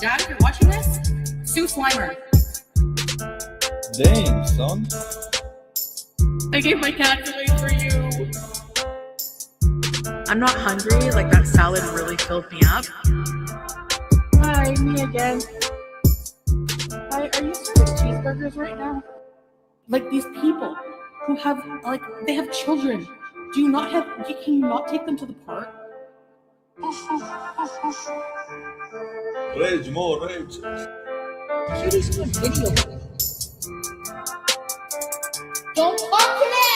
Dad, if you're watching this, sue Slimer. Dang, son. I gave my cat to wait for you. I'm not hungry. Like, that salad really filled me up. Hi, me again. Hi, are you serving cheeseburgers right now? Like, these people who have, like, they have children. Can you not take them to the park? Rage, more rage. Cutie's doing video. Don't talk to me!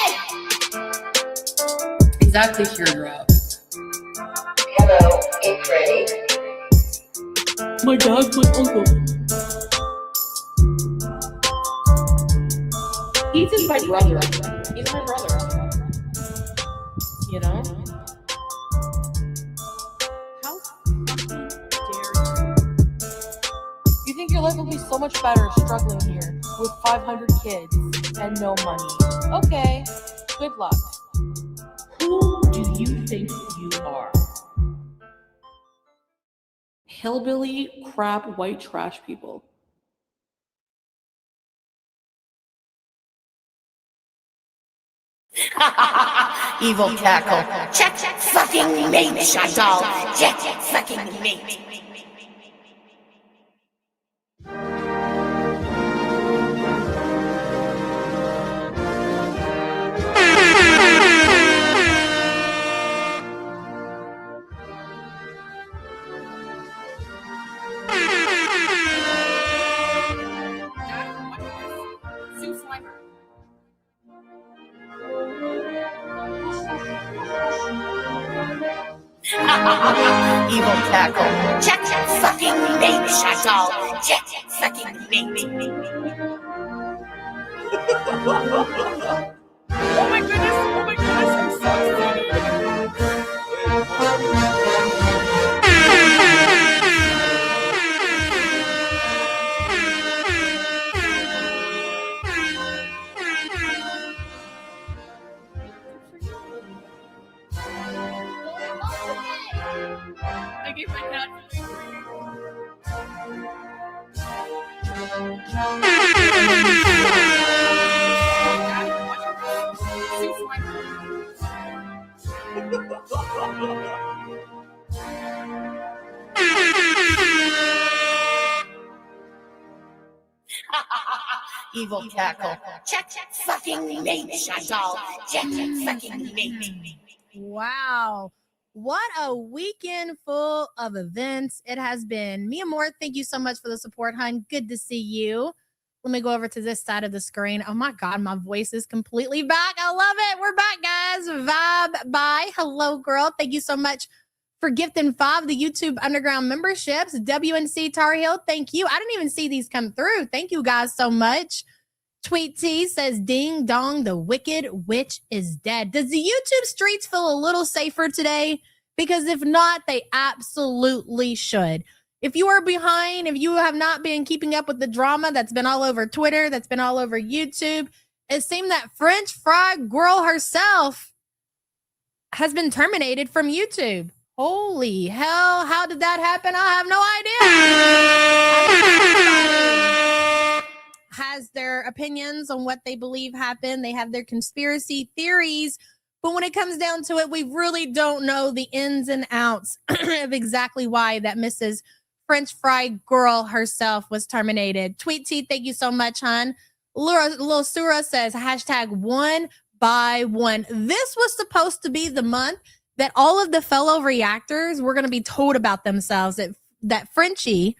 Exactly, teardrop. Hello, it's ready. My dad's my uncle. He's my brother. He's my brother. You know? How fucking dare you think your life will be so much better struggling here with 500 kids and no money? Okay, good luck. Who do you think you are? Hillbilly, crap, white trash people. Evil cackle. Check, fucking mate, Chantal. Check, fucking mate. Sue Slimer. Evil cackle. Check, fucking mate, Chantal. Check, fucking mate. Oh my goodness, I'm so excited. I gave my cat to Evil cackle. Check, fucking mate, Chantal. Check, fucking mate. Wow. What a weekend full of events it has been. Mia Moore, thank you so much for the support, hon. Good to see you. Let me go over to this side of the screen. Oh my God, my voice is completely back. I love it. We're back, guys. Vibe bye. Hello, girl. Thank you so much for gifting 5 the YouTube Underground memberships. WNC Tar Heel, thank you. I didn't even see these come through. Thank you guys so much. Tweet T says, ding dong, the wicked witch is dead. Does the YouTube streets feel a little safer today? Because if not, they absolutely should. If you are behind, if you have not been keeping up with the drama that's been all over Twitter, that's been all over YouTube, it seemed that French fry girl herself has been terminated from YouTube. Holy hell, how did that happen? I have no idea. Has their opinions on what they believe happened. They have their conspiracy theories. But when it comes down to it, we really don't know the ins and outs of exactly why that Mrs. French fry girl herself was terminated. Tweet T, thank you so much, hon. Lil Sura says, hashtag 1 by 1. This was supposed to be the month that all of the fellow reactors were going to be told about themselves, that Frenchie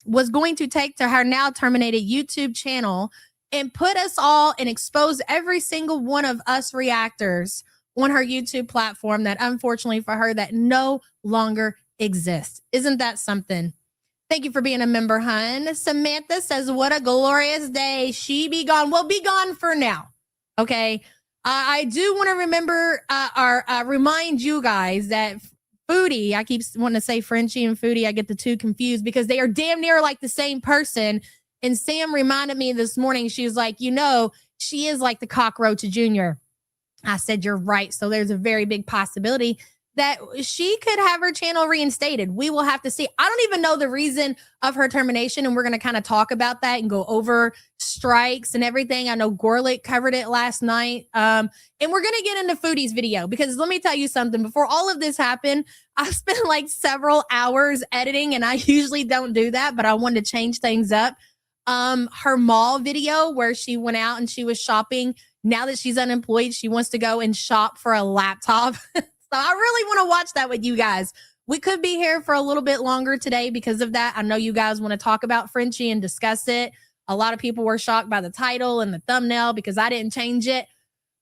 was going to take to her now terminated YouTube channel and put us all and expose every single one of us reactors on her YouTube platform that unfortunately for her that no longer exists. Isn't that something? Thank you for being a member, hun. Samantha says, what a glorious day. She be gone. Well, be gone for now. Okay. I do want to remind you guys that Foodie, I keep wanting to say Frenchie and Foodie. I get the two confused because they are damn near like the same person. And Sam reminded me this morning, she was like, you know, she is like the cockroach junior. I said, you're right. So there's a very big possibility that she could have her channel reinstated. We will have to see. I don't even know the reason of her termination, and we're going to kind of talk about that and go over strikes and everything. I know Gorlick covered it last night. And we're going to get into Foodie's video, because let me tell you something. Before all of this happened, I spent like several hours editing, and I usually don't do that, but I wanted to change things up. Her mall video where she went out and she was shopping. Now that she's unemployed, she wants to go and shop for a laptop. So I really want to watch that with you guys. We could be here for a little bit longer today because of that. I know you guys want to talk about Frenchie and discuss it. A lot of people were shocked by the title and the thumbnail because I didn't change it.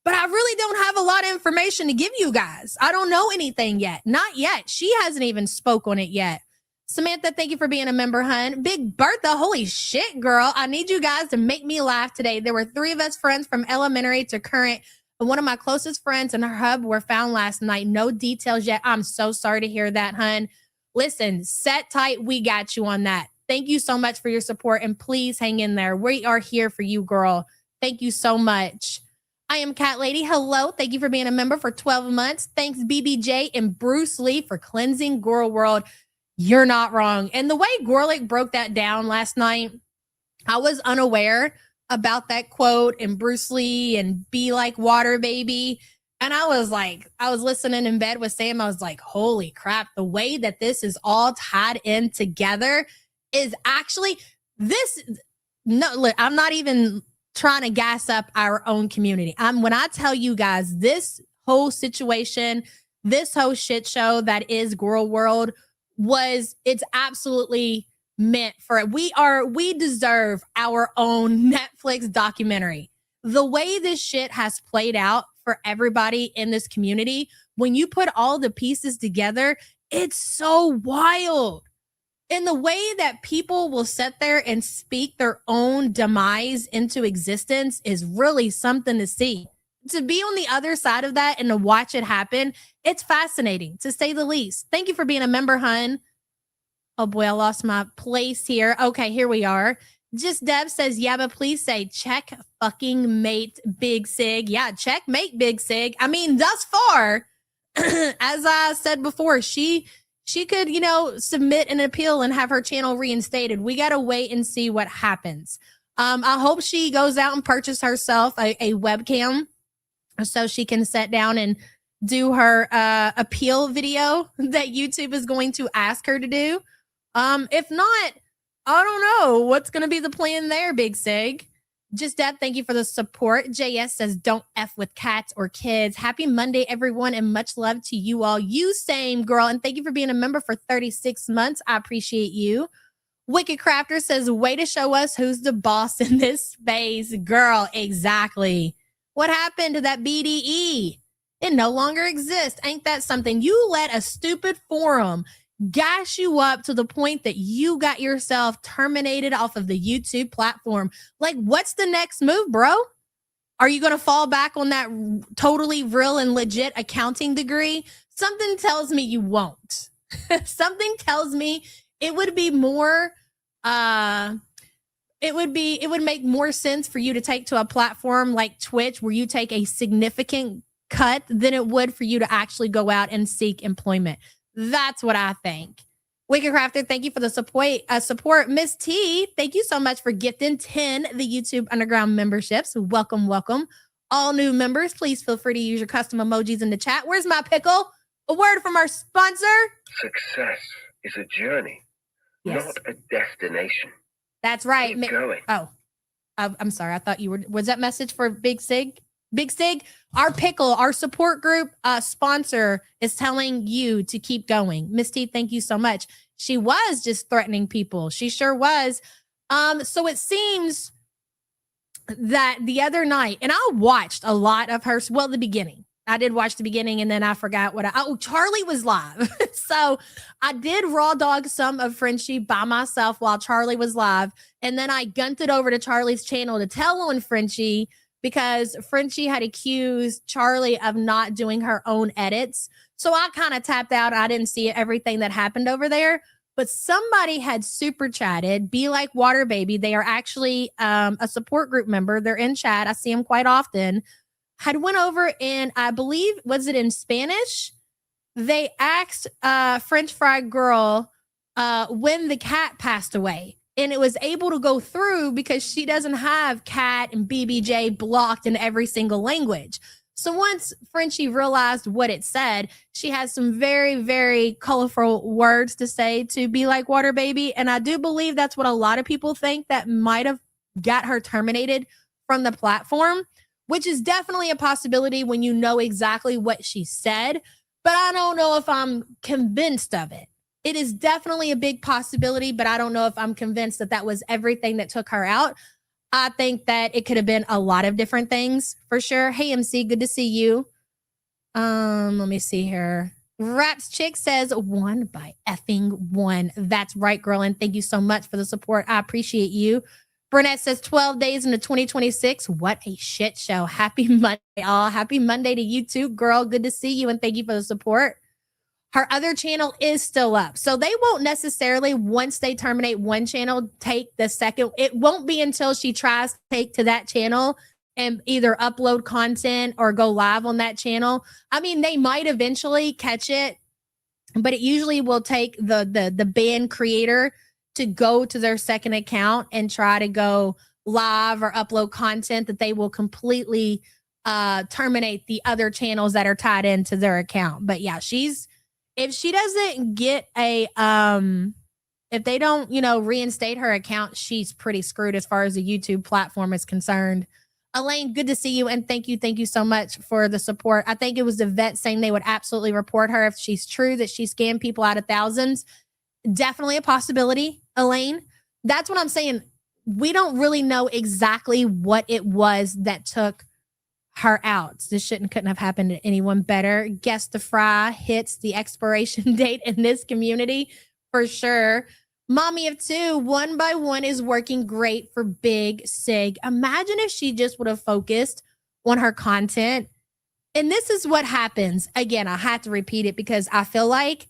But I really don't have a lot of information to give you guys. I don't know anything yet. Not yet. She hasn't even spoke on it yet. Samantha, thank you for being a member, hun. Big Bertha, holy shit, girl. I need you guys to make me laugh today. There were 3 of us friends from elementary to current. One of my closest friends and her hub were found last night. No details yet. I'm so sorry to hear that, hun. Listen, set tight. We got you on that. Thank you so much for your support, and please hang in there. We are here for you, girl. Thank you so much. I am Cat Lady. Hello. Thank you for being a member for 12 months. Thanks, BBJ and Bruce Lee, for cleansing Girl World. You're not wrong. And the way Gorlick broke that down last night, I was unaware about that quote and Bruce Lee and be like water, baby. And I was listening in bed with Sam. I was like, holy crap, the way that this is all tied in together is actually this. No, look, I'm not even trying to gas up our own community. When I tell you guys, this whole situation, this whole shit show that is Girl World it's absolutely meant for it. We deserve our own Netflix documentary. The way this shit has played out for everybody in this community, when you put all the pieces together, it's so wild. And the way that people will sit there and speak their own demise into existence is really something to see. To be on the other side of that and to watch it happen, it's fascinating, to say the least. Thank you for being a member, hun. Oh boy, I lost my place here. Okay, here we are. Just Deb says, Yaba, please say check fucking mate Big Sig. Yeah, checkmate Big Sig. I mean, thus far, as I said before, she could, submit an appeal and have her channel reinstated. We got to wait and see what happens. I hope she goes out and purchase herself a webcam so she can sit down and do her appeal video that YouTube is going to ask her to do. If not, I don't know what's going to be the plan there, Big Sig. Just Deb, thank you for the support. JS says, don't F with cats or kids. Happy Monday, everyone, and much love to you all. You same, girl. And thank you for being a member for 36 months. I appreciate you. Wicked Crafter says, way to show us who's the boss in this space. Girl, exactly. What happened to that BDE? It no longer exists. Ain't that something? You let a stupid forum gas you up to the point that you got yourself terminated off of the YouTube platform. Like, what's the next move, bro? Are you going to fall back on that totally real and legit accounting degree? Something tells me you won't. Something tells me it would be more, it would make more sense for you to take to a platform like Twitch, where you take a significant cut, than it would for you to actually go out and seek employment. That's what I think. Wicked Crafter, thank you for the support. Miss T, thank you so much for gifting 10 the YouTube Underground memberships. Welcome, welcome. All new members, please feel free to use your custom emojis in the chat. Where's my pickle? A word from our sponsor. Success is a journey, yes, not a destination. That's right. Keep going. Oh, I'm sorry. I thought you were. Was that message for Big Sig? Big Sig, our pickle, our support group sponsor is telling you to keep going. Miss T, thank you so much. She was just threatening people. She sure was. So it seems that the other night, and I watched a lot of her, well, the beginning. I did watch the beginning, and then I forgot Charlie was live. So I did raw dog some of Frenchie by myself while Charlie was live. And then I gunted over to Charlie's channel to tell on Frenchie, because Frenchie had accused Charlie of not doing her own edits. So I kind of tapped out. I didn't see everything that happened over there, but somebody had super chatted, Be Like Water Baby. They are actually a support group member. They're in chat. I see them quite often. Had went over in, I believe, was it in Spanish? they asked French Fry Girl when the cat passed away. And it was able to go through because she doesn't have cat and BBJ blocked in every single language. So once Frenchie realized what it said, she has some very, very colorful words to say to Be Like Water Baby. And I do believe that's what a lot of people think that might have got her terminated from the platform, which is definitely a possibility when you know exactly what she said. But I don't know if I'm convinced of it. It is definitely a big possibility, but I don't know if I'm convinced that that was everything that took her out. I think that it could have been a lot of different things for sure. Hey, MC, good to see you. Let me see here. Raps Chick says 1 by effing 1. That's right, girl. And thank you so much for the support. I appreciate you. Burnett says 12 days into 2026. What a shit show. Happy Monday, all. Happy Monday to you too, girl. Good to see you. And thank you for the support. Her other channel is still up. So they won't necessarily, once they terminate one channel, take the second. It won't be until she tries to take to that channel and either upload content or go live on that channel. I mean, they might eventually catch it, but it usually will take the band creator to go to their second account and try to go live or upload content that they will completely terminate the other channels that are tied into their account. But yeah, if she doesn't get a if they don't, reinstate her account, she's pretty screwed as far as the YouTube platform is concerned. Elaine, good to see you. And thank you so much for the support. I think it was the vet saying they would absolutely report her if she's true that she scammed people out of thousands. Definitely a possibility, Elaine. That's what I'm saying. We don't really know exactly what it was that took her out. This couldn't have happened to anyone better. Guess the fry hits the expiration date in this community for sure. Mommy of 2, 1 by 1 is working great for Big Sig. Imagine if she just would have focused on her content. And this is what happens. Again, I have to repeat it because I feel like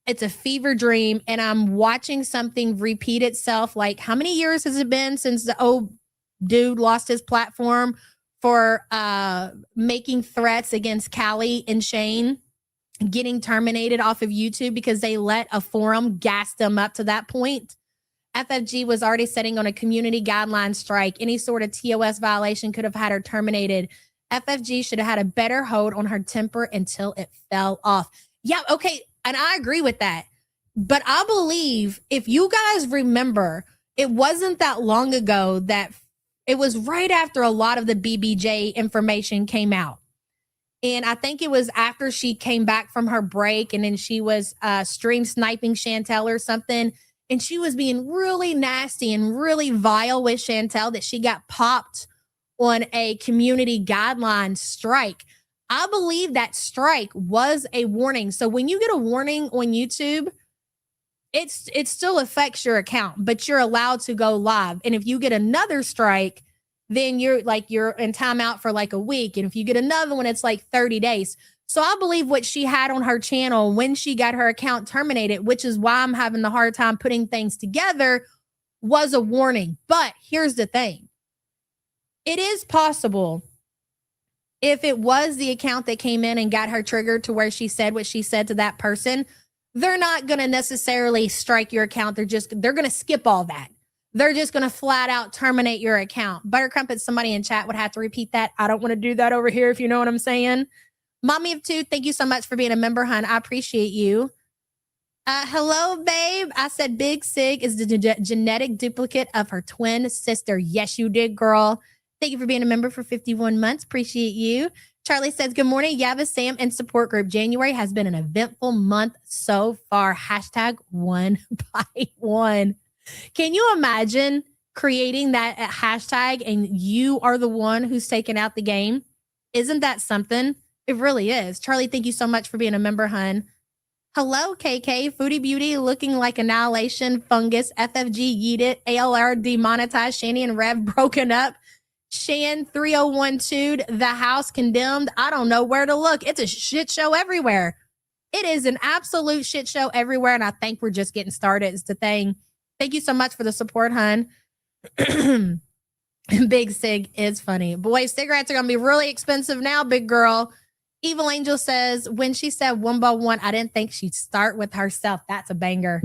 it's a fever dream and I'm watching something repeat itself. Like, how many years has it been since the old dude lost his platform for making threats against Callie and Shane getting terminated off of YouTube because they let a forum gas them up to that point? FFG was already setting on a community guideline strike. Any sort of TOS violation could have had her terminated. FFG should have had a better hold on her temper until it fell off. Yeah, okay, and I agree with that. But I believe, if you guys remember, it wasn't that long ago that it was right after a lot of the BBJ information came out. And I think it was after she came back from her break and then she was stream sniping Chantel or something. And she was being really nasty and really vile with Chantel that she got popped on a community guideline strike. I believe that strike was a warning. So when you get a warning on YouTube, it still affects your account, but you're allowed to go live. And if you get another strike, then you're in timeout for like a week. And if you get another one, it's like 30 days. So I believe what she had on her channel when she got her account terminated, which is why I'm having the hard time putting things together, was a warning. But here's the thing. It is possible, if it was the account that came in and got her triggered to where she said what she said to that person, they're not going to necessarily strike your account. They're going to skip all that. They're just going to flat out terminate your account. Buttercrumpet, somebody in chat would have to repeat that. I don't want to do that over here, if you know what I'm saying. Mommy of 2, thank you so much for being a member, hon. I appreciate you. Hello, babe. I said Big Sig is the genetic duplicate of her twin sister. Yes, you did, girl. Thank you for being a member for 51 months. Appreciate you. Charlie says, good morning, Yaba, Sam, and support group. January has been an eventful month so far. Hashtag 1 by 1. Can you imagine creating that hashtag and you are the one who's taken out the game? Isn't that something? It really is. Charlie, thank you so much for being a member, hun. Hello, KK. Foodie Beauty looking like Annihilation, Fungus, FFG, Yeet It, ALR demonetized, Shani and Rev broken up, Shan 3012, The House condemned. I don't know where to look. It's a shit show everywhere. It is an absolute shit show everywhere, and I think we're just getting started is the thing. Thank you so much for the support, hun. Big Sig is funny. Boy, cigarettes are going to be really expensive now, big girl. Evil Angel says, when she said one by one, I didn't think she'd start with herself. That's a banger.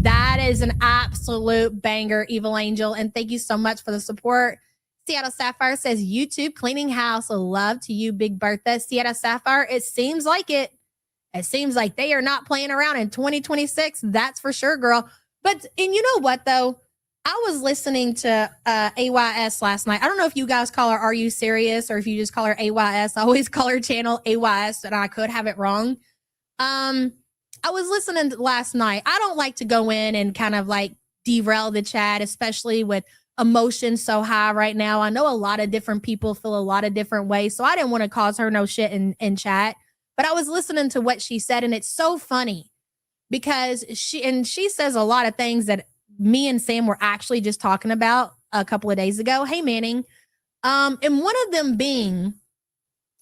That is an absolute banger, Evil Angel. And thank you so much for the support. Seattle Sapphire says, YouTube cleaning house. Love to you, Big Bertha. Seattle Sapphire, it seems like it. It seems like they are not playing around in 2026. That's for sure, girl. But, and you know what, though? I was listening to AYS last night. I don't know if you guys call her Are You Serious or if you just call her AYS. I always call her channel AYS, and I could have it wrong. I was listening last night. I don't like to go in and kind of like derail the chat, especially with emotions so high right now. I know a lot of different people feel a lot of different ways, so I didn't want to cause her no shit in chat. But I was listening to what she said, and it's so funny because she says a lot of things that me and Sam were actually just talking about a couple of days ago. Hey, Manning. And one of them being,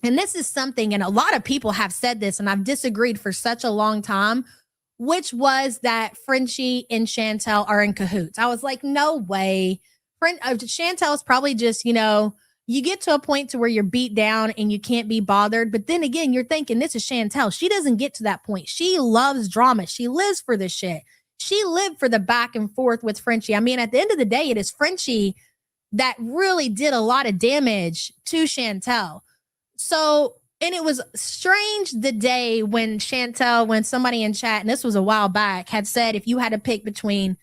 and this is something, and a lot of people have said this, and I've disagreed for such a long time, which was that Frenchie and Chantel are in cahoots. I was like, no way. Chantel is probably just, you know, you get to a point to where you're beat down and you can't be bothered. But then again, you're thinking, this is Chantel. She doesn't get to that point. She loves drama. She lives for this shit. She lived for the back and forth with Frenchie. I mean, at the end of the day, it is Frenchie that really did a lot of damage to Chantel. So, and it was strange the day when somebody in chat, and this was a while back, had said, if you had to pick between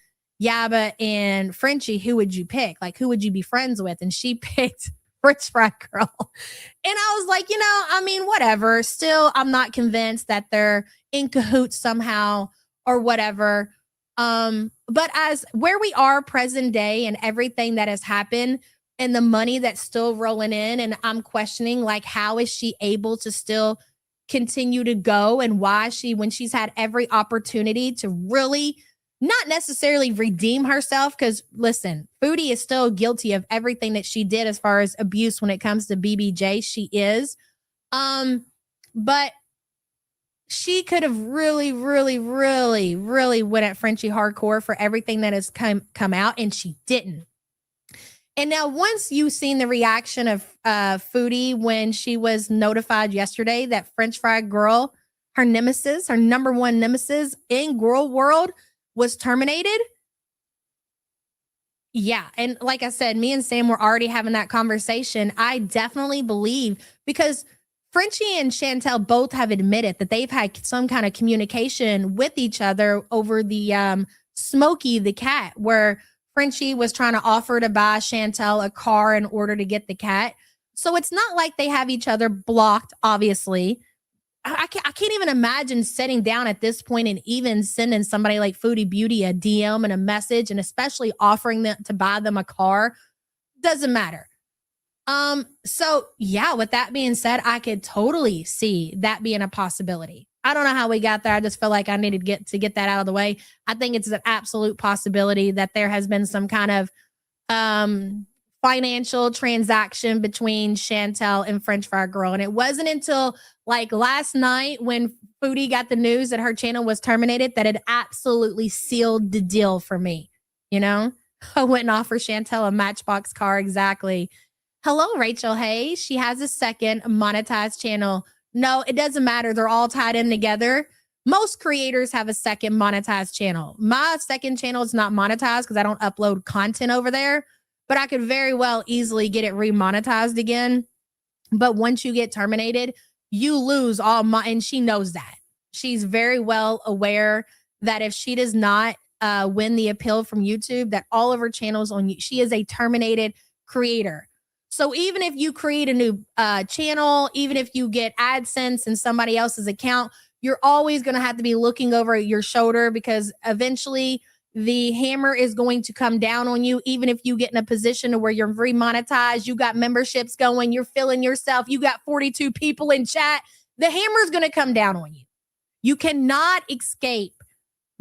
Yaba and Frenchie, who would you pick? Like, who would you be friends with? And she picked French Fry Girl. And I was like, you know, I mean, whatever. Still, I'm not convinced that they're in cahoots somehow or whatever. But as where we are present day and everything that has happened and the money that's still rolling in, and I'm questioning, like, how is she able to still continue to go, and why when she's had every opportunity to really not necessarily redeem herself, because listen, Foodie is still guilty of everything that she did as far as abuse when it comes to BBJ. She is. But she could have really, really, really, really went at Frenchie hardcore for everything that has come out, and she didn't. And now once you've seen the reaction of Foodie when she was notified yesterday that French Fry Girl, her nemesis, her number one nemesis in girl world, was terminated. Yeah. And like I said, me and Sam were already having that conversation. I definitely believe, because Frenchie and Chantel both have admitted that they've had some kind of communication with each other over the Smokey the cat, where Frenchie was trying to offer to buy Chantel a car in order to get the cat. So it's not like they have each other blocked, obviously. I can't even imagine sitting down at this point and even sending somebody like Foodie Beauty a DM and a message, and especially offering them to buy them a car. Doesn't matter. So yeah, with that being said, I could totally see that being a possibility. I don't know how we got there. I just feel like I needed to get that out of the way. I think it's an absolute possibility that there has been some kind of financial transaction between Chantel and French Fry Girl. And it wasn't until like last night when Foodie got the news that her channel was terminated that it absolutely sealed the deal for me. You know, I went and offered Chantel a Matchbox car. Exactly. Hello, Rachel. Hey, she has a second monetized channel. No, it doesn't matter. They're all tied in together. Most creators have a second monetized channel. My second channel is not monetized because I don't upload content over there, but I could very well easily get it remonetized again. But once you get terminated, you lose all and she knows that. She's very well aware that if she does not win the appeal from YouTube, that all of her channels she is a terminated creator. So even if you create a new channel, even if you get AdSense in somebody else's account, you're always going to have to be looking over your shoulder, because eventually the hammer is going to come down on you. Even if you get in a position where you're remonetized, you got memberships going, you're feeling yourself, you got 42 people in chat, the hammer is going to come down on you. You cannot escape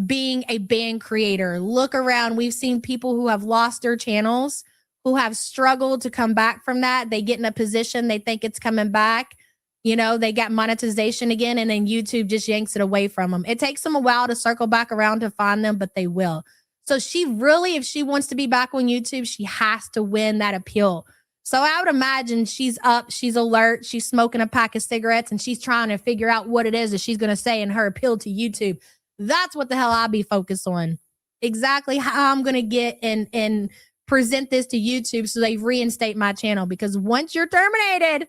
being a banned creator. Look around. We've seen people who have lost their channels, who have struggled to come back from that. They get in a position, they think it's coming back. You know, they got monetization again, and then YouTube just yanks it away from them. It takes them a while to circle back around to find them, but they will. So she really, if she wants to be back on YouTube, she has to win that appeal. So I would imagine she's up, she's alert, she's smoking a pack of cigarettes, and she's trying to figure out what it is that she's going to say in her appeal to YouTube. That's what the hell I'll be focused on. Exactly how I'm going to get and present this to YouTube so they reinstate my channel. Because once you're terminated,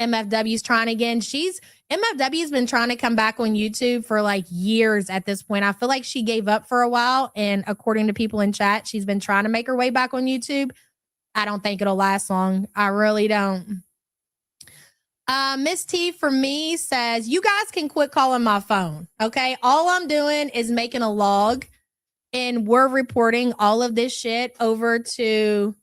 MFW's trying again. MFW's been trying to come back on YouTube for like years at this point. I feel like she gave up for a while. And according to people in chat, she's been trying to make her way back on YouTube. I don't think it'll last long. I really don't. Miss T for me says, you guys can quit calling my phone. Okay. All I'm doing is making a log and we're reporting all of this shit over to,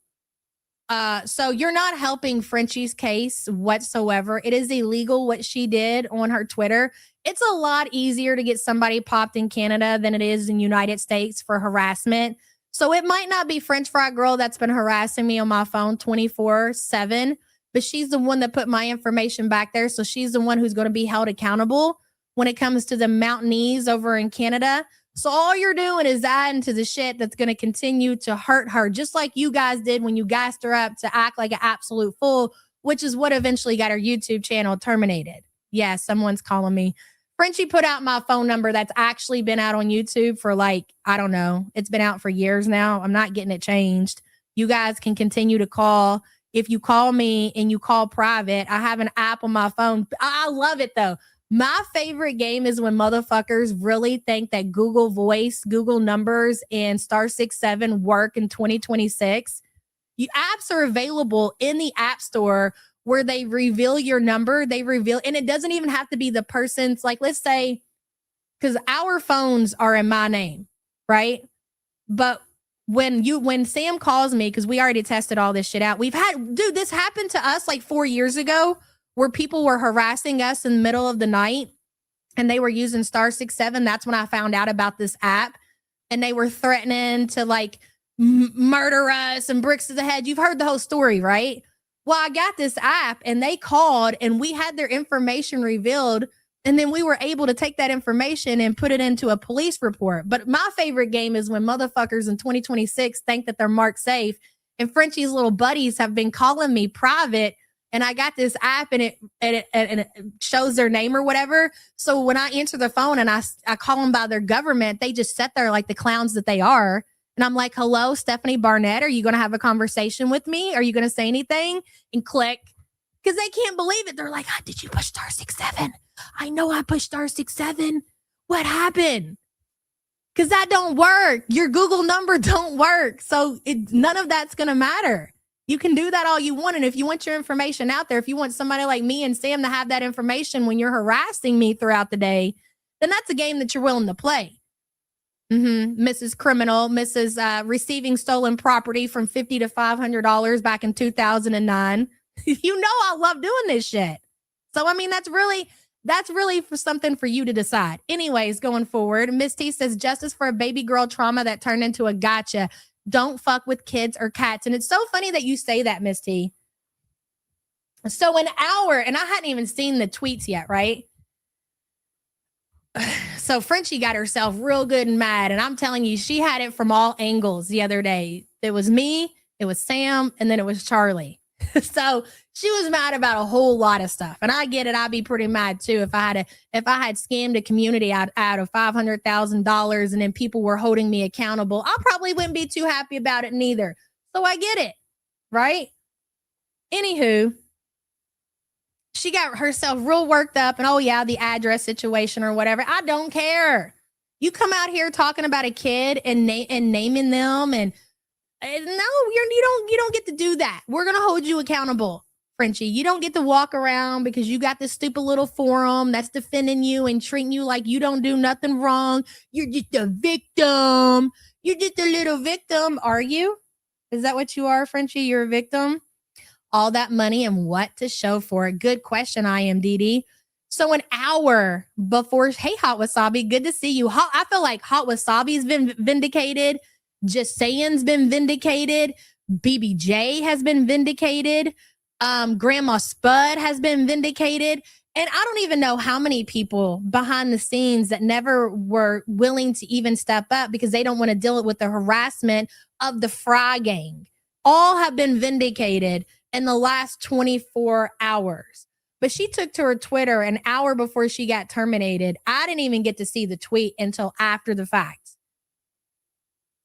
so you're not helping Frenchie's case whatsoever. It is illegal what she did on her Twitter. It's a lot easier to get somebody popped in Canada than it is in the United States for harassment. So it might not be French Fry Girl that's been harassing me on my phone 24/7, but she's the one that put my information back there. So she's the one who's going to be held accountable when it comes to the Mountainese over in Canada. So all you're doing is adding to the shit that's going to continue to hurt her, just like you guys did when you gassed her up to act like an absolute fool, which is what eventually got her YouTube channel terminated. Yeah, someone's calling me. Frenchie put out my phone number that's actually been out on YouTube for like, I don't know. It's been out for years now. I'm not getting it changed. You guys can continue to call. If you call me and you call private, I have an app on my phone. I love it though. My favorite game is when motherfuckers really think that Google Voice, Google Numbers, and *67 work in 2026. Apps are available in the App Store where they reveal your number. They reveal, and it doesn't even have to be the person's, like, let's say, because our phones are in my name, right? But when Sam calls me, because we already tested all this shit out, this happened to us like 4 years ago, where people were harassing us in the middle of the night and they were using *67. That's when I found out about this app, and they were threatening to like murder us and bricks to the head. You've heard the whole story, right? Well, I got this app and they called and we had their information revealed. And then we were able to take that information and put it into a police report. But my favorite game is when motherfuckers in 2026 think that they're marked safe. And Frenchie's little buddies have been calling me private. And I got this app and it shows their name or whatever. So when I answer the phone and I call them by their government, they just sit there like the clowns that they are. And I'm like, hello, Stephanie Barnett, are you going to have a conversation with me? Are you going to say anything? And click. Because they can't believe it. They're like, did you push *67? I know I pushed *67. What happened? Because that don't work. Your Google number don't work. So none of that's going to matter. You can do that all you want. And if you want your information out there, if you want somebody like me and Sam to have that information when you're harassing me throughout the day, then that's a game that you're willing to play. Mrs. Criminal, Mrs. Receiving stolen property from $50 to $500 back in 2009. You know I love doing this shit. So, I mean, that's really for something for you to decide. Anyways, going forward, Miss T says, justice for a baby girl trauma that turned into a gotcha. Don't fuck with kids or cats. And it's so funny that you say that, Miss T. So an hour, and I hadn't even seen the tweets yet, right? So Frenchie got herself real good and mad. And I'm telling you, she had it from all angles the other day. It was me, it was Sam, and then it was Charlie. So she was mad about a whole lot of stuff. And I get it. I'd be pretty mad too if I had scammed a community out of $500,000 and then people were holding me accountable. I probably wouldn't be too happy about it neither. So I get it. Right? Anywho, she got herself real worked up and, oh yeah, the address situation or whatever. I don't care. You come out here talking about a kid and naming them and no, you don't get to do that. We're going to hold you accountable, Frenchie. You don't get to walk around because you got this stupid little forum that's defending you and treating you like you don't do nothing wrong. You're just a victim. You're just a little victim. Are you? Is that what you are, Frenchie? You're a victim? All that money and what to show for it. Good question, IMDD. So an hour before, hey, Hot Wasabi, good to see you. I feel like Hot Wasabi's been vindicated. Just Saying's been vindicated. BBJ has been vindicated. Grandma Spud has been vindicated. And I don't even know how many people behind the scenes that never were willing to even step up because they don't want to deal with the harassment of the Fry gang. all have been vindicated in the last 24 hours. But she took to her Twitter an hour before she got terminated. I didn't even get to see the tweet until after the fact.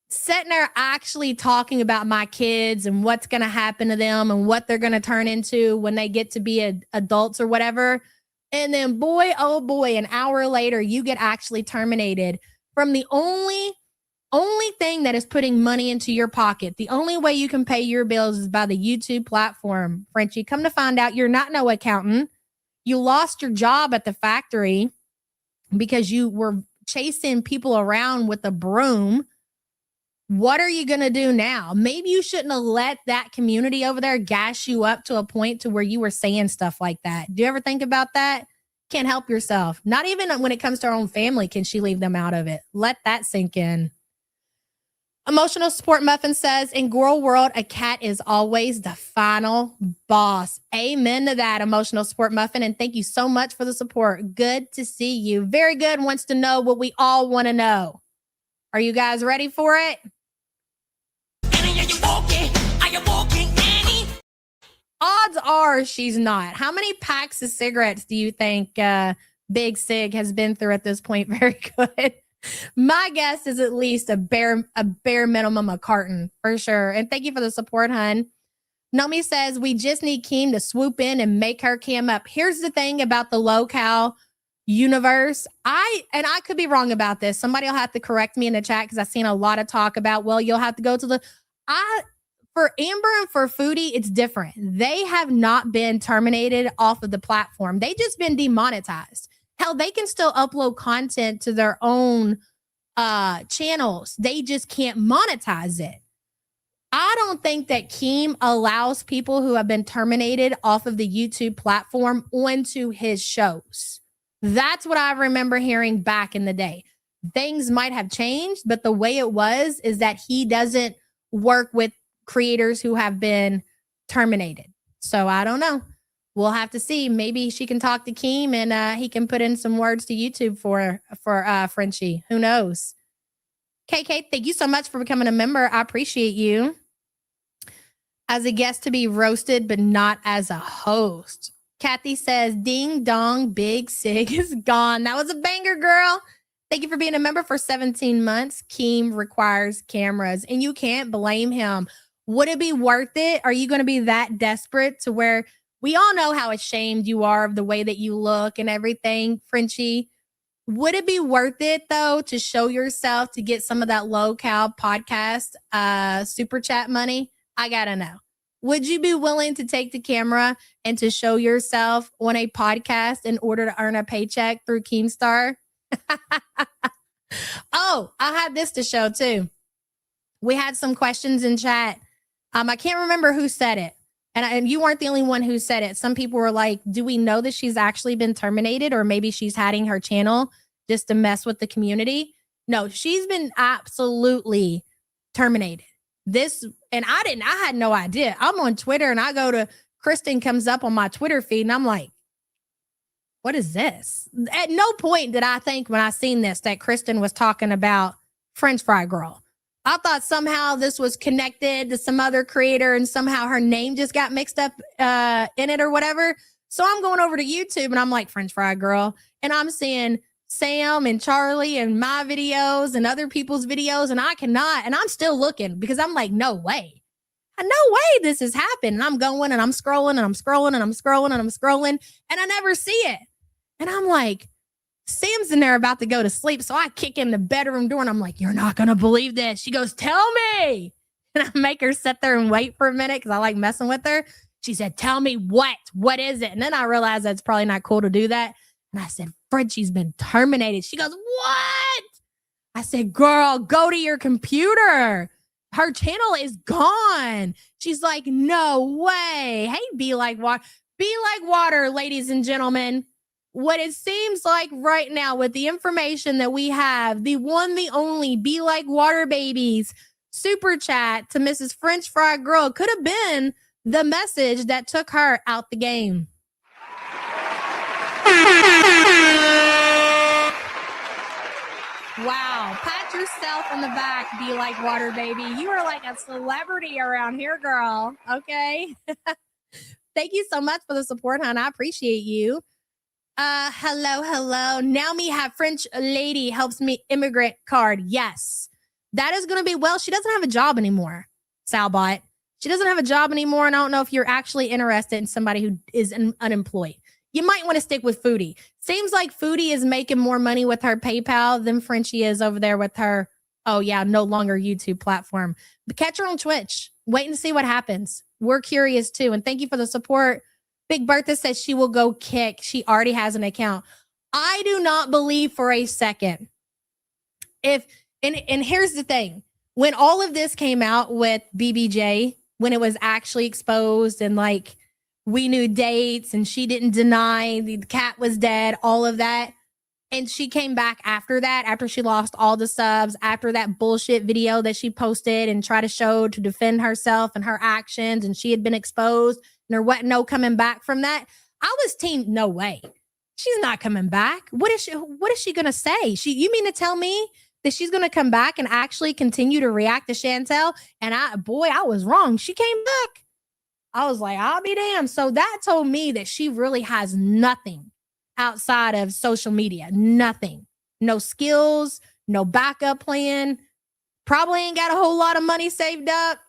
Sitting there actually talking about my kids and what's going to happen to them and what they're going to turn into when they get to be adults or whatever. And then boy, oh boy, an hour later, you get actually terminated from the only thing that is putting money into your pocket. The only way you can pay your bills is by the YouTube platform. Frenchie, come to find out you're not no accountant. You lost your job at the factory because you were chasing people around with a broom. What are you going to do now? Maybe you shouldn't have let that community over there gas you up to a point to where you were saying stuff like that. Do you ever think about that? Can't help yourself. Not even when it comes to her own family can she leave them out of it. Let that sink in. Emotional Support Muffin says, in girl world, a cat is always the final boss. Amen to that, Emotional Support Muffin. And thank you so much for the support. Good to see you. Very good. Wants to know what we all want to know. Are you guys ready for it? Odds are she's not. How many packs of cigarettes do you think Big Sig has been through at this point? Very good. My guess is at least a bare minimum a carton for sure. And thank you for the support, hun. Nomi says we just need Keem to swoop in and make her cam up. Here's the thing about the low-cal universe. I could be wrong about this. Somebody will have to correct me in the chat because I've seen a lot of talk about, well, you'll have to go to the for Amber and for Foodie, it's different. They have not been terminated off of the platform. They just been demonetized. Hell, they can still upload content to their own channels. They just can't monetize it. I don't think that Keem allows people who have been terminated off of the YouTube platform onto his shows. That's what I remember hearing back in the day. Things might have changed, but the way it was is that he doesn't work with creators who have been terminated. So I don't know. We'll have to see. Maybe she can talk to Keem and he can put in some words to YouTube for Frenchie. Who knows? KK, thank you so much for becoming a member. I appreciate you. As a guest to be roasted, but not as a host. Kathy says, ding dong, Big Sig is gone. That was a banger, girl. Thank you for being a member for 17 months. Keem requires cameras, and you can't blame him. Would it be worth it? Are you going to be that desperate to where we all know how ashamed you are of the way that you look and everything, Frenchie? Would it be worth it, though, to show yourself to get some of that low-cal podcast super chat money? I got to know. Would you be willing to take the camera and to show yourself on a podcast in order to earn a paycheck through Keemstar? Oh, I had this to show, too. We had some questions in chat. I can't remember who said it. And you weren't the only one who said it. Some people were like, do we know that she's actually been terminated, or maybe she's hiding her channel just to mess with the community? No, she's been absolutely terminated. And I had no idea. I'm on Twitter and I go to Kristen comes up on my Twitter feed and I'm like, what is this? At no point did I think when I seen this that Kristen was talking about French Fry Girl. I thought somehow this was connected to some other creator and somehow her name just got mixed up in it or whatever. So I'm going over to YouTube and I'm like, French Fry Girl. And I'm seeing Sam and Charlie and my videos and other people's videos. And I cannot. And I'm still looking because I'm like, no way. No way this has happened. And I'm going and I'm scrolling and I'm scrolling and I'm scrolling and I'm scrolling. And I never see it. And I'm like, Sam's in there about to go to sleep. So I kick in the bedroom door and I'm like, you're not going to believe this. She goes, tell me. And I make her sit there and wait for a minute because I like messing with her. She said, tell me what? What is it? And then I realized that's probably not cool to do that. And I said, Frenchie's been terminated. She goes, what? I said, girl, go to your computer. Her channel is gone. She's like, no way. Hey, be like water. Be like water, ladies and gentlemen. What it seems like right now with the information that we have, the one, the only Be Like Water Babies super chat to Mrs. French Fry Girl could have been the message that took her out the game. Wow. Pat yourself on the back. Be like water, baby. You are like a celebrity around here, girl. Okay. Thank you so much for the support, hon. I appreciate you. Hello. Now me have French lady helps me immigrant card. Yes. That is going to be, well, she doesn't have a job anymore, Salbot. She doesn't have a job anymore, and I don't know if you're actually interested in somebody who is unemployed. You might want to stick with Foodie. Seems like Foodie is making more money with her PayPal than Frenchie is over there with her, oh yeah, no longer YouTube platform. But catch her on Twitch. Wait and see what happens. We're curious too. And thank you for the support. Big Bertha says she will go kick. She already has an account. I do not believe for a second. And here's the thing. When all of this came out with BBJ, when it was actually exposed and like we knew dates and she didn't deny the cat was dead, all of that. And she came back after that, after she lost all the subs, after that bullshit video that she posted and tried to show to defend herself and her actions, and she had been exposed and there wasn't no coming back from that. I was team, no way. She's not coming back. What is she gonna say? You mean to tell me that she's going to come back and actually continue to react to Chantel? And I was wrong. She came back. I was like, I'll be damned. So that told me that she really has nothing outside of social media. Nothing. No skills, no backup plan. Probably ain't got a whole lot of money saved up.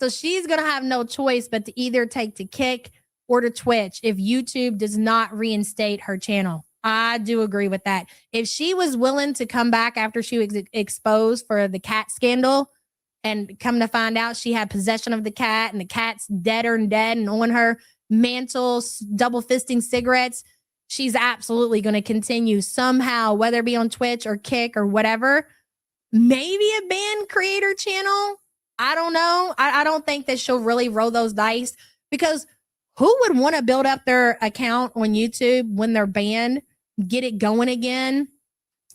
So she's going to have no choice but to either take to Kick or to Twitch if YouTube does not reinstate her channel. I do agree with that. If she was willing to come back after she was exposed for the cat scandal and come to find out she had possession of the cat and the cat's deader and dead and on her mantle, double fisting cigarettes, she's absolutely going to continue somehow, whether it be on Twitch or Kick or whatever. Maybe a band creator channel. I don't know. I don't think that she'll really roll those dice, because who would want to build up their account on YouTube when they're banned, get it going again,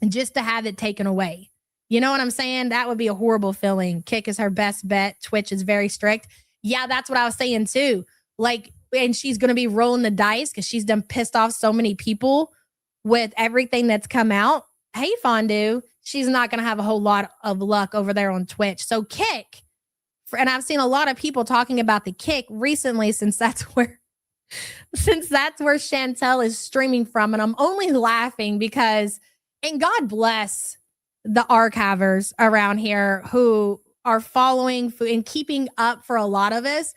just to have it taken away? You know what I'm saying? That would be a horrible feeling. Kick is her best bet. Twitch is very strict. Yeah, that's what I was saying too. Like, and she's going to be rolling the dice because she's done pissed off so many people with everything that's come out. Hey, Fondue, she's not going to have a whole lot of luck over there on Twitch. So Kick, and I've seen a lot of people talking about the Kick recently, since that's where Chantel is streaming from. And I'm only laughing because, and God bless the archivers around here who are following and keeping up for a lot of us,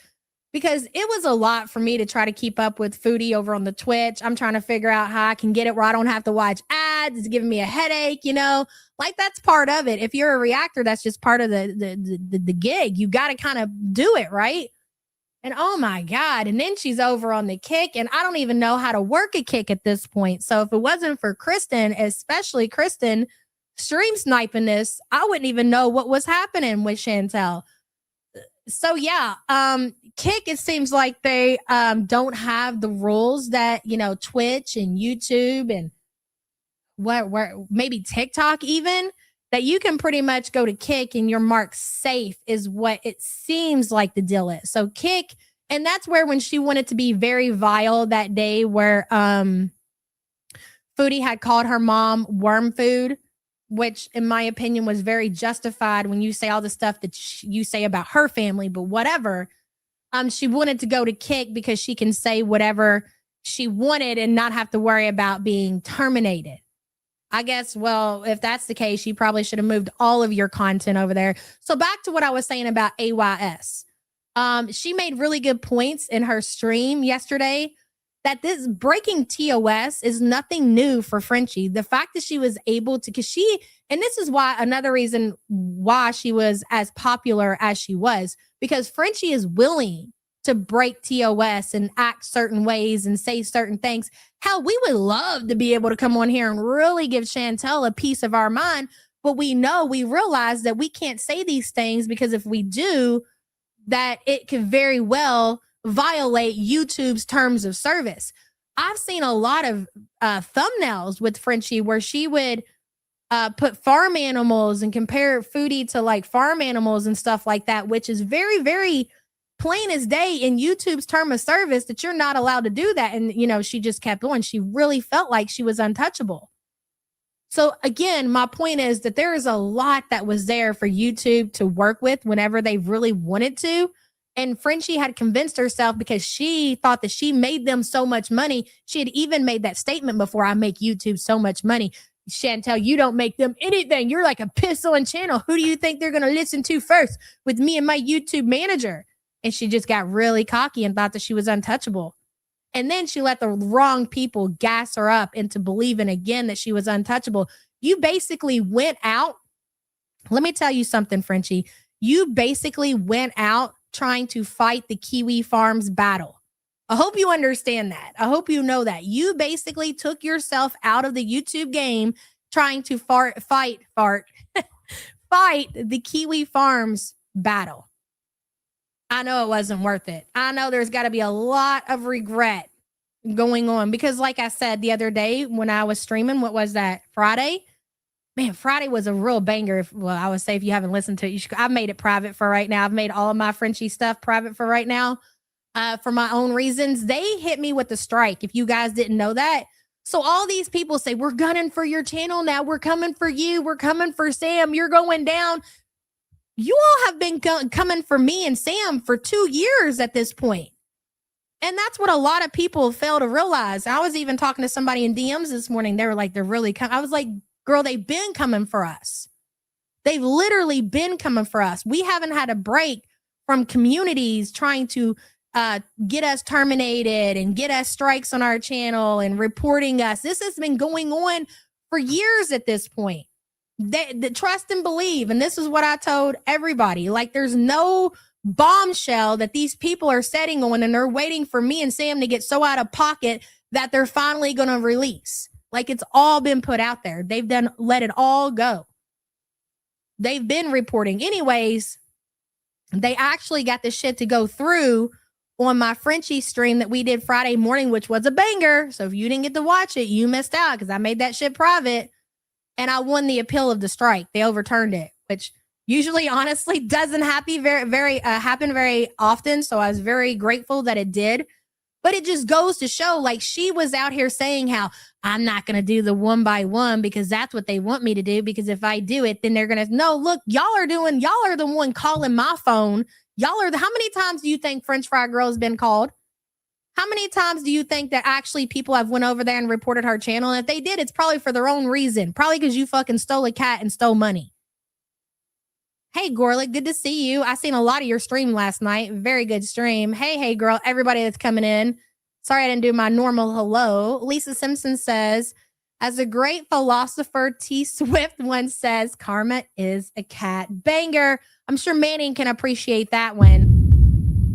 because it was a lot for me to try to keep up with Foodie over on the Twitch. I'm trying to figure out how I can get it where I don't have to watch ads. It's giving me a headache, you know, like that's part of it. If you're a reactor, that's just part of the gig. You got to kind of do it, right? And oh my God. And then she's over on the Kick, and I don't even know how to work a Kick at this point. So if it wasn't for Kristen, especially Kristen stream sniping this, I wouldn't even know what was happening with Chantel. So yeah, Kick, it seems like they don't have the rules that, you know, Twitch and YouTube and where maybe TikTok even, that you can pretty much go to Kick and you're marked safe, is what it seems like the deal is. So Kick, and that's where, when she wanted to be very vile that day where Foodie had called her mom worm food, which in my opinion was very justified when you say all the stuff that you say about her family, but whatever. She wanted to go to Kick because she can say whatever she wanted and not have to worry about being terminated. I guess, well, if that's the case, you probably should have moved all of your content over there. So back to what I was saying about AYS. She made really good points in her stream yesterday, that this breaking TOS is nothing new for Frenchie. The fact that she was able to, and this is why, another reason why she was as popular as she was, because Frenchie is willing to break TOS and act certain ways and say certain things. Hell, we would love to be able to come on here and really give Chantel a piece of our mind, but we realize that we can't say these things, because if we do, that it could very well violate YouTube's terms of service. I've seen a lot of thumbnails with Frenchie where she would put farm animals and compare Foodie to like farm animals and stuff like that, which is very, very plain as day in YouTube's term of service that you're not allowed to do that. And, you know, she just kept on. She really felt like she was untouchable. So again, my point is that there is a lot that was there for YouTube to work with whenever they really wanted to. And Frenchie had convinced herself because she thought that she made them so much money. She had even made that statement before, I make YouTube so much money. Chantel, you don't make them anything. You're like a piss on channel. Who do you think they're going to listen to first with me and my YouTube manager? And she just got really cocky and thought that she was untouchable. And then she let the wrong people gas her up into believing again that she was untouchable. You basically went out. Let me tell you something, Frenchie. You basically went out trying to fight the Kiwi Farms battle. I hope you understand that. I hope you know that. You basically took yourself out of the YouTube game trying to fight the Kiwi Farms battle. I know it wasn't worth it. I know there's got to be a lot of regret going on because like I said the other day when I was streaming, what was that? Friday? Man, Friday was a real banger. I would say if you haven't listened to it, I've made it private for right now. I've made all of my Frenchie stuff private for right now for my own reasons. They hit me with the strike, if you guys didn't know that. So all these people say, we're gunning for your channel now. We're coming for you. We're coming for Sam. You're going down. You all have been coming for me and Sam for 2 years at this point. And that's what a lot of people fail to realize. I was even talking to somebody in DMs this morning. They were like, they're really coming. I was like, girl, they've been coming for us. They've literally been coming for us. We haven't had a break from communities trying to get us terminated and get us strikes on our channel and reporting us. This has been going on for years at this point. The trust and believe. And this is what I told everybody. Like, there's no bombshell that these people are setting on and they're waiting for me and Sam to get so out of pocket that they're finally going to release. Like, it's all been put out there. They've let it all go. They've been reporting. Anyways, they actually got the shit to go through on my Frenchie stream that we did Friday morning, which was a banger. So if you didn't get to watch it, you missed out because I made that shit private. And I won the appeal of the strike. They overturned it, which usually, honestly, doesn't happen very often. So I was very grateful that it did. But it just goes to show, like, she was out here saying how I'm not going to do the 1 by 1 because that's what they want me to do. Because if I do it, then they're going to, no, look, y'all are the one calling my phone. How many times do you think French Fry Girl has been called? How many times do you think that actually people have went over there and reported her channel? And if they did, it's probably for their own reason. Probably because you fucking stole a cat and stole money. Hey, Gorlick, good to see you. I seen a lot of your stream last night. Very good stream. Hey, girl, everybody that's coming in. Sorry I didn't do my normal hello. Lisa Simpson says, as a great philosopher, T. Swift once says, karma is a cat. Banger. I'm sure Manning can appreciate that one.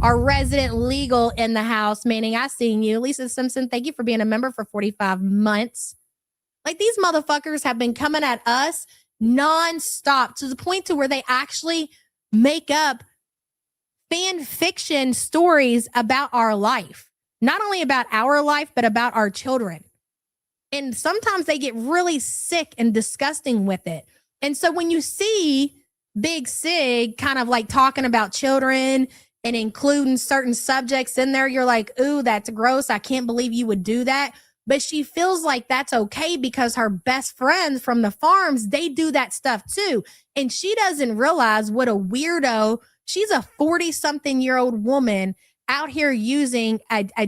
Our resident legal in the house, Manning, I seen you. Lisa Simpson, thank you for being a member for 45 months. Like, these motherfuckers have been coming at us nonstop to the point to where they actually make up fan fiction stories about our life. Not only about our life, but about our children. And sometimes they get really sick and disgusting with it. And so when you see Big Sig kind of like talking about children and including certain subjects in there, you're like, ooh, that's gross. I can't believe you would do that. But she feels like that's okay because her best friends from the farms, they do that stuff too. And she doesn't realize what a weirdo. She's a 40-something-year-old woman out here using a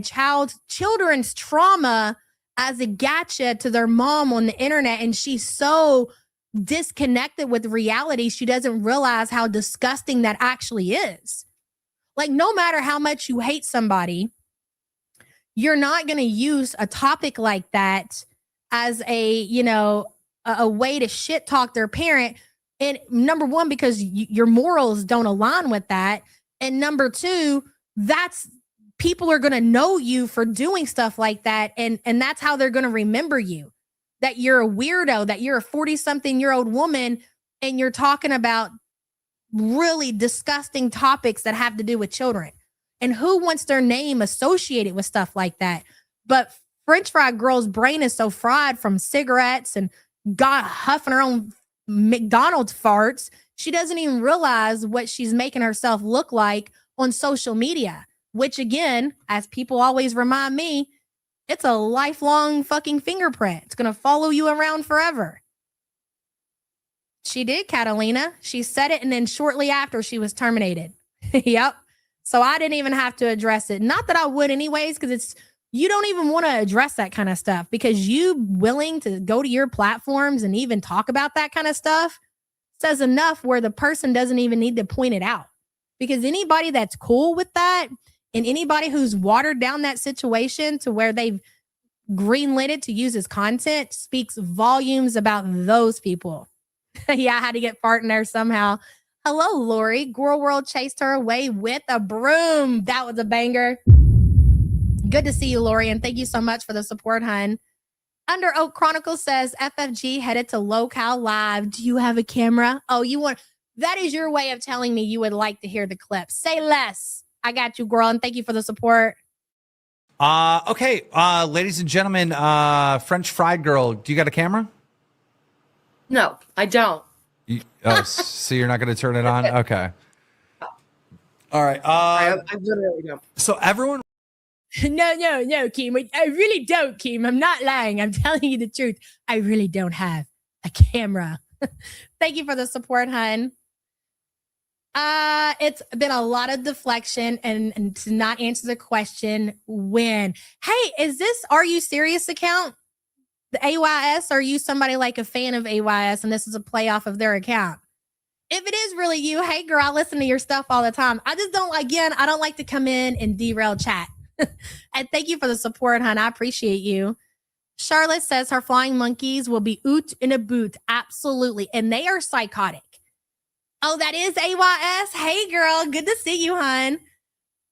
children's trauma as a gotcha to their mom on the internet. And she's so disconnected with reality, she doesn't realize how disgusting that actually is. Like, no matter how much you hate somebody, you're not going to use a topic like that as a way to shit talk their parent. And number one, because your morals don't align with that. And number two, that's people are going to know you for doing stuff like that. And that's how they're going to remember you, that you're a weirdo, that you're a 40-something-year-old woman and you're talking about really disgusting topics that have to do with children. And who wants their name associated with stuff like that? But French Fry Girl's brain is so fried from cigarettes and huffing her own McDonald's farts. She doesn't even realize what she's making herself look like on social media, which again, as people always remind me, it's a lifelong fucking fingerprint. It's going to follow you around forever. She did, Catalina. She said it, and then shortly after, she was terminated. Yep. So I didn't even have to address it. Not that I would anyways, because you don't even want to address that kind of stuff, because you willing to go to your platforms and even talk about that kind of stuff says enough where the person doesn't even need to point it out. Because anybody that's cool with that and anybody who's watered down that situation to where they've greenlit it to use as content speaks volumes about those people. Yeah, I had to get fart in there somehow. Hello, Lori. Girl World chased her away with a broom. That was a banger. Good to see you, Lori, and thank you so much for the support, hun. Under Oak Chronicles says FFG headed to LoCal Live. Do you have a camera? Oh, that is your way of telling me you would like to hear the clip. Say less. I got you, girl, and thank you for the support. Okay, ladies and gentlemen, French fried girl, do you got a camera? No, I don't. So you're not going to turn it on? Okay. All right. I literally don't. So everyone. No, Kim. I really don't, Kim. I'm not lying. I'm telling you the truth. I really don't have a camera. Thank you for the support, hun. It's been a lot of deflection and to not answer the question when. Hey, is this Are You Serious account? The AYS? Are you somebody like a fan of AYS and this is a play off of their account? If it is really you, hey girl, I listen to your stuff all the time. I just don't, again, I don't like to come in and derail chat. And thank you for the support, hon. I appreciate you. Charlotte says her flying monkeys will be Oot and Aboot. Absolutely. And they are psychotic. Oh, that is AYS. Hey girl, good to see you, hon.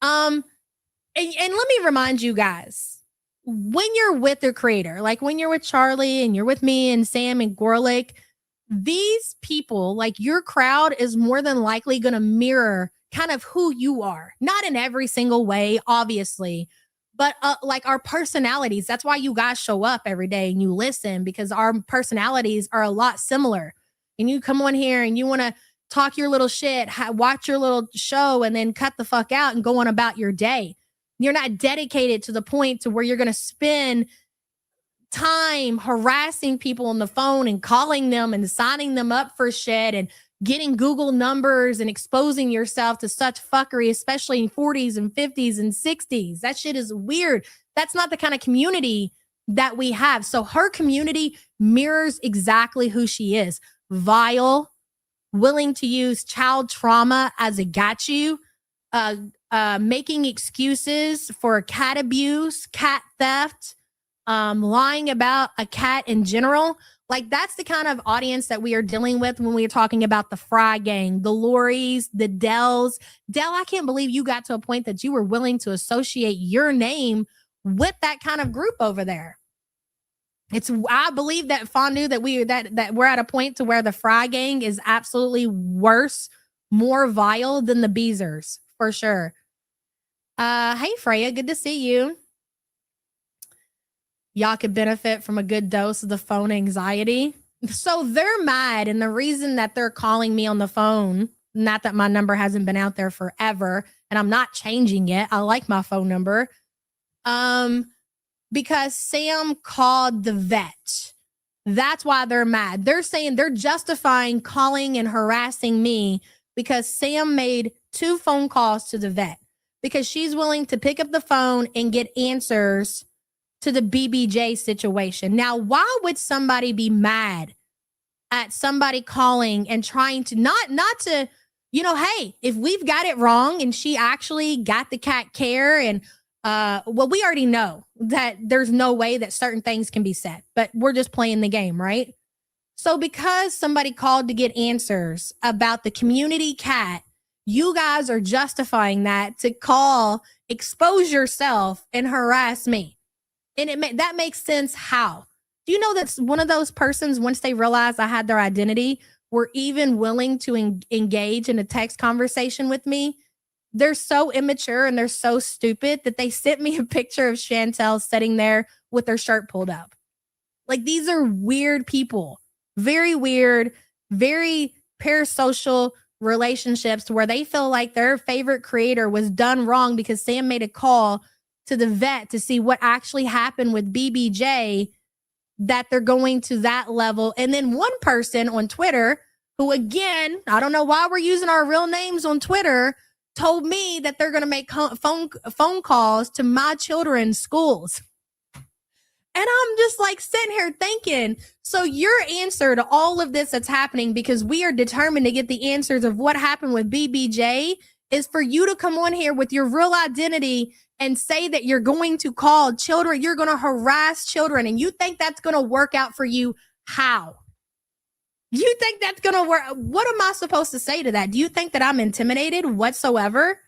And let me remind you guys, when you're with a creator, like when you're with Charlie and you're with me and Sam and Gorlick, these people, like your crowd, is more than likely going to mirror kind of who you are. Not in every single way, obviously, but like our personalities. That's why you guys show up every day and you listen, because our personalities are a lot similar. And you come on here and you want to talk your little shit, watch your little show, and then cut the fuck out and go on about your day. You're not dedicated to the point to where you're going to spend time harassing people on the phone and calling them and signing them up for shit and getting Google numbers and exposing yourself to such fuckery, especially in 40s and 50s and 60s. That shit is weird. That's not the kind of community that we have. So her community mirrors exactly who she is. Vile, willing to use child trauma as a got you, making excuses for cat abuse, cat theft, lying about a cat in general. Like, that's the kind of audience that we are dealing with when we're talking about the Fry Gang, the Loris, the Dells. Dell, I can't believe you got to a point that you were willing to associate your name with that kind of group over there. I believe that Fondue, that we're at a point to where the Fry Gang is absolutely worse, more vile than the Beezers, for sure. Hey Freya, good to see you. Y'all could benefit from a good dose of the phone anxiety. So they're mad, and the reason that they're calling me on the phone, not that my number hasn't been out there forever, and I'm not changing it. I like my phone number. Because Sam called the vet. That's why they're mad. They're saying, they're justifying calling and harassing me because Sam made 2 phone calls to the vet because she's willing to pick up the phone and get answers to the BBJ situation. Now, why would somebody be mad at somebody calling and trying to not to, hey, if we've got it wrong and she actually got the cat care and well, we already know that there's no way that certain things can be said, but we're just playing the game, right? So because somebody called to get answers about the community cat, you guys are justifying that to call, expose yourself, and harass me. And that makes sense. How? Do you know that's one of those persons, once they realized I had their identity, were even willing to engage in a text conversation with me? They're so immature and they're so stupid that they sent me a picture of Chantel sitting there with her shirt pulled up. Like, these are weird people, very weird, very parasocial relationships where they feel like their favorite creator was done wrong because Sam made a call to the vet to see what actually happened with BBJ, that they're going to that level. And then one person on Twitter, who, again, I don't know why we're using our real names on Twitter, told me that they're going to make phone calls to my children's schools. And I'm just like sitting here thinking, so your answer to all of this that's happening, because we are determined to get the answers of what happened with BBJ, is for you to come on here with your real identity and say that you're going to call children, you're going to harass children, and you think that's going to work out for you. How? You think that's going to work? What am I supposed to say to that? Do you think that I'm intimidated whatsoever?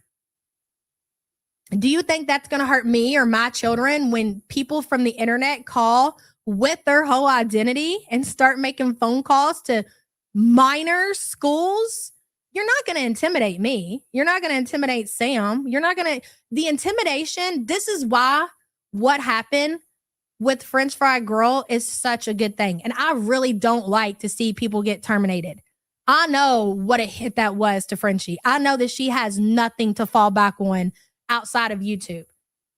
Do you think that's going to hurt me or my children when people from the internet call with their whole identity and start making phone calls to minor schools? You're not going to intimidate me. You're not going to intimidate Sam. You're not going to, the intimidation, this is why what happened with French Fry Girl is such a good thing. And I really don't like to see people get terminated. I know what a hit that was to Frenchie. I know that she has nothing to fall back on outside of YouTube.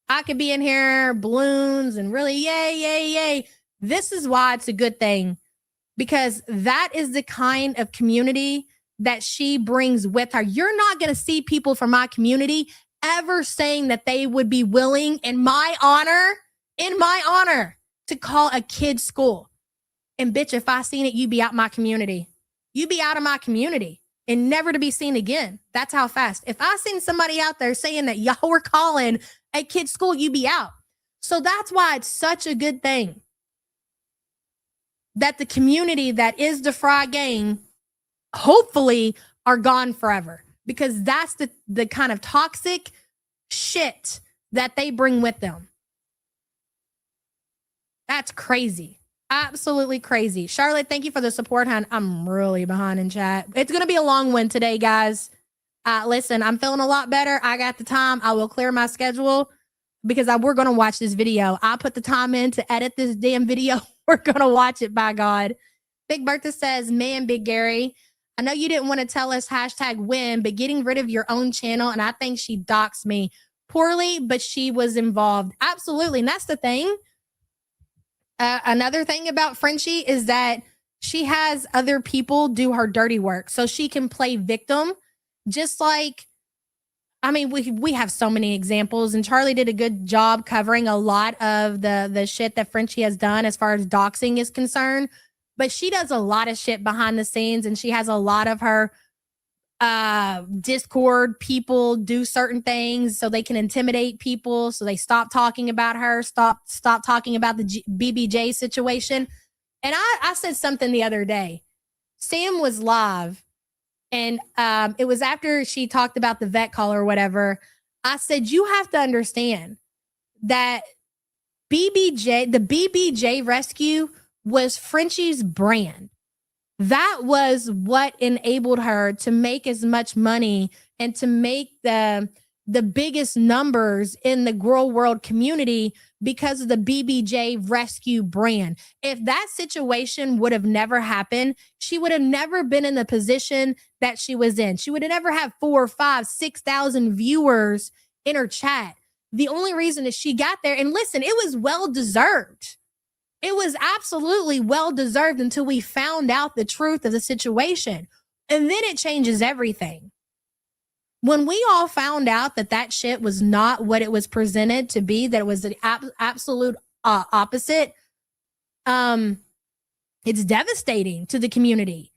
I could be in here, balloons, and really, yay. This is why it's a good thing, because that is the kind of community that she brings with her. You're not going to see people from my community ever saying that they would be willing, in my honor, to call a kid's school. And bitch, if I seen it, you'd be out my community. You'd be out of my community and never to be seen again. That's how fast. If I seen somebody out there saying that y'all were calling a kid's school, you'd be out. So that's why it's such a good thing that the community that is the Fry Gang hopefully are gone forever, because that's the kind of toxic shit that they bring with them. That's crazy. Absolutely crazy. Charlotte, thank you for the support, hon. I'm really behind in chat. It's going to be a long one today, guys. Listen, I'm feeling a lot better. I got the time. I will clear my schedule because we're going to watch this video. I put the time in to edit this damn video. We're going to watch it, by God. Big Bertha says, man, Big Gary, I know you didn't want to tell us #win, but getting rid of your own channel, and I think she doxed me poorly, but she was involved. Absolutely. And that's the thing. Another thing about Frenchie is that she has other people do her dirty work so she can play victim. Just like, I mean, we have so many examples, and Charlie did a good job covering a lot of the shit that Frenchie has done as far as doxing is concerned. But she does a lot of shit behind the scenes, and she has a lot of her Discord people do certain things so they can intimidate people, so they stop talking about her, stop talking about the BBJ situation. And I said something the other day. Sam was live, and it was after she talked about the vet call or whatever. I said, you have to understand that the BBJ rescue was Frenchie's brand. That was what enabled her to make as much money and to make the biggest numbers in the girl world community because of the BBJ rescue brand. If that situation would have never happened, she would have never been in the position that she was in. She would have never had 4, 5, 6,000 viewers in her chat. The only reason is she got there, and listen, it was well-deserved. It was absolutely well-deserved until we found out the truth of the situation. And then it changes everything. When we all found out that shit was not what it was presented to be, that it was the absolute opposite, it's devastating to the community.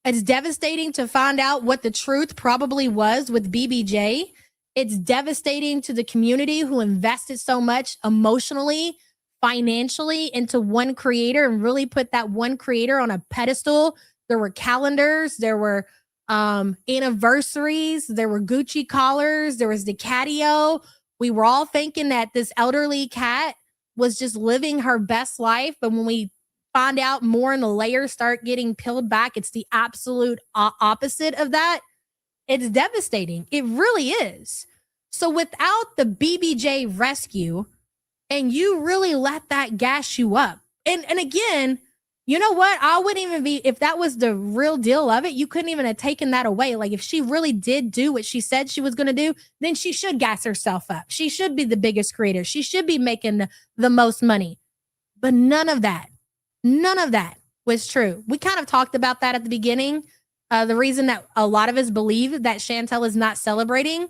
It's devastating to find out what the truth probably was with BBJ. It's devastating to the community who invested so much emotionally, financially into one creator and really put that one creator on a pedestal. There were calendars, there were anniversaries, there were Gucci collars, there was the catio. We were all thinking that this elderly cat was just living her best life, but when we find out more and the layers start getting peeled back, it's the absolute opposite of that. It's devastating. It really is. So without the BBJ rescue, and you really let that gas you up. And again, you know what? I wouldn't even be, if that was the real deal of it, you couldn't even have taken that away. Like if she really did do what she said she was going to do, then she should gas herself up. She should be the biggest creator. She should be making the most money. But none of that was true. We kind of talked about that at the beginning. The reason that a lot of us believe that Chantel is not celebrating,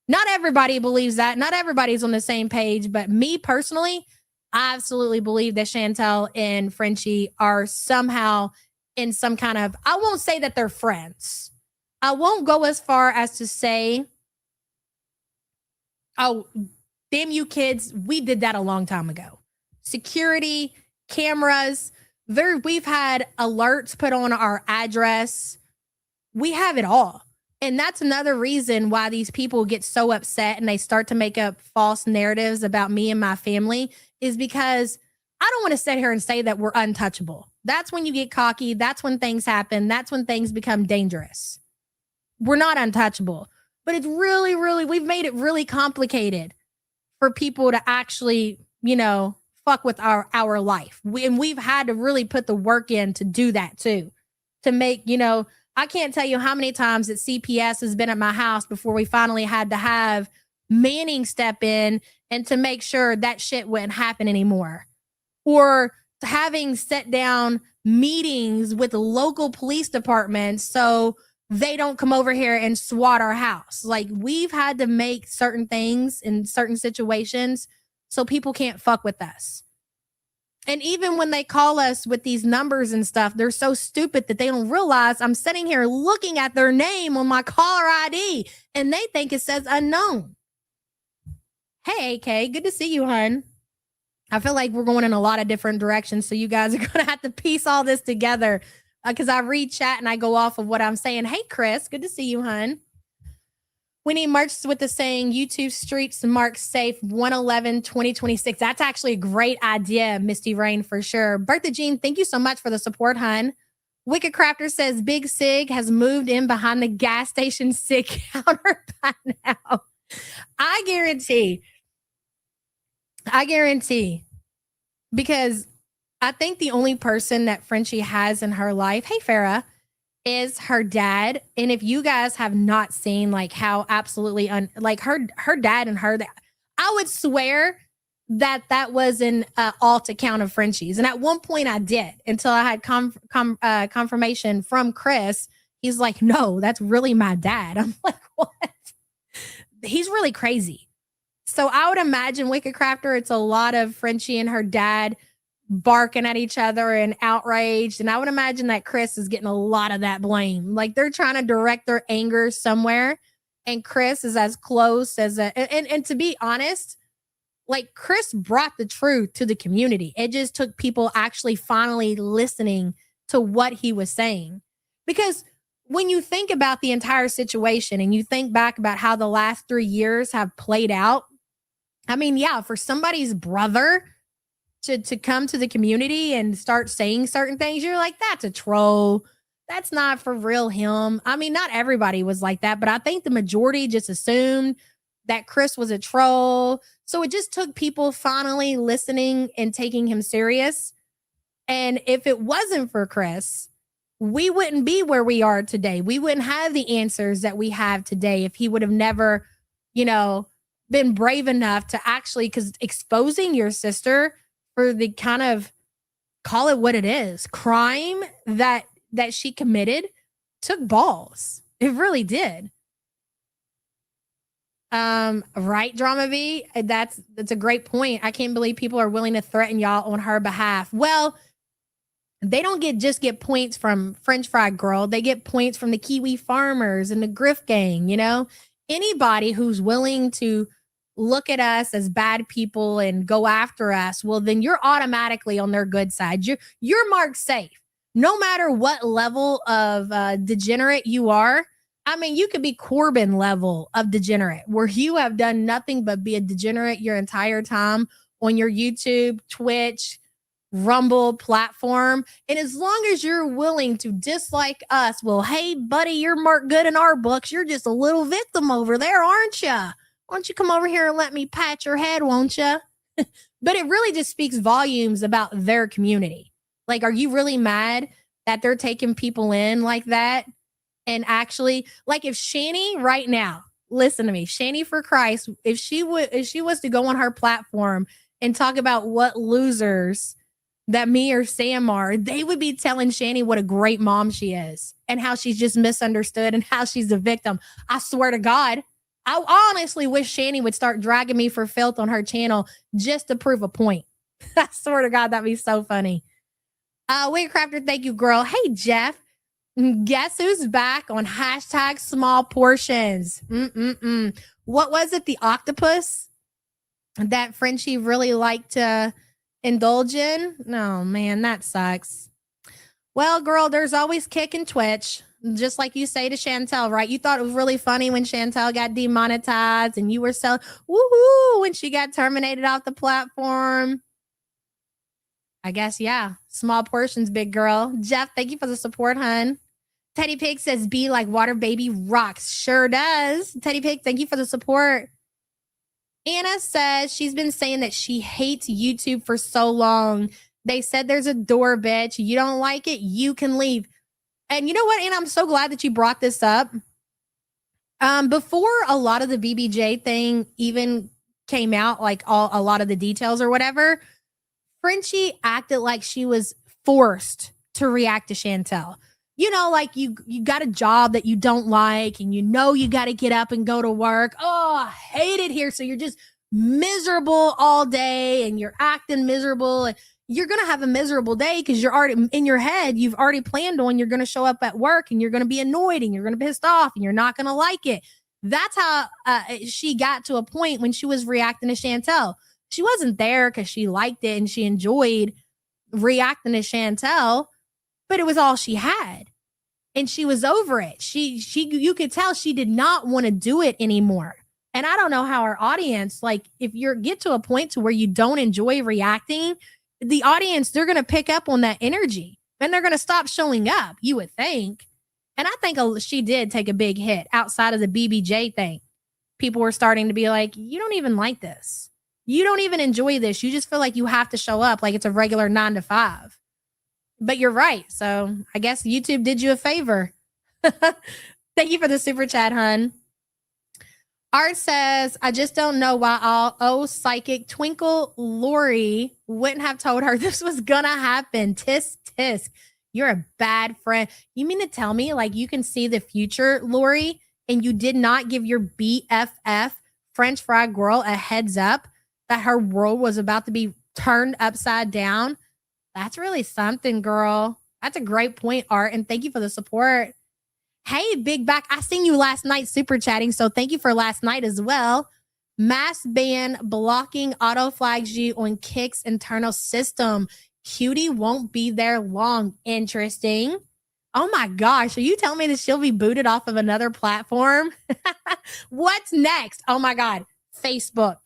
not everybody believes that. Not everybody's on the same page, but me personally, I absolutely believe that Chantel and Frenchie are somehow in some kind of, I won't say that they're friends. I won't go as far as to say, oh, damn you kids, we did that a long time ago. Security, cameras, we've had alerts put on our address. We have it all. And that's another reason why these people get so upset and they start to make up false narratives about me and my family, is because I don't want to sit here and say that we're untouchable. That's when you get cocky. That's when things happen. That's when things become dangerous. We're not untouchable, but it's really, really, we've made it really complicated for people to actually, fuck with our life. We've had to really put the work in to do that too, to make, I can't tell you how many times that CPS has been at my house before we finally had to have Manning step in and to make sure that shit wouldn't happen anymore. Or having sit down meetings with local police departments so they don't come over here and SWAT our house. Like, we've had to make certain things in certain situations so people can't fuck with us. And even when they call us with these numbers and stuff, they're so stupid that they don't realize I'm sitting here looking at their name on my caller ID and they think it says unknown. Hey, AK, good to see you, hun. I feel like we're going in a lot of different directions, so you guys are going to have to piece all this together because I read chat and I go off of what I'm saying. Hey, Chris, good to see you, hun. We need merch with the saying YouTube streets mark safe 1/11/2026. That's actually a great idea, Misty Rain, for sure. Bertha Jean, thank you so much for the support, hun. Wicked Crafter says Big Sig has moved in behind the gas station SIG counter by now. I guarantee, because I think the only person that Frenchie has in her life, hey, Farah, is her dad. And if you guys have not seen like how absolutely her dad and her, I would swear that was an alt account of Frenchie's. And at one point I did, until I had confirmation from Chris. He's like, no, that's really my dad. I'm like, what? He's really crazy. So I would imagine, Wicked Crafter, it's a lot of Frenchie and her dad barking at each other and outraged. And I would imagine that Chris is getting a lot of that blame. Like, they're trying to direct their anger somewhere. And Chris is as close as and to be honest, like, Chris brought the truth to the community. It just took people actually finally listening to what he was saying. Because when you think about the entire situation and you think back about how the last 3 years have played out, I mean, yeah, for somebody's brother to come to the community and start saying certain things, you're like, that's a troll. That's not for real him. I mean, not everybody was like that, but I think the majority just assumed that Chris was a troll. So it just took people finally listening and taking him serious. And if it wasn't for Chris, we wouldn't be where we are today. We wouldn't have the answers that we have today if he would have never, been brave enough to actually, because exposing your sister for the kind of, call it what it is, crime that she committed took balls. It really did. Right, Drama V? That's a great point. I can't believe people are willing to threaten y'all on her behalf. Well, they don't just get points from French Fry Girl. They get points from the Kiwi farmers and the Griff Gang, Anybody who's willing to look at us as bad people and go after us, well, then you're automatically on their good side. You're marked safe. No matter what level of degenerate you are. I mean, you could be Corbin level of degenerate, where you have done nothing but be a degenerate your entire time on your YouTube, Twitch, Rumble platform. And as long as you're willing to dislike us, well, hey, buddy, you're marked good in our books. You're just a little victim over there, aren't you? Why don't you come over here and let me pat your head, won't you? But it really just speaks volumes about their community. Like, are you really mad that they're taking people in like that? And actually, like, if Shani right now, listen to me, Shani for Christ, if she was to go on her platform and talk about what losers that me or Sam are, they would be telling Shani what a great mom she is and how she's just misunderstood and how she's a victim. I swear to God, I honestly wish Shani would start dragging me for filth on her channel just to prove a point. I swear to God, that'd be so funny. Waycrafter, thank you, girl. Hey, Jeff. Guess who's back on hashtag small portions? What was it? The octopus that Frenchie really liked to indulge in? No, man, that sucks. Well, girl, there's always kick and twitch. Just like you say to Chantel, right? You thought it was really funny when Chantel got demonetized and you were so woohoo when she got terminated off the platform. I guess, yeah. Small portions, big girl. Jeff, thank you for the support, hun. Teddy Pig says, be like water baby rocks. Sure does. Teddy Pig, thank you for the support. Anna says she's been saying that she hates YouTube for so long. They said there's a door, bitch. You don't like it, you can leave. And you know what, Anna? I'm so glad that you brought this up. Before a lot of the BBJ thing even came out, like a lot of the details or whatever, Frenchie acted like she was forced to react to Chantel. You know, like you got a job that you don't like and you know you got to get up and go to work. Oh, I hate it here. So you're just miserable all day and you're acting miserable. And you're going to have a miserable day because you're already in your head. You've already planned on you're going to show up at work and you're going to be annoyed and you're going to be pissed off and you're not going to like it. That's how she got to a point when she was reacting to Chantel. She wasn't there because she liked it and she enjoyed reacting to Chantel, but it was all she had. And she was over it. You could tell she did not want to do it anymore. And I don't know how our audience, like if you get to a point to where you don't enjoy reacting, the audience, they're going to pick up on that energy and they're going to stop showing up, you would think. And I think she did take a big hit outside of the BBJ thing. People were starting to be like, you don't even like this. You don't even enjoy this. You just feel like you have to show up like it's a regular 9 to 5. But you're right. So I guess YouTube did you a favor. Thank you for the super chat, hun. Art says, I just don't know why psychic Twinkle Lori wouldn't have told her this was gonna happen. Tisk, tisk. You're a bad friend. You mean to tell me like you can see the future, Lori, and you did not give your BFF French fry girl a heads up that her world was about to be turned upside down? That's really something, girl. That's a great point, Art. And thank you for the support. Hey, Big Back. I seen you last night super chatting. So thank you for last night as well. Mass ban blocking auto flags you on Kick's internal system. Cutie won't be there long. Interesting. Oh my gosh. Are you telling me that she'll be booted off of another platform? What's next? Oh my God. Facebook.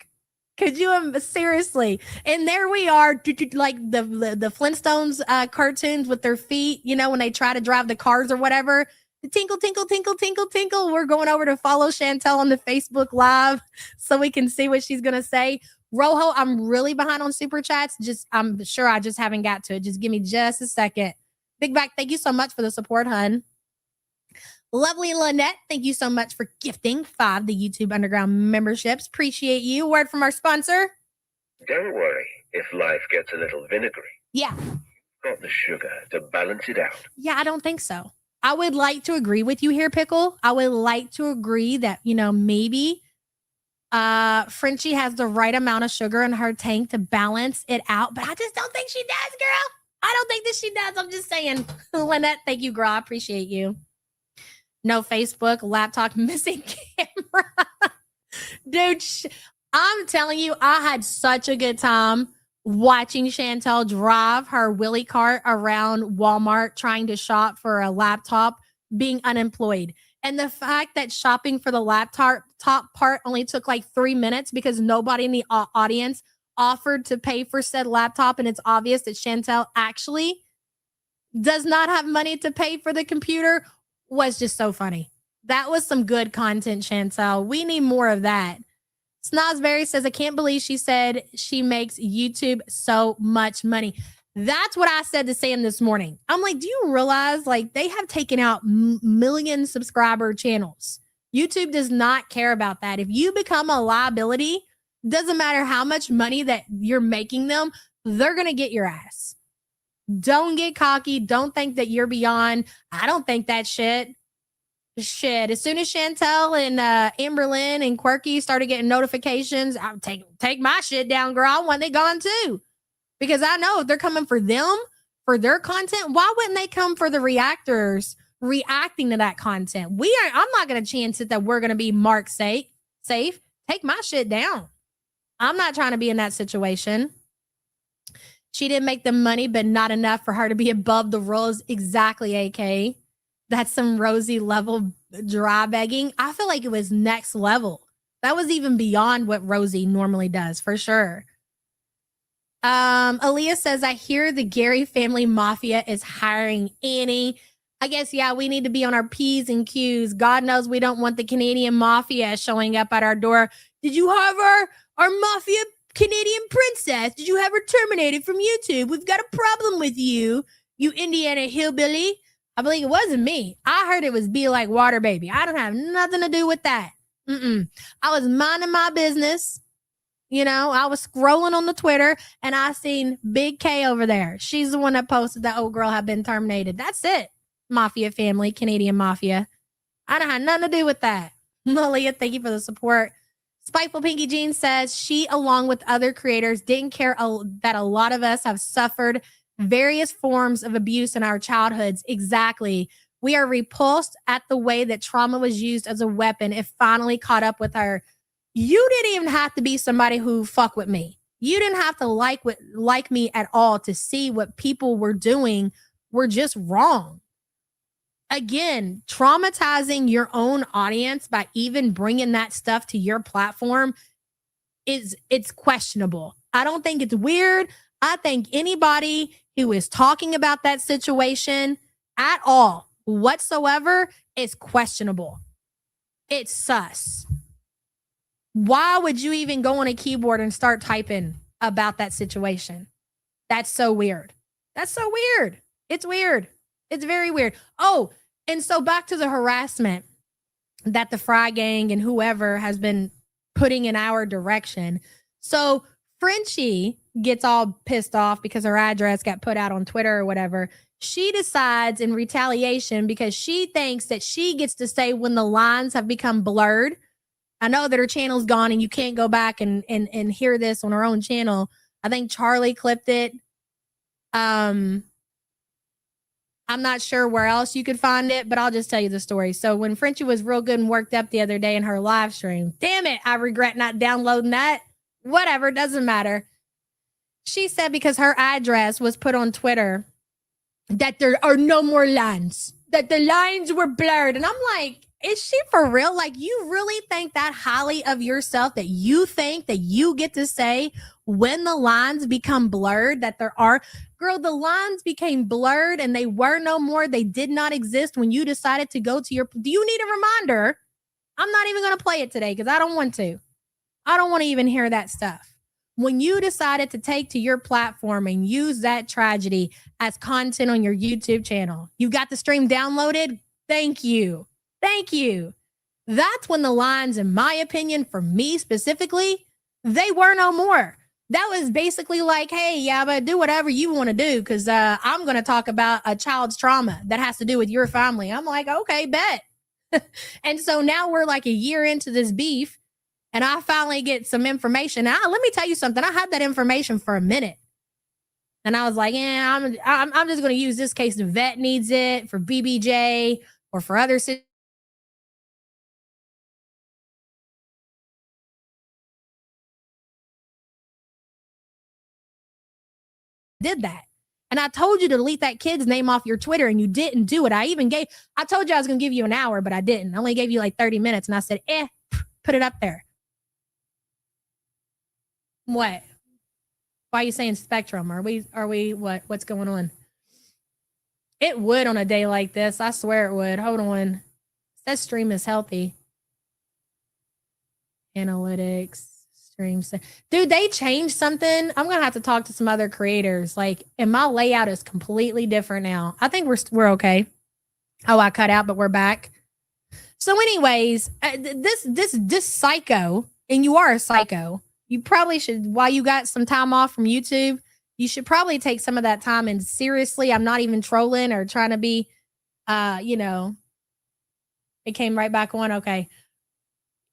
Could you seriously? And there we are, like the Flintstones cartoons with their feet, you know, when they try to drive the cars or whatever. The tinkle, tinkle, tinkle, tinkle, tinkle. We're going over to follow Chantel on the Facebook Live so we can see what she's going to say. Rojo, I'm really behind on super chats. I'm sure I just haven't got to it. Just give me just a second. Big Back, thank you so much for the support, hun. Lovely Lynette, thank you so much for gifting 5 the YouTube Underground memberships. Appreciate you. Word from our sponsor. Don't worry if life gets a little vinegary. Yeah. Got the sugar to balance it out. Yeah, I don't think so. I would like to agree with you here, Pickle. I would like to agree that, you know, maybe Frenchie has the right amount of sugar in her tank to balance it out, but I just don't think she does, girl. I don't think that she does. I'm just saying. Lynette, thank you, girl. I appreciate you. No Facebook, laptop, missing camera. Dude, I'm telling you, I had such a good time watching Chantel drive her Willy cart around Walmart trying to shop for a laptop, being unemployed. And the fact that shopping for the laptop part only took like 3 minutes because nobody in the audience offered to pay for said laptop. And it's obvious that Chantel actually does not have money to pay for the computer was just so funny. That was some good content, Chantel. We need more of that. Snozberry says, I can't believe she said she makes YouTube so much money. That's what I said to Sam this morning. I'm like, do you realize like they have taken out million subscriber channels? YouTube does not care about that. If you become a liability, doesn't matter how much money that you're making them, they're going to get your ass. Don't get cocky. Don't think that you're beyond. I don't think that shit. As soon as Chantel and Amberlynn and Quirky started getting notifications, I'll take my shit down, girl. I want it gone too. Because I know if they're coming for them, for their content, why wouldn't they come for the reactors reacting to that content? I'm not going to chance it that we're going to be marked safe. Take my shit down. I'm not trying to be in that situation. She didn't make the money, but not enough for her to be above the rules. Exactly, AK. That's some Rosie level dry begging. I feel like it was next level. That was even beyond what Rosie normally does, for sure. Aaliyah says, I hear the Gary family mafia is hiring Annie. I guess, yeah, we need to be on our P's and Q's. God knows we don't want the Canadian mafia showing up at our door. Did you have our mafia Canadian princess? Did you have her terminated from YouTube? We've got a problem with you, you Indiana hillbilly. I believe it wasn't me. I heard it was Be Like Water Baby. I don't have nothing to do with that. I was minding my business. You know, I was scrolling on the Twitter and I seen Big K over there. She's the one that posted that old girl had been terminated. That's it. Mafia family, Canadian mafia. I don't have nothing to do with that. Malia, thank you for the support. Spiteful Pinky Jean says she, along with other creators, didn't care that a lot of us have suffered various forms of abuse in our childhoods. Exactly. We are repulsed at the way that trauma was used as a weapon. It finally caught up with her. You didn't even have to be somebody who fuck with me. You didn't have to like me at all to see what people were doing were just wrong. Again, traumatizing your own audience by even bringing that stuff to your platform it's questionable. I don't think it's weird. I think anybody who is talking about that situation at all whatsoever is questionable. It's sus. Why would you even go on a keyboard and start typing about that situation? That's so weird. That's so weird. It's weird. It's very weird. Oh, and so back to the harassment that the Fry Gang and whoever has been putting in our direction. So Frenchie gets all pissed off because her address got put out on Twitter or whatever. She decides in retaliation, because she thinks that she gets to say when the lines have become blurred. I know that her channel's gone and you can't go back and hear this on her own channel. I think Charlie clipped it. I'm not sure where else you could find it, but I'll just tell you the story. So when Frenchie was real good and worked up the other day in her live stream, damn it, I regret not downloading that. Whatever, doesn't matter. She said because her address was put on Twitter that there are no more lines, that the lines were blurred. And I'm like, is she for real? Like, you really think that highly of yourself that you think that you get to say when the lines become blurred that there are? Girl, the lines became blurred and they were no more. They did not exist when you decided to go to your... Do you need a reminder? I'm not even going to play it today because I don't want to. I don't want to even hear that stuff. When you decided to take to your platform and use that tragedy as content on your YouTube channel, you got the stream downloaded? Thank you. Thank you. That's when the lines, in my opinion, for me specifically, they were no more. That was basically like, hey, Yaba, do whatever you want to do because I'm going to talk about a child's trauma that has to do with your family. I'm like, okay, bet. And so now we're like a year into this beef and I finally get some information. Now, let me tell you something. I had that information for a minute. And I was like, yeah, I'm just going to use this case. The vet needs it for BBJ or for other situations. Did that. And I told you to delete that kid's name off your Twitter and you didn't do it. I told you I was going to give you an hour, but I didn't. I only gave you like 30 minutes and I said, put it up there. What? Why are you saying Spectrum? Are we what's going on? It would on a day like this. I swear it would. Hold on. That stream is healthy. Analytics. Dude, they changed something. I'm gonna have to talk to some other creators. Like, and my layout is completely different now. I think we're okay. Oh, I cut out, but we're back. So, anyways, this psycho, and you are a psycho. You probably should, while you got some time off from YouTube, you should probably take some of that time and seriously, I'm not even trolling or trying to be, you know, it came right back on. Okay.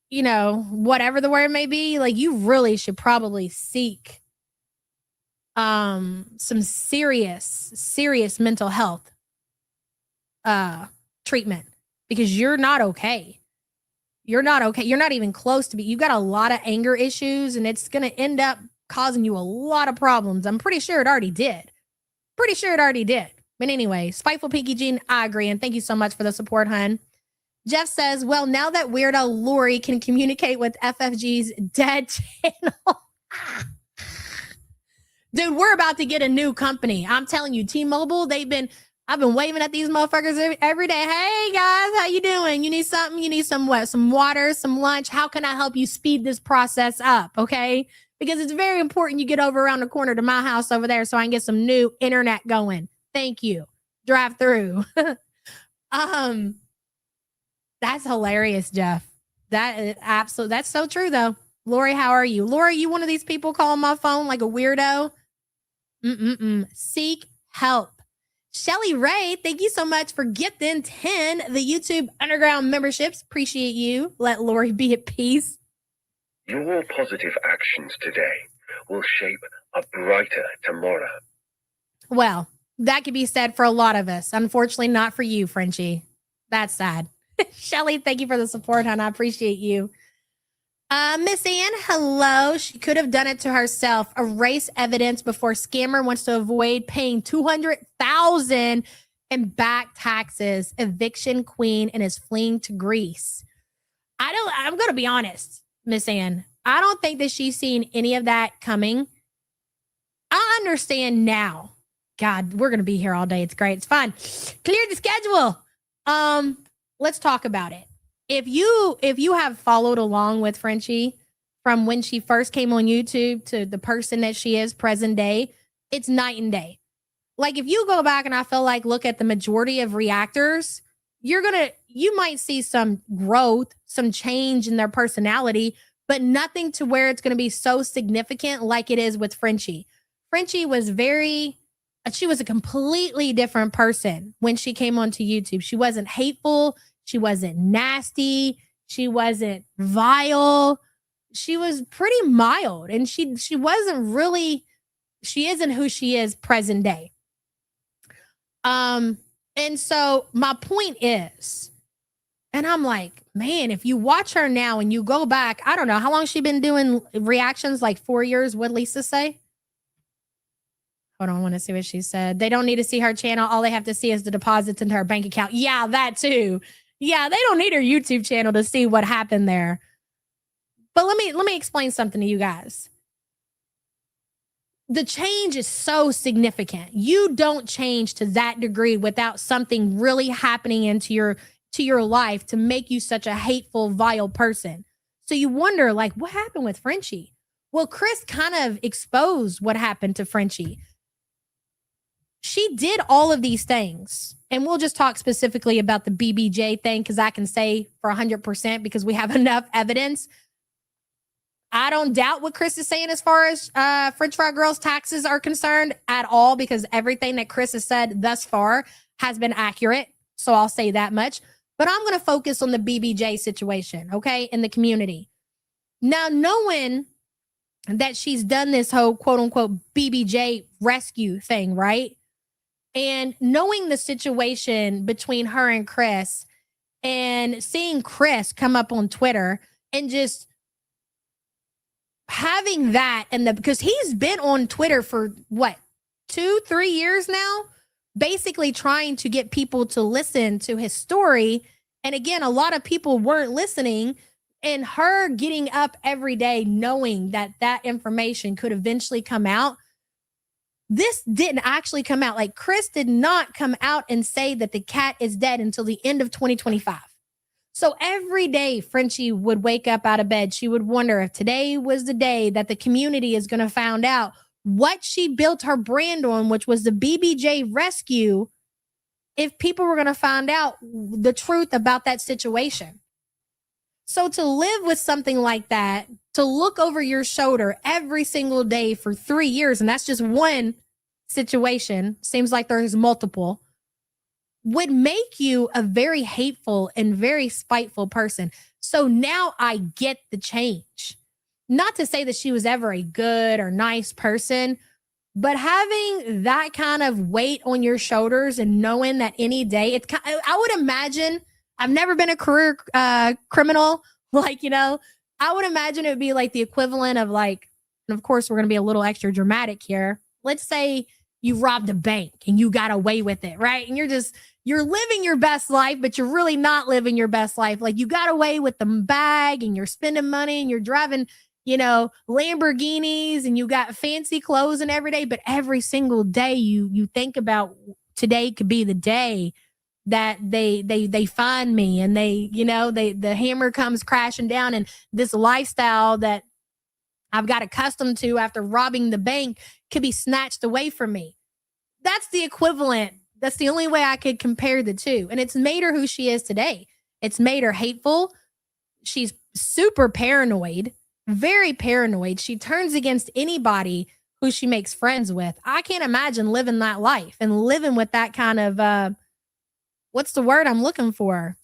You know, whatever the word may be, like you really should probably seek some serious mental health treatment because you're not okay. You're not okay. You're not even close to be. You got a lot of anger issues and it's going to end up causing you a lot of problems. I'm pretty sure it already did. But anyway, Spiteful Pinky Jean, I agree. And thank you so much for the support, hun. Jeff says, well, now that Weirdo Lori can communicate with FFG's dead channel. Dude, we're about to get a new company. I'm telling you, T-Mobile, I've been waving at these motherfuckers every day. Hey guys, how you doing? You need something? You need some what? Some water, some lunch? How can I help you speed this process up? Okay. Because it's very important you get over around the corner to my house over there so I can get some new internet going. Thank you. Drive through. That's hilarious, Jeff. That is absolute. That's so true, though. Lori, how are you? Lori, you one of these people calling my phone like a weirdo? Seek help. Shelly Ray, thank you so much for gifting 10 the YouTube Underground memberships. Appreciate you. Let Lori be at peace. Your positive actions today will shape a brighter tomorrow. Well, that could be said for a lot of us. Unfortunately, not for you, Frenchie. That's sad. Shelly, thank you for the support, hon. I appreciate you. Miss Ann, hello. She could have done it to herself. Erase evidence before scammer wants to avoid paying $200,000 in back taxes. Eviction queen and is fleeing to Greece. I'm going to be honest, Miss Ann. I don't think that she's seen any of that coming. I understand now. God, we're going to be here all day. It's great. It's fun. Clear the schedule. Let's talk about it. If you have followed along with Frenchie from when she first came on YouTube to the person that she is present day, it's night and day. Like if you go back and I feel like look at the majority of reactors, you might see some growth, some change in their personality, but nothing to where it's going to be so significant like it is with Frenchie. Frenchie was she was a completely different person when she came onto YouTube. She wasn't hateful. She wasn't nasty. She wasn't vile. She was pretty mild. And she isn't who she is present day. And so my point is, and I'm like, man, if you watch her now and you go back, I don't know, how long has she been doing reactions? Like 4 years, what'd Lisa say? Hold on, I want to see what she said. They don't need to see her channel. All they have to see is the deposits into her bank account. Yeah, that too. Yeah, they don't need her YouTube channel to see what happened there. But let me explain something to you guys. The change is so significant. You don't change to that degree without something really happening into your life to make you such a hateful, vile person. So you wonder, like, what happened with Frenchie? Well, Chris kind of exposed what happened to Frenchie. She did all of these things. And we'll just talk specifically about the BBJ thing because I can say for 100% because we have enough evidence. I don't doubt what Chris is saying as far as French Fry Girl's taxes are concerned at all because everything that Chris has said thus far has been accurate. So I'll say that much. But I'm going to focus on the BBJ situation, okay, in the community. Now, knowing that she's done this whole quote unquote BBJ rescue thing, right? And knowing the situation between her and Chris and seeing Chris come up on Twitter and just having that because he's been on Twitter for what, 2-3 years now, basically trying to get people to listen to his story. And again, a lot of people weren't listening, and her getting up every day knowing that information could eventually come out. This didn't actually come out. Like Chris did not come out and say that the cat is dead until the end of 2025. So every day Frenchie would wake up out of bed, she would wonder if today was the day that the community is going to find out what she built her brand on, which was the BBJ rescue, if people were going to find out the truth about that situation. So to live with something like that, to look over your shoulder every single day for 3 years, and that's just one situation, seems like there's multiple, would make you a very hateful and very spiteful person. So now I get the change. Not to say that she was ever a good or nice person, but having that kind of weight on your shoulders and knowing that any day I would imagine, I've never been a career criminal, like, you know, I would imagine it would be like the equivalent of like, and of course we're going to be a little extra dramatic here. Let's say you robbed a bank and you got away with it, right? And you're living your best life, but you're really not living your best life. Like you got away with the bag and you're spending money and you're driving, you know, Lamborghinis and you got fancy clothes and every day, but every single day you think about today could be the day that they find me and the hammer comes crashing down, and this lifestyle that I've got accustomed to after robbing the bank could be snatched away from me. That's the equivalent. That's the only way I could compare the two. And it's made her who she is today. It's made her hateful. She's super paranoid, very paranoid. She turns against anybody who she makes friends with. I can't imagine living that life and living with that kind of, what's the word I'm looking for?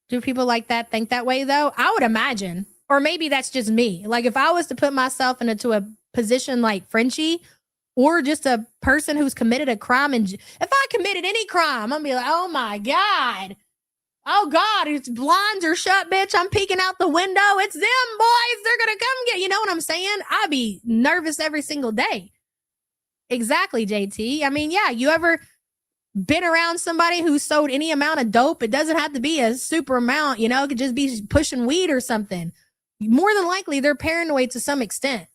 Do people like that think that way though? I would imagine. Or maybe that's just me. Like if I was to put myself into a position like Frenchie, or just a person who's committed a crime, and if I committed any crime, I'm gonna be like, oh my God. Oh God, it's blinds are shut, bitch. I'm peeking out the window. It's them boys. They're gonna come get, you know what I'm saying? I'd be nervous every single day. Exactly, JT. I mean, yeah, you ever been around somebody who sold any amount of dope? It doesn't have to be a super amount, you know, it could just be pushing weed or something. More than likely, they're paranoid to some extent.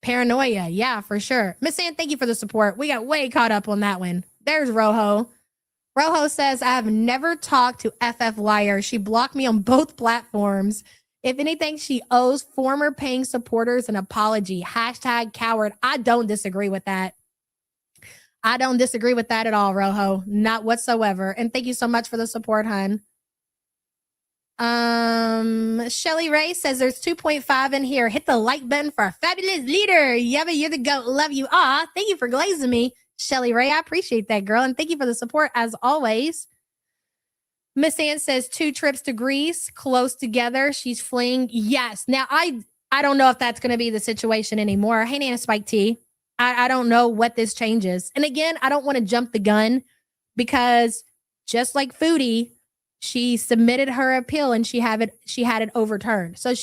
Paranoia, yeah, for sure. Miss Ann, thank you for the support. We got way caught up on that one. There's Rojo. Rojo says, I have never talked to FF Liar. She blocked me on both platforms. If anything, she owes former paying supporters an apology. Hashtag coward. I don't disagree with that. I don't disagree with that at all, Rojo. Not whatsoever. And thank you so much for the support, hun. Shelly Ray says there's 2.5 in here. Hit the like button for our fabulous leader. Yaba, you're the goat. Love you. Thank you for glazing me, Shelly Ray. I appreciate that, girl. And thank you for the support as always. Miss Ann says 2 trips to Greece close together. She's fleeing. Yes. Now I don't know if that's going to be the situation anymore. Hey, Nana Spike T. I don't know what this changes. And again, I don't want to jump the gun because just like Foodie, she submitted her appeal and she had it overturned. So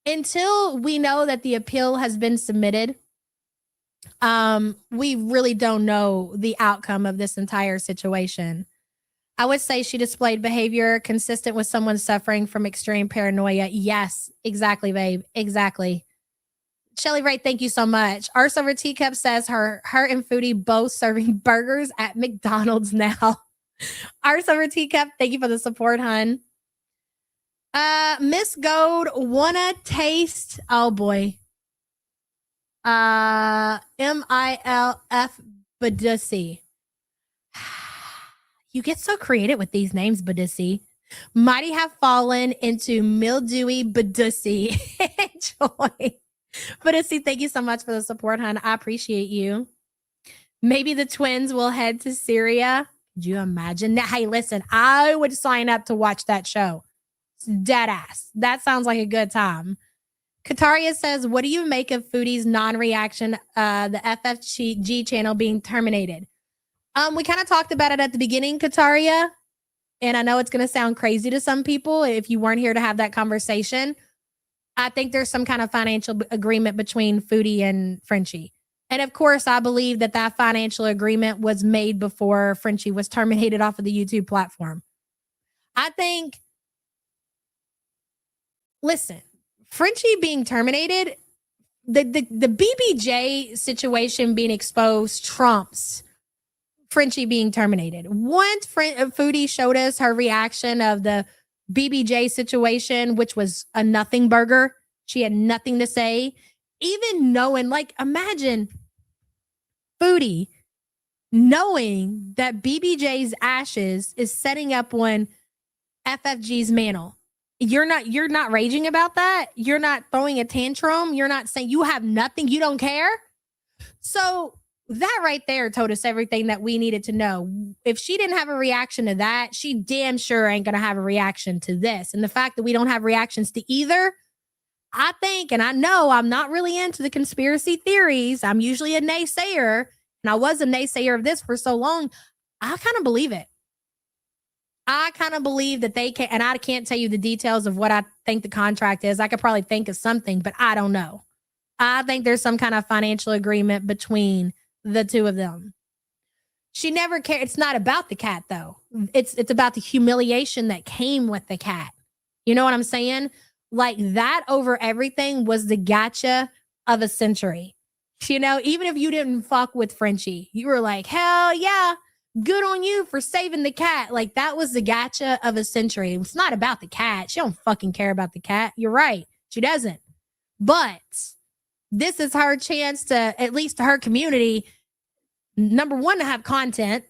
until we know that the appeal has been submitted, we really don't know the outcome of this entire situation. I would say she displayed behavior consistent with someone suffering from extreme paranoia. Yes, exactly, babe. Exactly. Shelly Wright, thank you so much. Arse Over Teacup says her and Foodie both serving burgers at McDonald's now. Arse Over Teacup, thank you for the support, hun. Miss Gold, wanna taste, oh boy. MILF Badussi. You get so creative with these names, Badussi. Mighty have fallen into mildewy Badussi. Enjoy. Badussi, thank you so much for the support, hun. I appreciate you. Maybe the twins will head to Syria. Could you imagine that? Hey, listen, I would sign up to watch that show. It's dead ass. That sounds like a good time. Kataria says, what do you make of Foodie's non-reaction, the FFG channel being terminated? We kind of talked about it at the beginning, Kataria, and I know it's going to sound crazy to some people if you weren't here to have that conversation. I think there's some kind of financial agreement between Foodie and Frenchie. And of course, I believe that financial agreement was made before Frenchie was terminated off of the YouTube platform. I think, listen, Frenchie being terminated, the BBJ situation being exposed trumps Frenchie being terminated. Once Foodie showed us her reaction of the BBJ situation, which was a nothing burger. She had nothing to say. Even knowing, like, imagine Foodie knowing that BBJ's ashes is setting up on FFG's mantle. You're not raging about that. You're not throwing a tantrum. You're not saying you have nothing. You don't care. So that right there told us everything that we needed to know. If she didn't have a reaction to that, she damn sure ain't going to have a reaction to this. And the fact that we don't have reactions to either, I think, and I know I'm not really into the conspiracy theories. I'm usually a naysayer, and I was a naysayer of this for so long. I kind of believe it. I kind of believe that they can, and I can't tell you the details of what I think the contract is. I could probably think of something, but I don't know. I think there's some kind of financial agreement between the two of them. She never cared. It's not about the cat, though. It's about the humiliation that came with the cat. You know what I'm saying? Like, that over everything was the gotcha of a century. You know, even if you didn't fuck with Frenchie, you were like, hell yeah, good on you for saving the cat. Like, that was the gotcha of a century. It's not about the cat. She don't fucking care about the cat. You're right. She doesn't. But this is her chance to, at least to her community, number one, to have content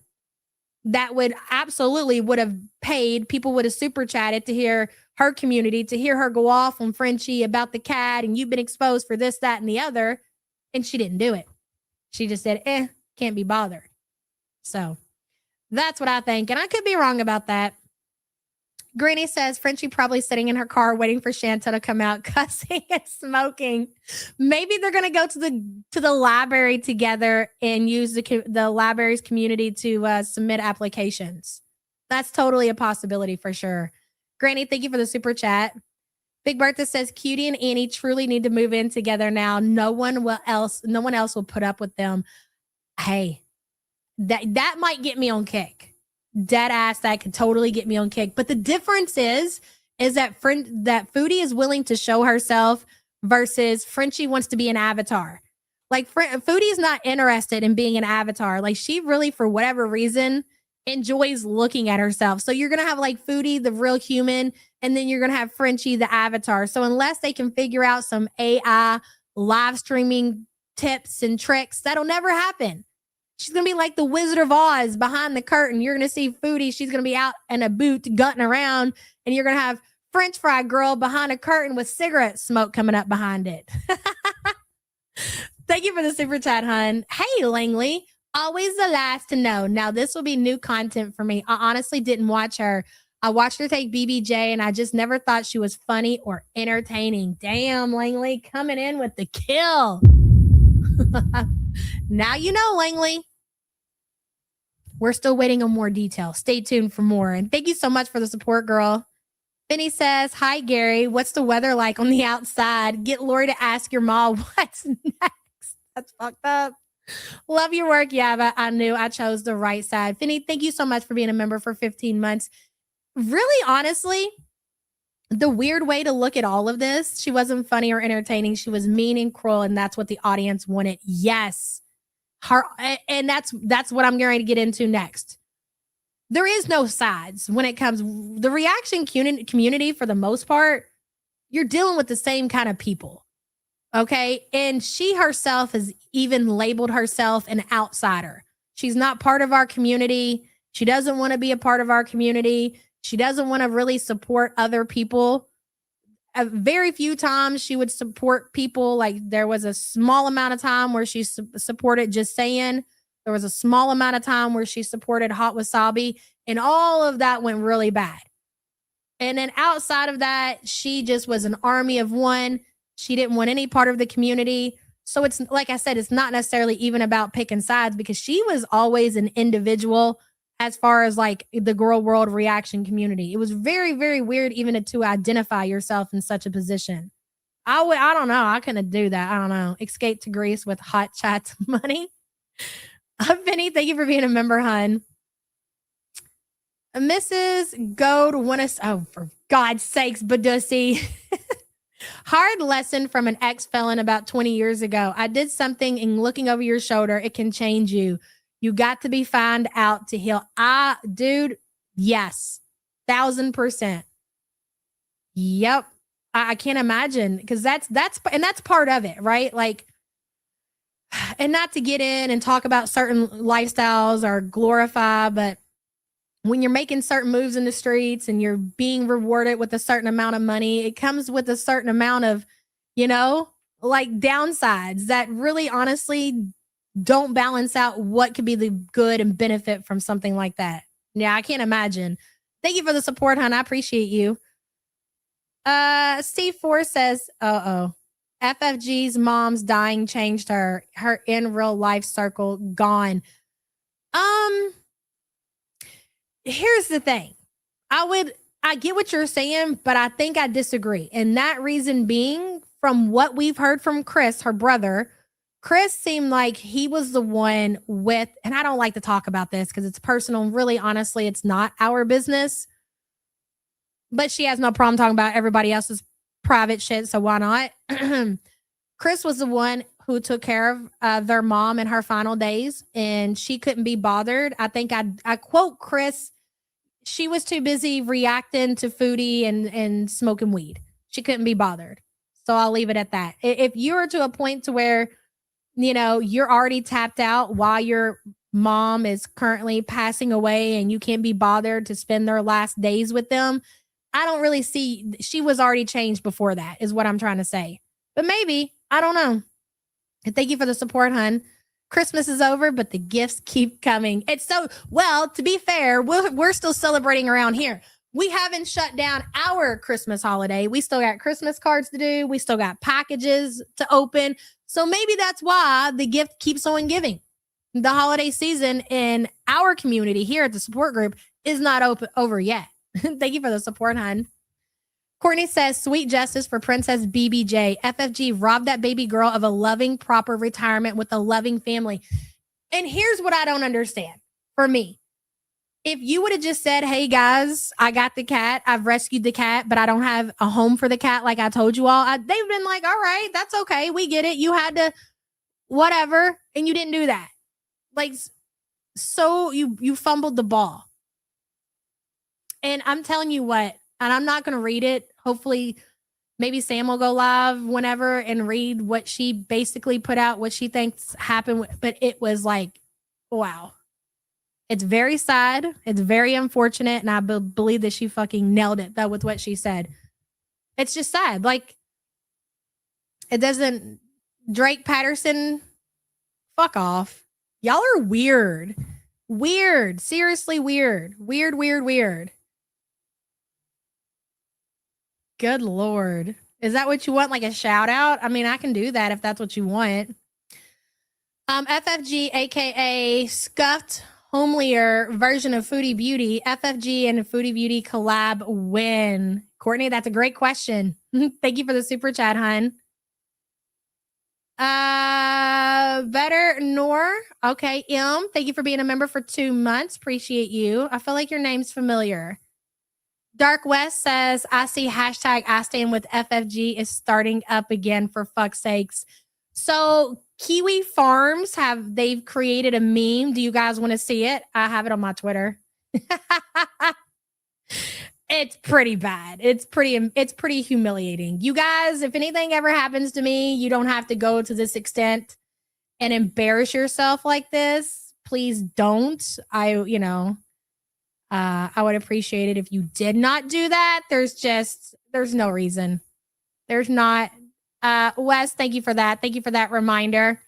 that would have paid. People would have super chatted to hear her community, to hear her go off on Frenchie about the cat and you've been exposed for this, that, and the other. And she didn't do it. She just said, can't be bothered. So that's what I think. And I could be wrong about that. Granny says Frenchie probably sitting in her car waiting for Chantel to come out, cussing and smoking. Maybe they're going to go to the library together and use the library's community to submit applications. That's totally a possibility for sure. Granny, thank you for the super chat. Big Bertha says Cutie and Annie truly need to move in together now. No one else will put up with them. Hey, that might get me on kick. Dead ass, that could totally get me on kick. But the difference is that Foodie is willing to show herself versus Frenchie wants to be an avatar. Like, Foodie is not interested in being an avatar. Like, she really, for whatever reason, enjoys looking at herself. So you're going to have like Foodie, the real human, and then you're going to have Frenchie, the avatar. So unless they can figure out some AI live streaming tips and tricks, that'll never happen. She's going to be like the Wizard of Oz behind the curtain. You're going to see Foodie. She's going to be out in a boot gutting around, and you're going to have French fry girl behind a curtain with cigarette smoke coming up behind it. Thank you for the super chat, hun. Hey, Langley, always the last to know. Now, this will be new content for me. I honestly didn't watch her. I watched her take BBJ, and I just never thought she was funny or entertaining. Damn, Langley, coming in with the kill. Now you know, Langley. We're still waiting on more details. Stay tuned for more. And thank you so much for the support, girl. Benny says, hi, Gary. What's the weather like on the outside? Get Lori to ask your mom what's next. That's fucked up. Love your work, Yaba. I knew I chose the right side. Finny, thank you so much for being a member for 15 months. Really, honestly, the weird way to look at all of this, she wasn't funny or entertaining. She was mean and cruel, and that's what the audience wanted. Yes. And that's what I'm going to get into next. There is no sides when it comes. The reaction community, for the most part, you're dealing with the same kind of people. Okay. And she herself has even labeled herself an outsider. She's not part of our community. She doesn't want to be a part of our community. She doesn't want to really support other people. Very few times she would support people. Like, there was a small amount of time where she supported Just Saying. There was a small amount of time where she supported Hot Wasabi, and all of that went really bad. And then outside of that, she just was an army of one. She didn't want any part of the community. So it's, like I said, it's not necessarily even about picking sides, because she was always an individual as far as like the girl world reaction community. It was very, very weird even to identify yourself in such a position. I don't know. I couldn't do that. I don't know. Escape to Greece with hot chats money. Vinny, thank you for being a member, hun. Mrs. Gold want us. Oh, for God's sakes, Badussy. Hard lesson from an ex-felon about 20 years ago. I did something, and looking over your shoulder, it can change you. You got to be found out to heal. Dude, yes. 1000%. Yep. I can't imagine, because that's part of it, right? Like, and not to get in and talk about certain lifestyles or glorify, but when you're making certain moves in the streets and you're being rewarded with a certain amount of money, it comes with a certain amount of, like downsides that really honestly don't balance out what could be the good and benefit from something like that. Yeah, I can't imagine. Thank you for the support, hon. I appreciate you. Steve Four says, FFG's mom's dying changed her in real life circle gone. Here's the thing. I get what you're saying, but I think I disagree. And that reason being, from what we've heard from Chris, her brother, Chris seemed like he was the one with, and I don't like to talk about this because it's personal. Really, honestly, it's not our business. But she has no problem talking about everybody else's private shit, so why not? Chris was the one who took care of their mom in her final days, and she couldn't be bothered. I think I quote Chris, she was too busy reacting to Foodie and smoking weed. She couldn't be bothered. So I'll leave it at that. If you're to a point to where, you're already tapped out while your mom is currently passing away and you can't be bothered to spend their last days with them, I don't really see, she was already changed before that, is what I'm trying to say. But maybe, I don't know. And thank you for the support, hun. Christmas is over, but the gifts keep coming. It's so, well, to be fair, we're still celebrating around here. We haven't shut down our Christmas holiday. We still got Christmas cards to do. We still got packages to open. So maybe that's why the gift keeps on giving. The holiday season in our community here at the support group is not over yet. Thank you for the support, hun. Courtney says, sweet justice for Princess BBJ. FFG robbed that baby girl of a loving, proper retirement with a loving family. And here's what I don't understand for me. If you would have just said, hey, guys, I got the cat. I've rescued the cat, but I don't have a home for the cat like I told you all. They've been like, all right, that's okay. We get it. You had to whatever, and you didn't do that. Like, so you fumbled the ball. And I'm telling you what, and I'm not going to read it. Hopefully, maybe Sam will go live whenever and read what she basically put out, what she thinks happened. But it was like, wow. It's very sad. It's very unfortunate. And I believe that she fucking nailed it, though, with what she said. It's just sad. Like, it doesn't, Drake Patterson, fuck off. Y'all are weird. Weird. Seriously weird. Weird. Good Lord. Is that what you want? Like a shout out? I mean, I can do that if that's what you want. FFG, aka Scuffed Homelier version of Foodie Beauty. FFG and Foodie Beauty collab when? Courtney, that's a great question. Thank you for the super chat, hun. Better Nor. Okay, thank you for being a member for 2 months. Appreciate you. I feel like your name's familiar. Dark West says, I see hashtag I stand with FFG is starting up again, for fuck's sakes. So Kiwi Farms they've created a meme. Do you guys want to see it? I have it on my Twitter. It's pretty bad. It's pretty humiliating. You guys, if anything ever happens to me, you don't have to go to this extent and embarrass yourself like this. Please don't. I would appreciate it if you did not do that. There's no reason. There's not. Wes, thank you for that. Thank you for that reminder.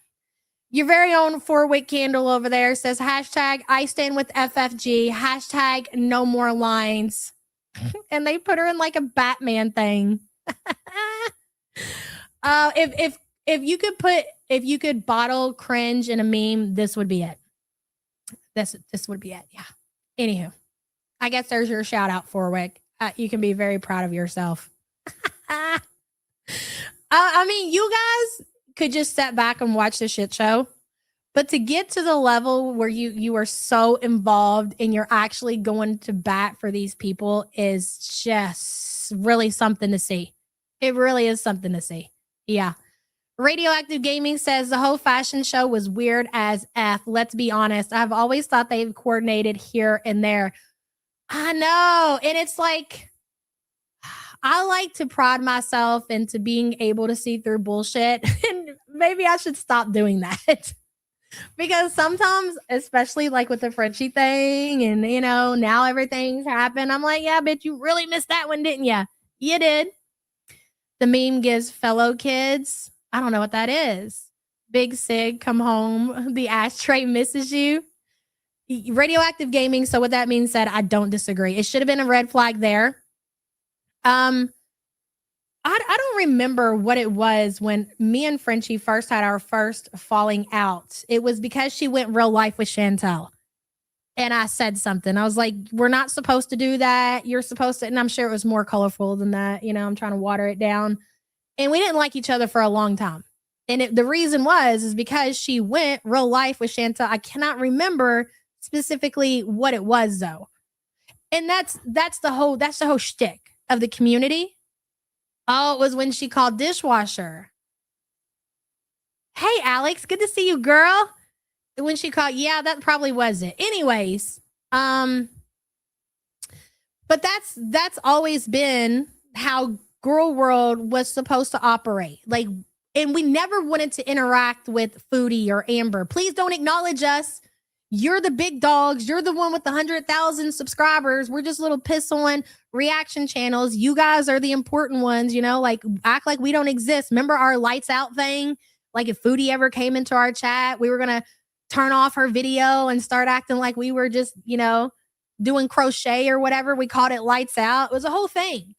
Your very own 4-wick candle over there says hashtag I stand with FFG, hashtag no more lines. And they put her in like a Batman thing. If you could bottle cringe in a meme, this would be it. This would be it. Yeah. Anywho, I guess there's your shout out, 4-wick. You can be very proud of yourself. I mean, you guys could just step back and watch the shit show. But to get to the level where you are so involved and you're actually going to bat for these people is just really something to see. It really is something to see. Yeah. Radioactive Gaming says the whole fashion show was weird as F. Let's be honest. I've always thought they've coordinated here and there. I know. And it's like, I like to pride myself into being able to see through bullshit. And maybe I should stop doing that. Because sometimes, especially like with the Frenchie thing, and now everything's happened. I'm like, yeah, bitch, you really missed that one, didn't you? You did. The meme gives fellow kids. I don't know what that is. Big Sig, come home. The ashtray misses you. Radioactive gaming. So what that means said, I don't disagree. It should have been a red flag there. I don't remember what it was when me and Frenchie first had our first falling out. It was because she went real life with Chantel. And I said something. I was like, we're not supposed to do that. You're supposed to. And I'm sure it was more colorful than that. I'm trying to water it down. And we didn't like each other for a long time. And the reason is because she went real life with Chantel. I cannot remember specifically what it was though. And that's the whole shtick of the community. Oh, it was when she called dishwasher. Hey, Alex, good to see you, girl. When she called, yeah, that probably was it. Anyways, but that's always been how Girl World was supposed to operate. Like, and we never wanted to interact with Foodie or Amber. Please don't acknowledge us. You're the big dogs. You're the one with the 100,000 subscribers. We're just little piss on reaction channels. You guys are the important ones, like act like we don't exist. Remember our lights out thing? Like if Foodie ever came into our chat, we were going to turn off her video and start acting like we were just, doing crochet or whatever. We called it lights out. It was a whole thing.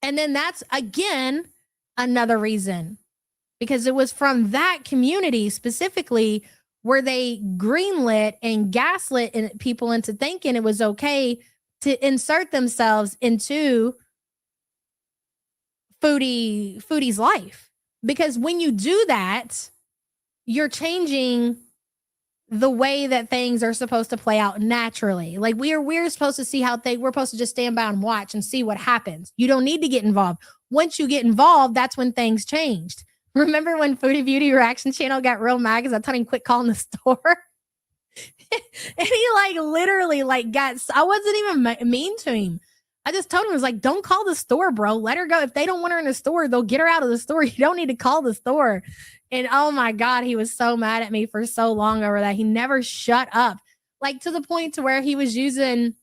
And then that's, again, another reason. Because it was from that community specifically where they greenlit and gaslit people into thinking it was okay to insert themselves into Foodie's life. Because when you do that, you're changing the way that things are supposed to play out naturally. Like we're supposed to see how we're supposed to just stand by and watch and see what happens. You don't need to get involved. Once you get involved, that's when things changed. Remember when Foodie Beauty Reaction Channel got real mad because I told him quit calling the store? And he literally I wasn't even mean to him. I just told him, I was like, don't call the store, bro. Let her go. If they don't want her in the store, they'll get her out of the store. You don't need to call the store. And oh my God, he was so mad at me for so long over that. He never shut up. To the point to where he was using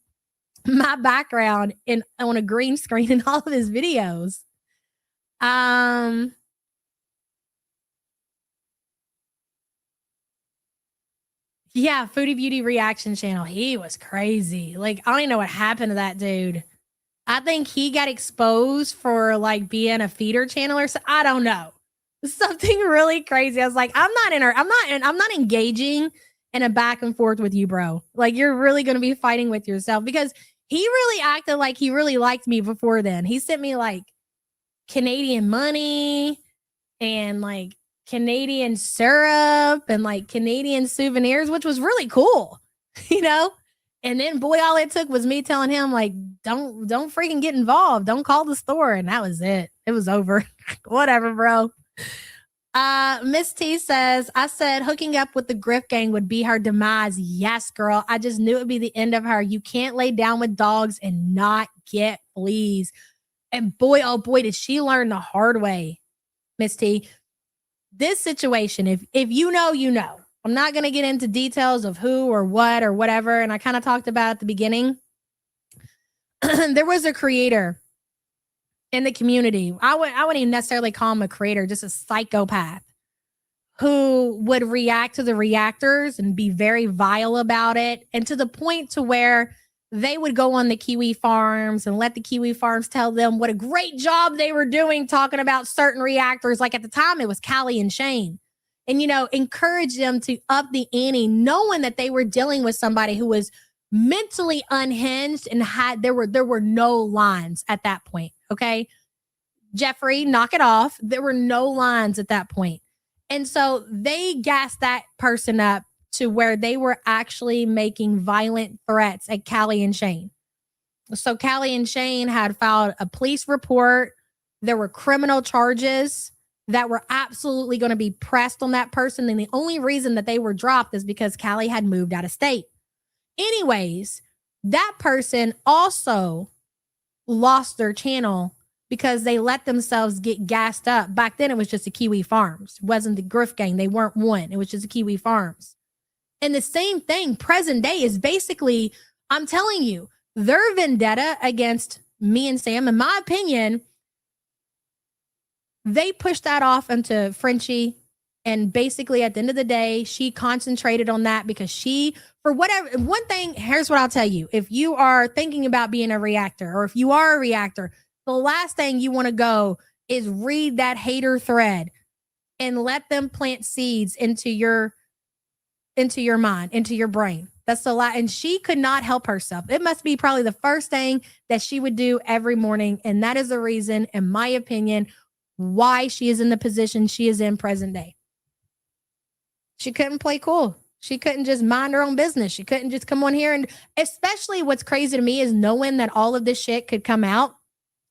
my background on a green screen in all of his videos. Yeah, Foodie Beauty Reaction Channel. He was crazy. I don't even know what happened to that dude. I think he got exposed for being a feeder channel or something. I don't know. Something really crazy. I was like, I'm not engaging in a back and forth with you, bro. You're really going to be fighting with yourself, because he really acted like he really liked me before then. He sent me Canadian money and Canadian syrup and Canadian souvenirs, which was really cool, And then boy, all it took was me telling him don't freaking get involved. Don't call the store. And that was it. It was over. Whatever, bro. Miss T says, I said hooking up with the Griff gang would be her demise. Yes, girl. I just knew it would be the end of her. You can't lay down with dogs and not get fleas. And boy, oh boy, did she learn the hard way, Miss T. This situation, if you know, you know. I'm not going to get into details of who or what or whatever. And I kind of talked about at the beginning. There was a creator in the community. I wouldn't even necessarily call him a creator, just a psychopath who would react to the reactors and be very vile about it. And to the point to where they would go on the Kiwi farms and let the Kiwi farms tell them what a great job they were doing talking about certain reactors. At the time, it was Callie and Shane. And, encourage them to up the ante, knowing that they were dealing with somebody who was mentally unhinged and there were no lines at that point. Okay. Jeffrey, knock it off. There were no lines at that point. And so they gassed that person up to where they were actually making violent threats at Callie and Shane. So Callie and Shane had filed a police report. There were criminal charges that were absolutely going to be pressed on that person. And the only reason that they were dropped is because Callie had moved out of state. Anyways, that person also lost their channel because they let themselves get gassed up. Back then, it was just the Kiwi Farms. It wasn't the Griff Gang. They weren't one. It was just the Kiwi Farms. And the same thing, present day, is basically, I'm telling you, their vendetta against me and Sam, in my opinion, they pushed that off into Frenchie. And basically, at the end of the day, she concentrated on that because she, for whatever, one thing, here's what I'll tell you. If you are thinking about being a reactor, or if you are a reactor, the last thing you want to go is read that hater thread and let them plant seeds into your mind, into your brain. That's a lot. And she could not help herself. It must be probably the first thing that she would do every morning. And that is the reason, in my opinion, why she is in the position she is in present day. She couldn't play cool. She couldn't just mind her own business. She couldn't just come on here. And especially what's crazy to me is knowing that all of this shit could come out,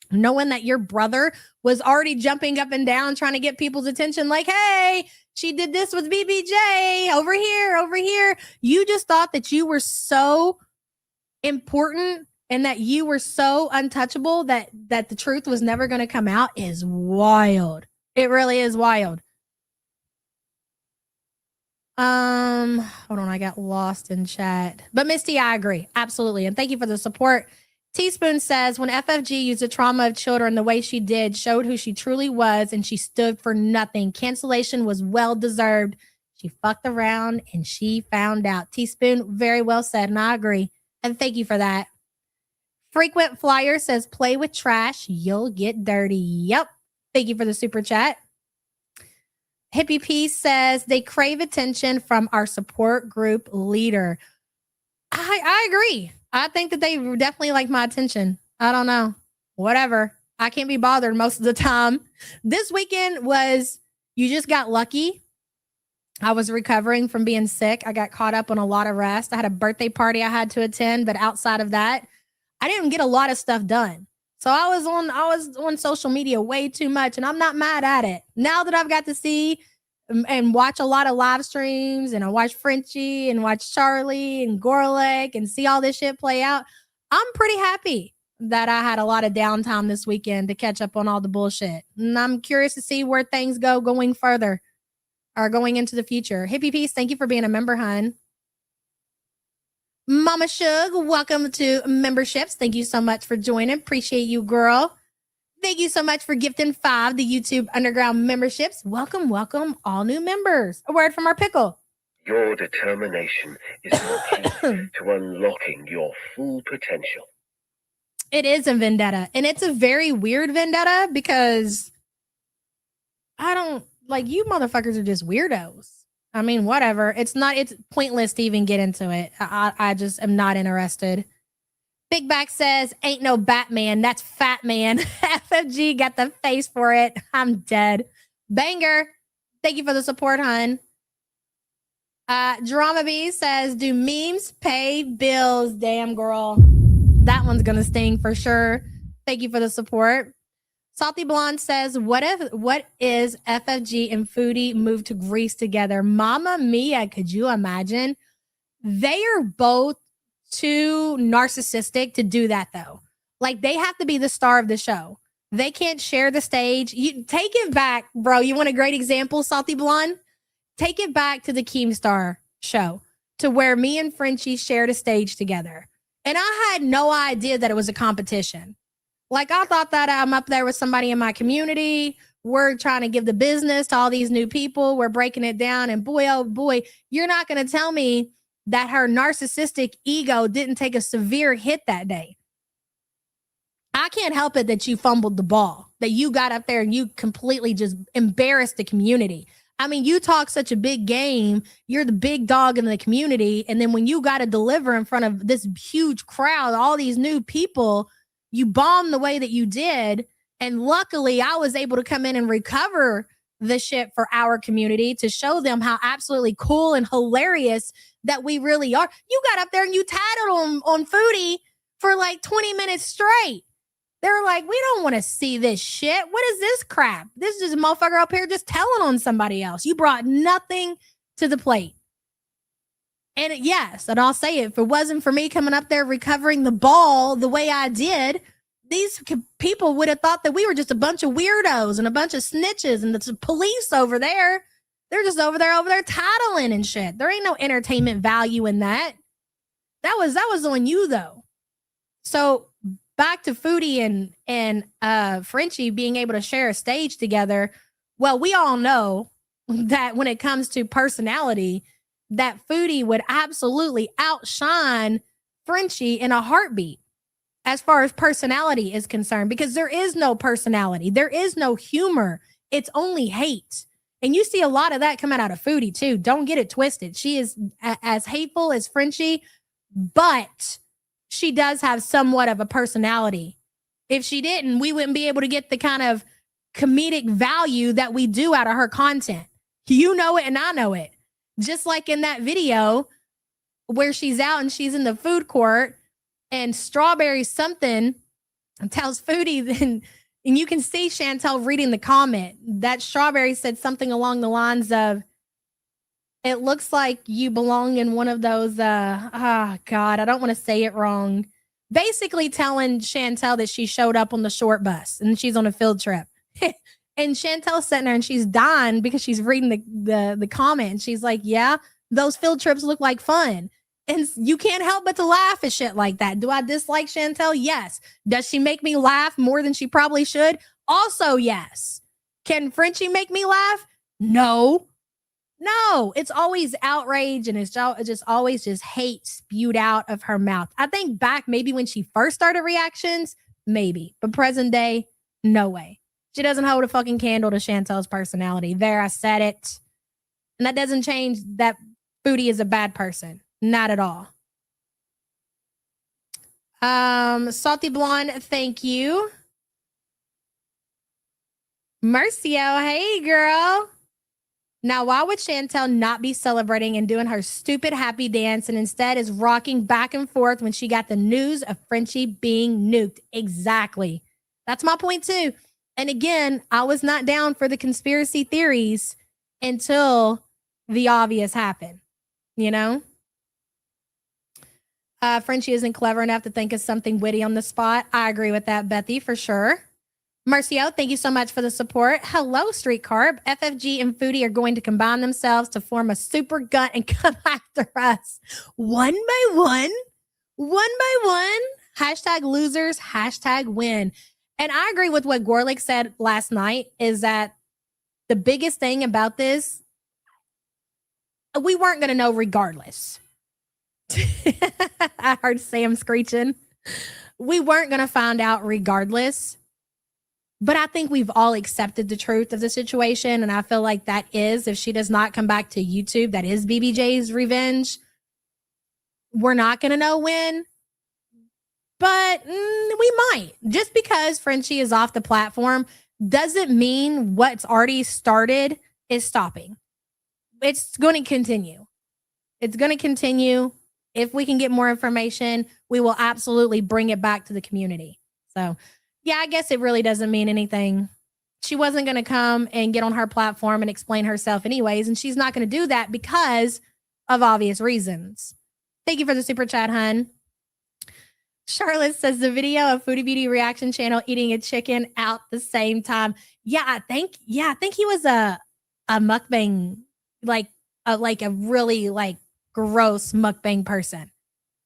knowing that your brother was already jumping up and down trying to get people's attention. Like, hey, she did this with BBJ over here, over here. You just thought that you were so important and that you were so untouchable that the truth was never going to come out is wild. It really is wild. Hold on, I got lost in chat. But Misty, I agree. Absolutely. And thank you for the support. Teaspoon says, when FFG used the trauma of children the way she did, showed who she truly was, and she stood for nothing. Cancellation was well deserved. She fucked around and she found out. Teaspoon, very well said, and I agree. And thank you for that. Frequent Flyer says, play with trash, you'll get dirty. Yep. Thank you for the super chat. Hippie P says, they crave attention from our support group leader. I agree. I think that they definitely like my attention. I don't know. Whatever. I can't be bothered most of the time. This weekend was, you just got lucky. I was recovering from being sick. I got caught up on a lot of rest. I had a birthday party I had to attend, but outside of that, I didn't get a lot of stuff done. So I was on social media way too much, and I'm not mad at it. Now that I've got to see and watch a lot of live streams, and I watch Frenchie and watch Charlie and Gorlek and see all this shit play out, I'm pretty happy that I had a lot of downtime this weekend to catch up on all the bullshit. And I'm curious to see where things go going further or going into the future. Hippie Peace, thank you for being a member, hun. Mama Shug, welcome to memberships. Thank you so much for joining. Appreciate you, girl. Thank you so much for gifting 5 the YouTube Underground memberships. Welcome, welcome, all new members. A word from our pickle. Your determination is the key to unlocking your full potential. It is a vendetta, and it's a very weird vendetta because I don't, like, you motherfuckers are just weirdos. I mean, whatever. It's pointless to even get into it. I just am not interested. Big Back says, ain't no Batman. That's Fat Man. FFG got the face for it. I'm dead. Banger. Thank you for the support, hun. Drama B says, do memes pay bills? Damn, girl. That one's going to sting for sure. Thank you for the support. Salty Blonde says, what is FFG and Foodie moved to Greece together? Mama Mia, could you imagine? They are both too narcissistic to do that, though. Like, they have to be the star of the show. They can't share the stage. You take it back, bro. You want a great example, Salty Blonde? Take it back to the Keemstar show, to where me and Frenchie shared a stage together. And I had no idea that it was a competition. Like, I thought that I'm up there with somebody in my community. We're trying to give the business to all these new people. We're breaking it down. And boy, oh boy, you're not going to tell me that her narcissistic ego didn't take a severe hit that day. I can't help it that you fumbled the ball, that you got up there and you completely just embarrassed the community. I mean, you talk such a big game. You're the big dog in the community. And then when you got to deliver in front of this huge crowd, all these new people, you bombed the way that you did. And luckily, I was able to come in and recover the shit for our community to show them how absolutely cool and hilarious that we really are. You got up there and you tattled on Foodie for like 20 minutes straight. They're like, we don't want to see this shit. What is this crap? This is just a motherfucker up here just telling on somebody else. You brought nothing to the plate. And yes, and I'll say it, if it wasn't for me coming up there recovering the ball the way I did, these people would have thought that we were just a bunch of weirdos and a bunch of snitches, and the police over there, they're just over there tattling and shit. There ain't no entertainment value in that. That was on you though. So back to Foodie and Frenchie being able to share a stage together. Well, we all know that when it comes to personality, that Foodie would absolutely outshine Frenchie in a heartbeat as far as personality is concerned, because there is no personality. There is no humor. It's only hate. And you see a lot of that coming out of Foodie too. Don't get it twisted. She is as hateful as Frenchie, but she does have somewhat of a personality. If she didn't, we wouldn't be able to get the kind of comedic value that we do out of her content. You know it and I know it. Just like in that video where she's out and she's in the food court and Strawberry something tells Foodie, then, and you can see Chantel reading the comment that Strawberry said something along the lines of, it looks like you belong in one of those, God, I don't want to say it wrong. Basically telling Chantel that she showed up on the short bus and she's on a field trip. And Chantel's sitting there and she's dying because she's reading the comment. And she's like, yeah, those field trips look like fun. And you can't help but to laugh at shit like that. Do I dislike Chantel? Yes. Does she make me laugh more than she probably should? Also, yes. Can Frenchie make me laugh? No. It's always outrage and it's just always just hate spewed out of her mouth. I think back maybe when she first started reactions, maybe. But present day, no way. She doesn't hold a fucking candle to Chantel's personality. There, I said it. And that doesn't change that Foodie is a bad person. Not at all. Salty Blonde, thank you. Mercio, hey girl. Now, why would Chantel not be celebrating and doing her stupid happy dance and instead is rocking back and forth when she got the news of Frenchie being nuked? Exactly. That's my point too. And again, I was not down for the conspiracy theories until the obvious happened, you know? Frenchie isn't clever enough to think of something witty on the spot. I agree with that, Bethy, for sure. Marcio, thank you so much for the support. Hello, Street Carb. FFG and Foodie are going to combine themselves to form a super gut and come after us. One by one. Hashtag losers, hashtag win. And I agree with what Gorlick said last night is that the biggest thing about this, we weren't going to know regardless. I heard Sam screeching. We weren't going to find out regardless. But I think we've all accepted the truth of the situation. And I feel like that is, if she does not come back to YouTube, that is BBJ's revenge. We're not going to know when. But we might. Just because Frenchie is off the platform doesn't mean what's already started is stopping. It's going to continue. It's going to continue. If we can get more information, we will absolutely bring it back to the community. So, yeah, I guess it really doesn't mean anything. She wasn't going to come and get on her platform and explain herself anyways, and she's not going to do that because of obvious reasons. Thank you for the super chat, hun. Charlotte says the video of Foodie Beauty reaction channel eating a chicken out the same time. Yeah, I think he was a mukbang, like a really like gross mukbang person.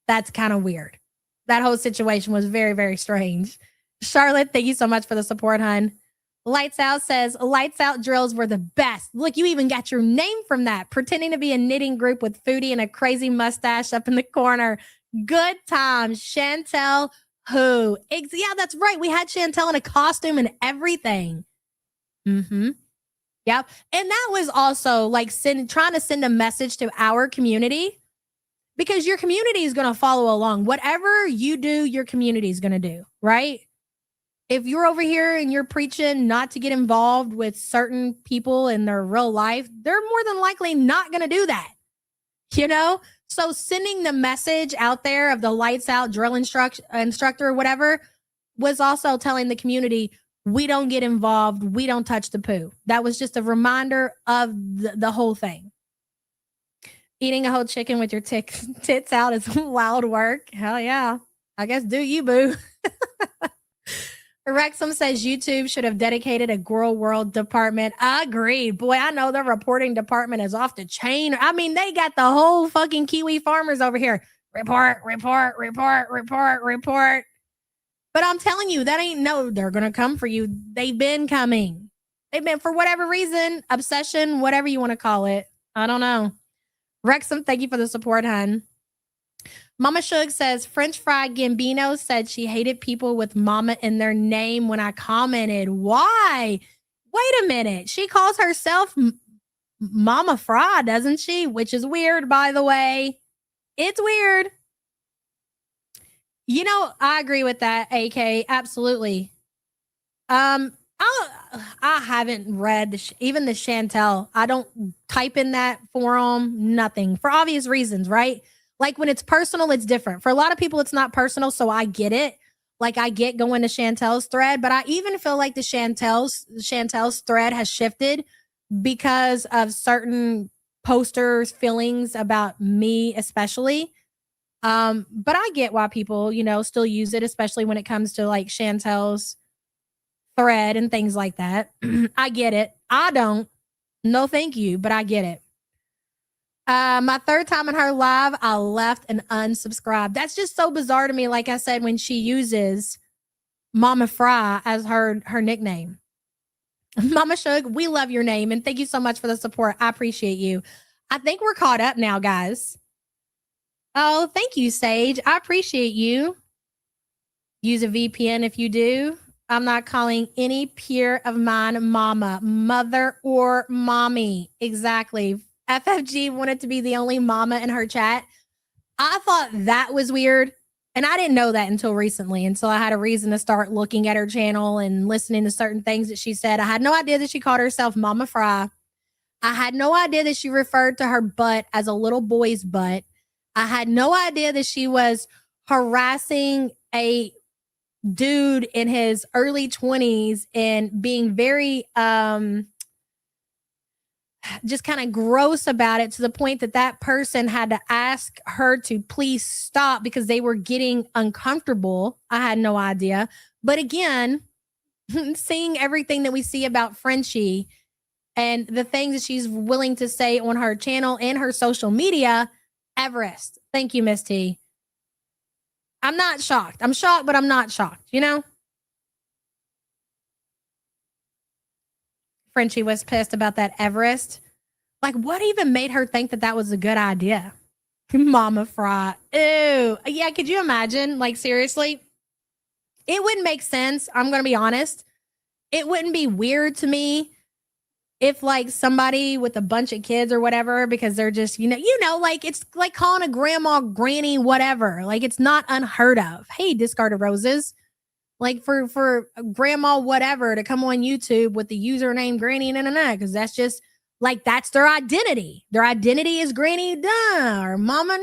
That's kind of weird. That whole situation was very, very strange. Charlotte, thank you so much for the support, hun. Lights Out says, lights out drills were the best. Look, you even got your name from that. Pretending to be a knitting group with Foodie and a crazy mustache up in the corner. Good times. Chantel, who? Yeah, that's right. We had Chantel in a costume and everything. Mm-hmm. Yep. And that was also like trying to send a message to our community, because your community is going to follow along. Whatever you do, your community is going to do, right? If you're over here and you're preaching not to get involved with certain people in their real life, they're more than likely not going to do that, you know? So sending the message out there of the lights out drill instructor or whatever was also telling the community, we don't get involved. We don't touch the poo. That was just a reminder of the whole thing. Eating a whole chicken with your tits out is wild work. Hell yeah. I guess do you, boo. Wrexham says YouTube should have dedicated a Girl World department. Agreed. Boy, I know the reporting department is off the chain. I mean, they got the whole fucking Kiwi farmers over here. Report, report, report, report, report. But I'm telling you, that ain't no, they're going to come for you. They've been coming. They've been, for whatever reason, obsession, whatever you want to call it. I don't know. Wrexham, thank you for the support, hun. Mama Shug says, French Fry Gambino said she hated people with mama in their name when I commented. Why? Wait a minute. She calls herself Mama Fry, doesn't she? Which is weird, by the way. It's weird. You know, I agree with that, AK. Absolutely. I haven't read even the Chantel. I don't type in that forum, nothing, for obvious reasons, right? Like when it's personal, it's different. For a lot of people, it's not personal, so I get it. Like I get going to Chantel's thread, but I even feel like the Chantel's thread has shifted because of certain posters' feelings about me, especially. But I get why people, you know, still use it, especially when it comes to like Chantel's thread and things like that. I get it. I don't. No, thank you, but I get it. My third time in her live, I left and unsubscribed. That's just so bizarre to me. Like I said, when she uses Mama Fry as her nickname. Mama Shug, we love your name and thank you so much for the support. I appreciate you. I think we're caught up now, guys. Oh, thank you, Sage. I appreciate you. Use a VPN if you do. I'm not calling any peer of mine mama, mother, or mommy. Exactly. FFG wanted to be the only mama in her chat. I thought that was weird. And I didn't know that until recently, until I had a reason to start looking at her channel and listening to certain things that she said. I had no idea that she called herself Mama Fry. I had no idea that she referred to her butt as a little boy's butt. I had no idea that she was harassing a dude in his early 20s and being very just kind of gross about it, to the point that that person had to ask her to please stop because they were getting uncomfortable. I had no idea. But again, seeing everything that we see about Frenchie and the things that she's willing to say on her channel and her social media, Everest. Thank you, Miss T. I'm not shocked. I'm shocked, but I'm not shocked, you know? Frenchie was pissed about that Everest. Like, what even made her think that that was a good idea? Mama Fry. Ew. Yeah, could you imagine? Like, seriously? It wouldn't make sense. I'm going to be honest. It wouldn't be weird to me if like somebody with a bunch of kids or whatever, because they're just, you know, like it's like calling a grandma, granny, whatever. Like it's not unheard of. Hey, discarded roses. Like for grandma, whatever, to come on YouTube with the username granny, because that's just like, that's their identity. Their identity is granny, or mama,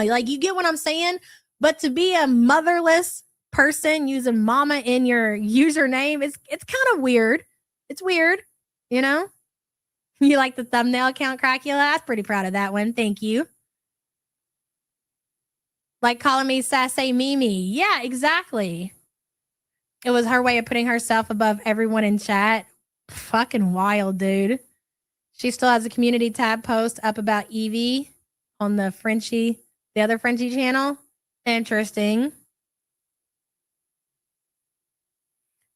like, you get what I'm saying? But to be a motherless person using mama in your username, it's kind of weird. It's weird, you know? You like the thumbnail account, Crackula? I was pretty proud of that one. Thank you. Like calling me Sassy Mimi. Yeah, exactly. It was her way of putting herself above everyone in chat. Fucking wild, dude. She still has a community tab post up about Evie on the other Frenchie channel. Interesting.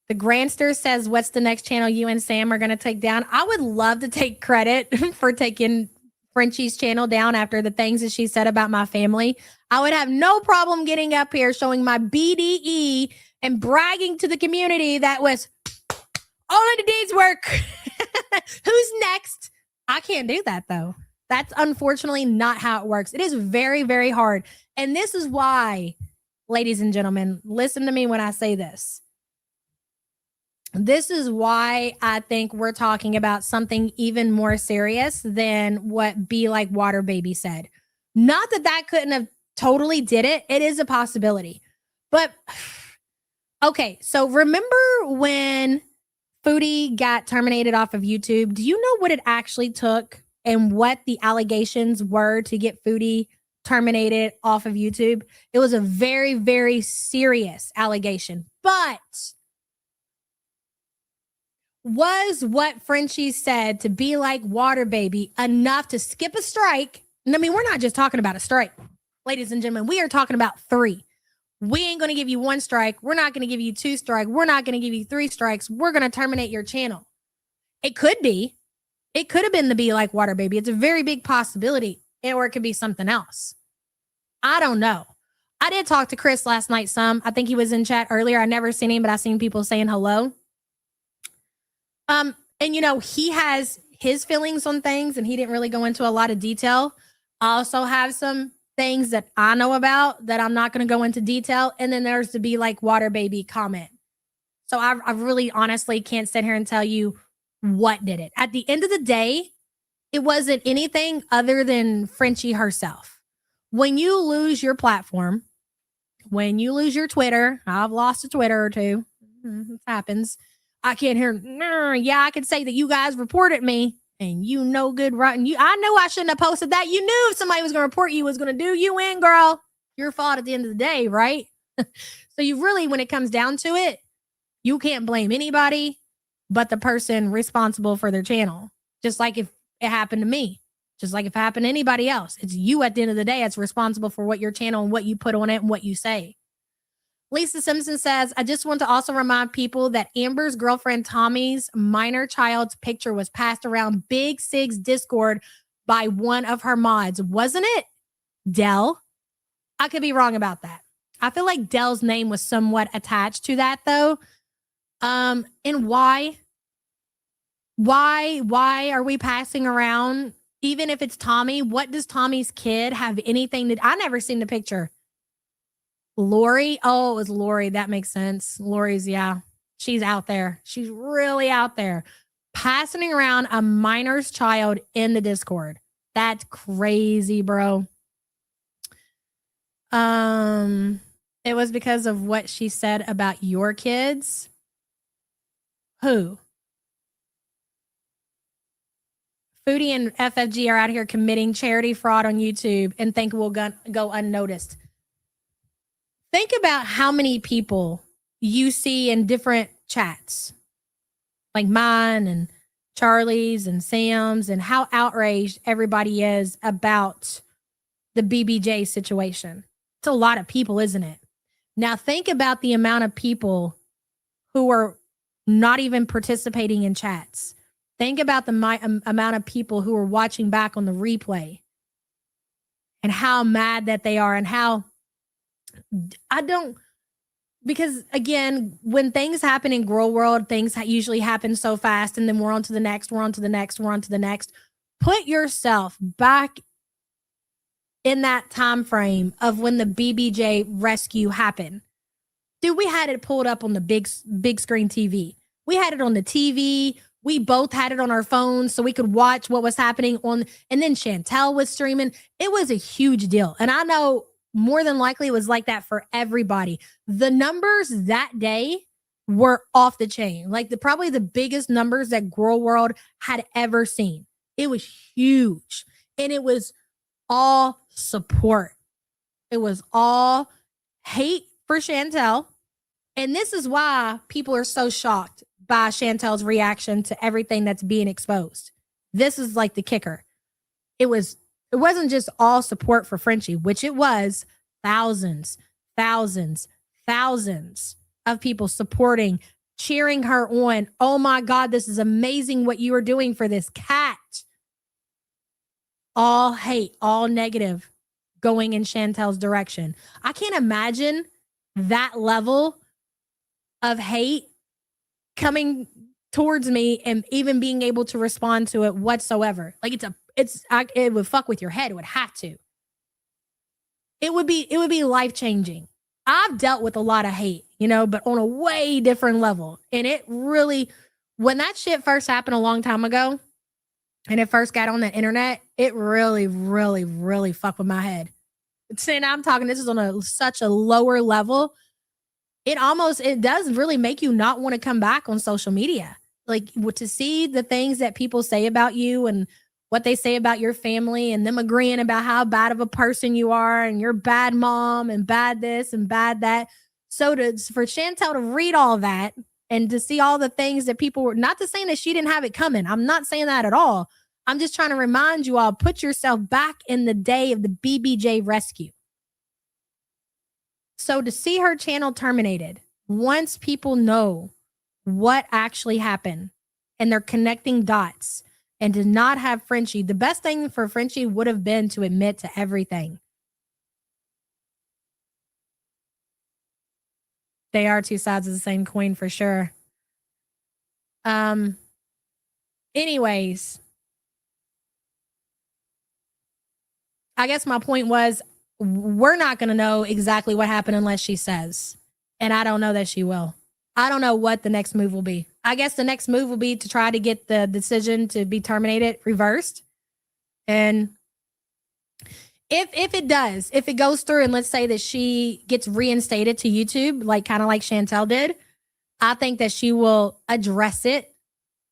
The Grandster says, what's the next channel you and Sam are going to take down? I would love to take credit for taking Frenchie's channel down after the things that she said about my family. I would have no problem getting up here showing my BDE and bragging to the community that was all of the day's work. Who's next? I can't do that, though. That's unfortunately not how it works. It is very, very hard. And this is why, ladies and gentlemen, listen to me when I say this. This is why I think we're talking about something even more serious than what Be Like Water Baby said. Not that that couldn't have totally did it. It is a possibility. But, okay, so remember when Foodie got terminated off of YouTube? Do you know what it actually took and what the allegations were to get Foodie terminated off of YouTube? It was a very, very serious allegation. But Was what Frenchie said to be like Water Baby enough to skip a strike? And I mean, we're not just talking about a strike, ladies and gentlemen. We are talking about 3. We ain't going to give you 1 strike. We're not going to give you 2 strikes. We're not going to give you 3 strikes. We're going to terminate your channel. It could be. It could have been the Be Like Water Baby. It's a very big possibility. Or it could be something else. I don't know. I did talk to Chris last night some. I think he was in chat earlier. I never seen him, but I seen people saying hello. And you know, he has his feelings on things and he didn't really go into a lot of detail. I also have some things that I know about that I'm not going to go into detail. And then there's the Be Like Water Baby comment. So I really honestly can't sit here and tell you what did it. At the end of the day, it wasn't anything other than Frenchie herself. When you lose your platform, when you lose your Twitter, I've lost a Twitter or 2. It happens. I can't hear. Yeah, I could say that you guys reported me and you no good rotten. I know I shouldn't have posted that. You knew if somebody was going to report you was going to do you in, girl. Your fault at the end of the day, right? So you really, when it comes down to it, you can't blame anybody but the person responsible for their channel. Just like if it happened to me, just like if it happened to anybody else, it's you at the end of the day that's responsible for what your channel and what you put on it and what you say. Lisa Simpson says, I just want to also remind people that Amber's girlfriend Tommy's minor child's picture was passed around Big Sig's Discord by one of her mods. Wasn't it Dell? I could be wrong about that. I feel like Dell's name was somewhat attached to that though. And why? Why are we passing around? Even if it's Tommy, what does Tommy's kid have anything to... I never seen the picture. Lori? Oh, it was Lori. That makes sense. Lori's, yeah. She's out there. She's really out there. Passing around a minor's child in the Discord. That's crazy, bro. It was because of what she said about your kids. Who? Foodie and FFG are out here committing charity fraud on YouTube and think we'll go unnoticed. Think about how many people you see in different chats, like mine and Charlie's and Sam's, and how outraged everybody is about the BBJ situation. It's a lot of people, isn't it? Now think about the amount of people who are not even participating in chats. Think about the amount of people who are watching back on the replay and how mad that they are and how because again, when things happen in Grow World, things usually happen so fast and then we're on to the next, we're on to the next, we're on to the next. Put yourself back in that time frame of when the BBJ rescue happened. Dude, we had it pulled up on the big screen TV. We had it on the TV. We both had it on our phones so we could watch what was happening on, and then Chantel was streaming. It was a huge deal. And I know more than likely it was like that for everybody. The numbers that day were off the chain. Like probably the biggest numbers that Grow World had ever seen. It was huge. And it was all support. It was all hate for Chantel. And this is why people are so shocked by Chantel's reaction to everything that's being exposed. This is like the kicker. It wasn't just all support for Frenchie, which it was. Thousands of people supporting, cheering her on. Oh my God, this is amazing what you are doing for this cat. All hate, all negative going in Chantel's direction. I can't imagine that level of hate coming towards me and even being able to respond to it whatsoever. Like it would fuck with your head. It would have to. It would be life-changing. I've dealt with a lot of hate, but on a way different level. And it really, when that shit first happened a long time ago and it first got on the internet, it really, really, really fucked with my head. Saying I'm talking, this is on such a lower level. It does really make you not want to come back on social media. Like to see the things that people say about you and what they say about your family and them agreeing about how bad of a person you are and you're bad mom and bad this and bad that. So for Chantel to read all that and to see all the things that people were, not to saying that she didn't have it coming. I'm not saying that at all. I'm just trying to remind you all, put yourself back in the day of the BBJ rescue. So to see her channel terminated, once people know what actually happened and they're connecting dots, and to not have Frenchie, the best thing for Frenchie would have been to admit to everything. They are two sides of the same coin for sure. Anyways, I guess my point was, we're not going to know exactly what happened unless she says. And I don't know that she will. I don't know what the next move will be. I guess the next move will be to try to get the decision to be terminated reversed. And if it does, if it goes through and let's say that she gets reinstated to YouTube, like kind of like Chantel did, I think that she will address it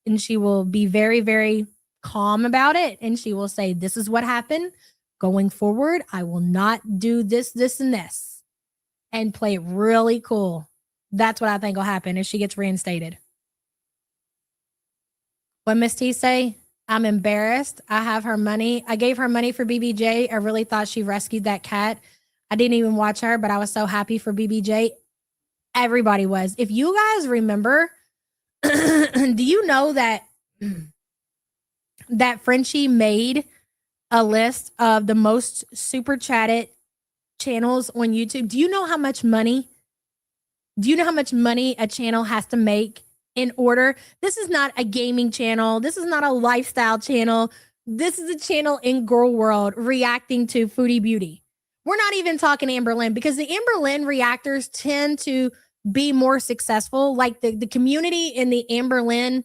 and she will be very, very calm about it. And she will say, this is what happened. Going forward, I will not do this, this, and this, and play it really cool. That's what I think will happen if she gets reinstated. What Miss T say? I'm embarrassed. I have her money. I gave her money for BBJ. I really thought she rescued that cat. I didn't even watch her, but I was so happy for BBJ. Everybody was. If you guys remember, do you know that Frenchie made a list of the most super chatted channels on YouTube? Do you know how much money? Do you know how much money a channel has to make in order? This is not a gaming channel. This is not a lifestyle channel. This is a channel in Girl World reacting to Foodie Beauty. We're not even talking Amberlynn, because the Amberlynn reactors tend to be more successful. Like the community in the Amberlynn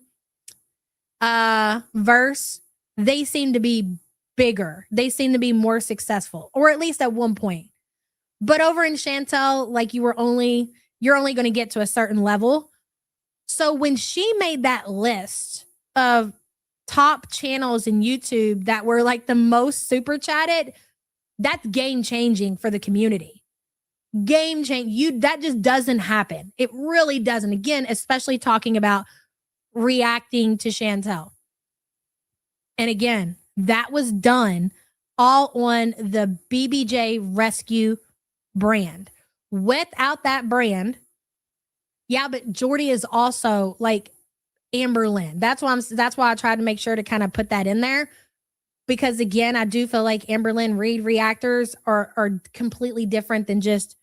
verse, they seem to be bigger. They seem to be more successful, or at least at one point. But over in Chantel, like you're only going to get to a certain level. So when she made that list of top channels in YouTube that were like the most super chatted, that's game changing for the community. Game change. That just doesn't happen. It really doesn't. Again, especially talking about reacting to Chantel. And again, that was done all on the BBJ Rescue brand. Without that brand, yeah, but Jordy is also like Amberlynn. That's why I tried to make sure to kind of put that in there, because again, I do feel like Amberlynn Reed reactors are completely different than just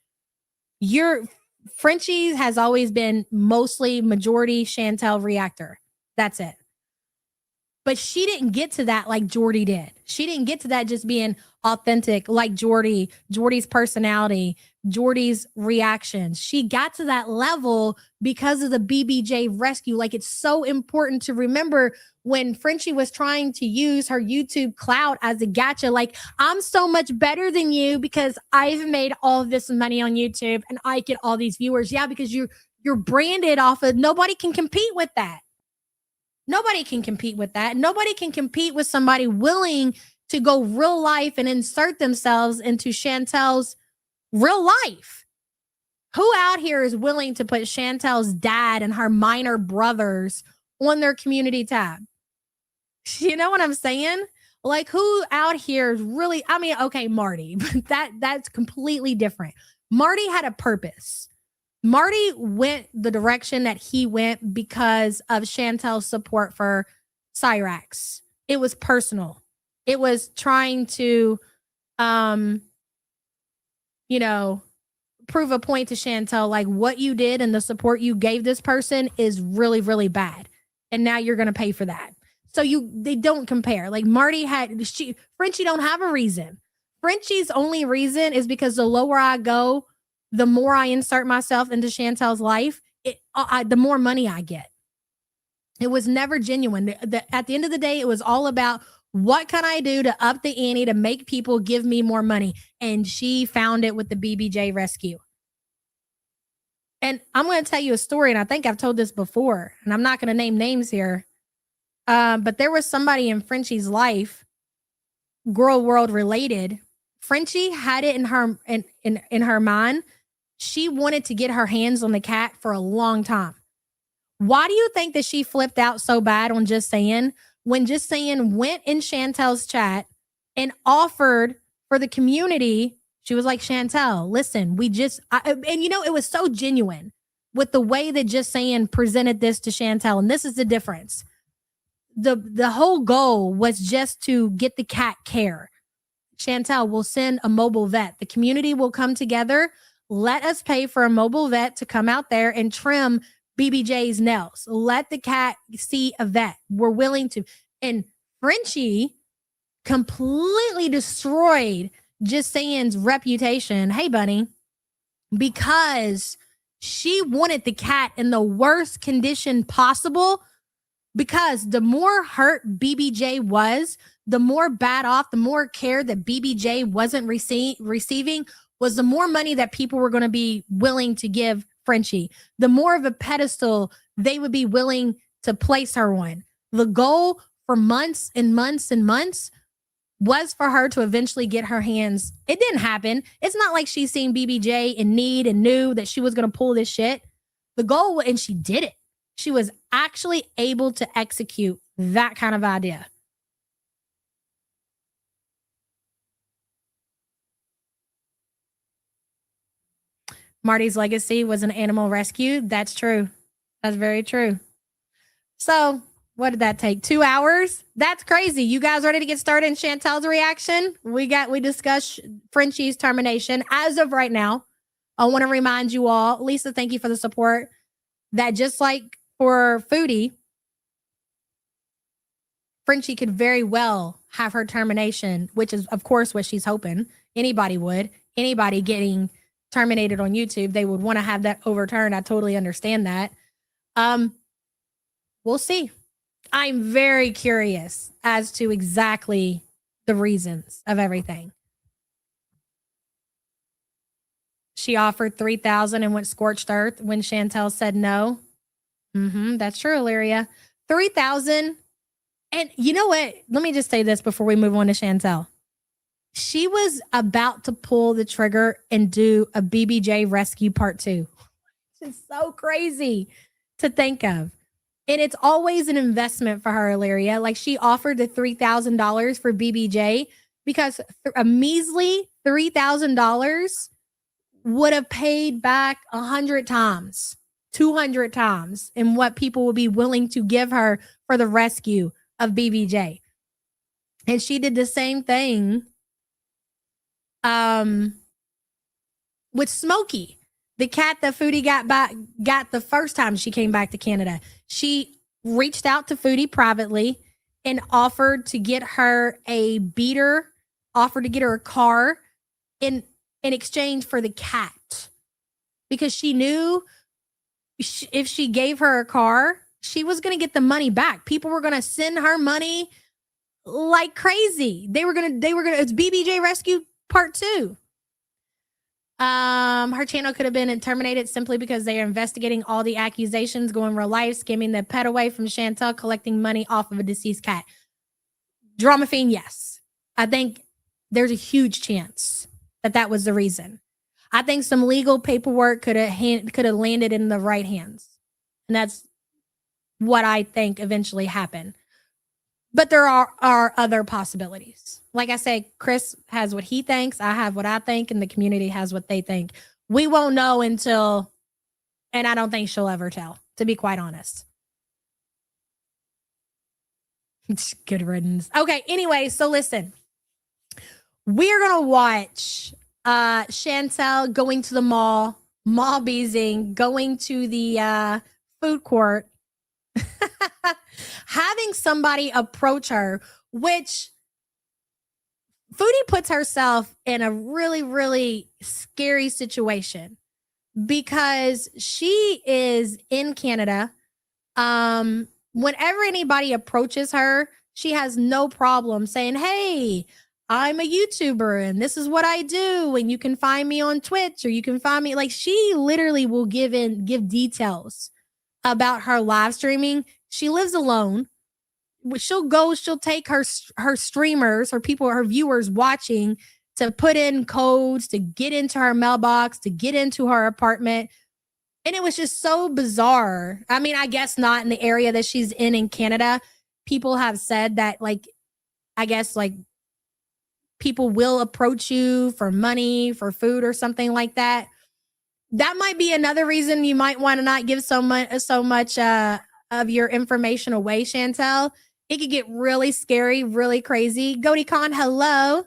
your Frenchie has always been mostly majority Chantel reactor. That's it. But she didn't get to that like Jordy did. She didn't get to that just being authentic like Jordy's personality, Jordy's reactions. She got to that level because of the BBJ rescue. Like, it's so important to remember when Frenchie was trying to use her YouTube clout as a gotcha, like, I'm so much better than you because I've made all of this money on YouTube and I get all these viewers. Yeah, because you're branded off of, nobody can compete with that. Nobody can compete with that. Nobody can compete with somebody willing to go real life and insert themselves into Chantel's real life. Who out here is willing to put Chantel's dad and her minor brothers on their community tab? You know what I'm saying? Like, who out here is really, I mean, okay, Marty, but that's completely different. Marty had a purpose. Marty went the direction that he went because of Chantel's support for Cyrax. It was personal. It was trying to, prove a point to Chantel, like, what you did and the support you gave this person is really, really bad. And now you're going to pay for that. So they don't compare. Like, Frenchie don't have a reason. Frenchie's only reason is because the lower I go, the more I insert myself into Chantel's life, the more money I get. It was never genuine. At the end of the day, it was all about, what can I do to up the ante to make people give me more money? And she found it with the BBJ rescue. And I'm going to tell you a story, and I think I've told this before, and I'm not going to name names here. But there was somebody in Frenchie's life, Girl World related. Frenchie had it in her mind. She wanted to get her hands on the cat for a long time. Why do you think that she flipped out so bad on Just Saying when Just Saying went in Chantel's chat and offered for the community? She was like, Chantel, listen, and you know, it was so genuine with the way that Just Saying presented this to Chantel. And this is the difference. The whole goal was just to get the cat care. Chantel will send a mobile vet. The community will come together. Let us pay for a mobile vet to come out there and trim BBJ's nails. Let the cat see a vet. We're willing to. And Frenchie completely destroyed Just Saying's reputation. Hey, Bunny. Because she wanted the cat in the worst condition possible. Because the more hurt BBJ was, the more bad off, the more care that BBJ wasn't receiving was the more money that people were going to be willing to give Frenchie. The more of a pedestal they would be willing to place her on. The goal for months and months and months was for her to eventually get her hands. It didn't happen. It's not like she's seen BBJ in need and knew that she was going to pull this shit. The goal, and she did it. She was actually able to execute that kind of idea. Marty's legacy was an animal rescue. That's true. That's very true. So what did that take? 2 hours? That's crazy. You guys ready to get started in Chantel's reaction? We discussed Frenchie's termination. As of right now, I want to remind you all, Lisa, thank you for the support, that just like for Foodie, Frenchie could very well have her termination, which is, of course, what she's hoping. Anybody would. Anybody getting terminated on YouTube, they would want to have that overturned. I totally understand that. We'll see. I'm very curious as to exactly the reasons of everything. She offered $3,000 and went scorched earth when Chantel said no. That's true, Illyria. $3,000. And you know what? Let me just say this before we move on to Chantel. She was about to pull the trigger and do a BBJ rescue part 2. Which is so crazy to think of. And it's always an investment for her, Illyria. Like, she offered the $3,000 for BBJ because a measly $3,000 would have paid back 100 times, 200 times in what people would be willing to give her for the rescue of BBJ. And she did the same thing with Smokey, the cat that Foodie got the first time she came back to Canada. She reached out to Foodie privately and offered to get her a beater, offered to get her a car in exchange for the cat, because she knew if she gave her a car, she was going to get the money back. People were going to send her money like crazy. They were going to, it's BBJ Rescue Part 2. Her channel could have been terminated simply because they are investigating all the accusations, going real life, skimming the pet away from Chantel, collecting money off of a deceased cat. Drama fiend, yes. I think there's a huge chance that was the reason. I think some legal paperwork could have landed in the right hands. And that's what I think eventually happened. But there are other possibilities. Like I said, Chris has what he thinks, I have what I think, and the community has what they think. We won't know until, and I don't think she'll ever tell, to be quite honest. It's good riddance. Okay, anyway, so listen. We're going to watch Chantel going to the mall beezing, going to the food court, having somebody approach her, which Foodie puts herself in a really, really scary situation because she is in Canada. Whenever anybody approaches her, she has no problem saying, hey, I'm a YouTuber and this is what I do. And you can find me on Twitch, or you can find me. Like, she literally will give details about her live streaming. She lives alone. She'll take her streamers, her people, her viewers watching, to put in codes, to get into her mailbox, to get into her apartment. And it was just so bizarre. I mean, I guess not in the area that she's in Canada. People have said that, like, I guess, like, people will approach you for money, for food or something like that. That might be another reason you might want to not give so much of your information away, Chantel. It could get really scary, really crazy. Goaty Khan, hello.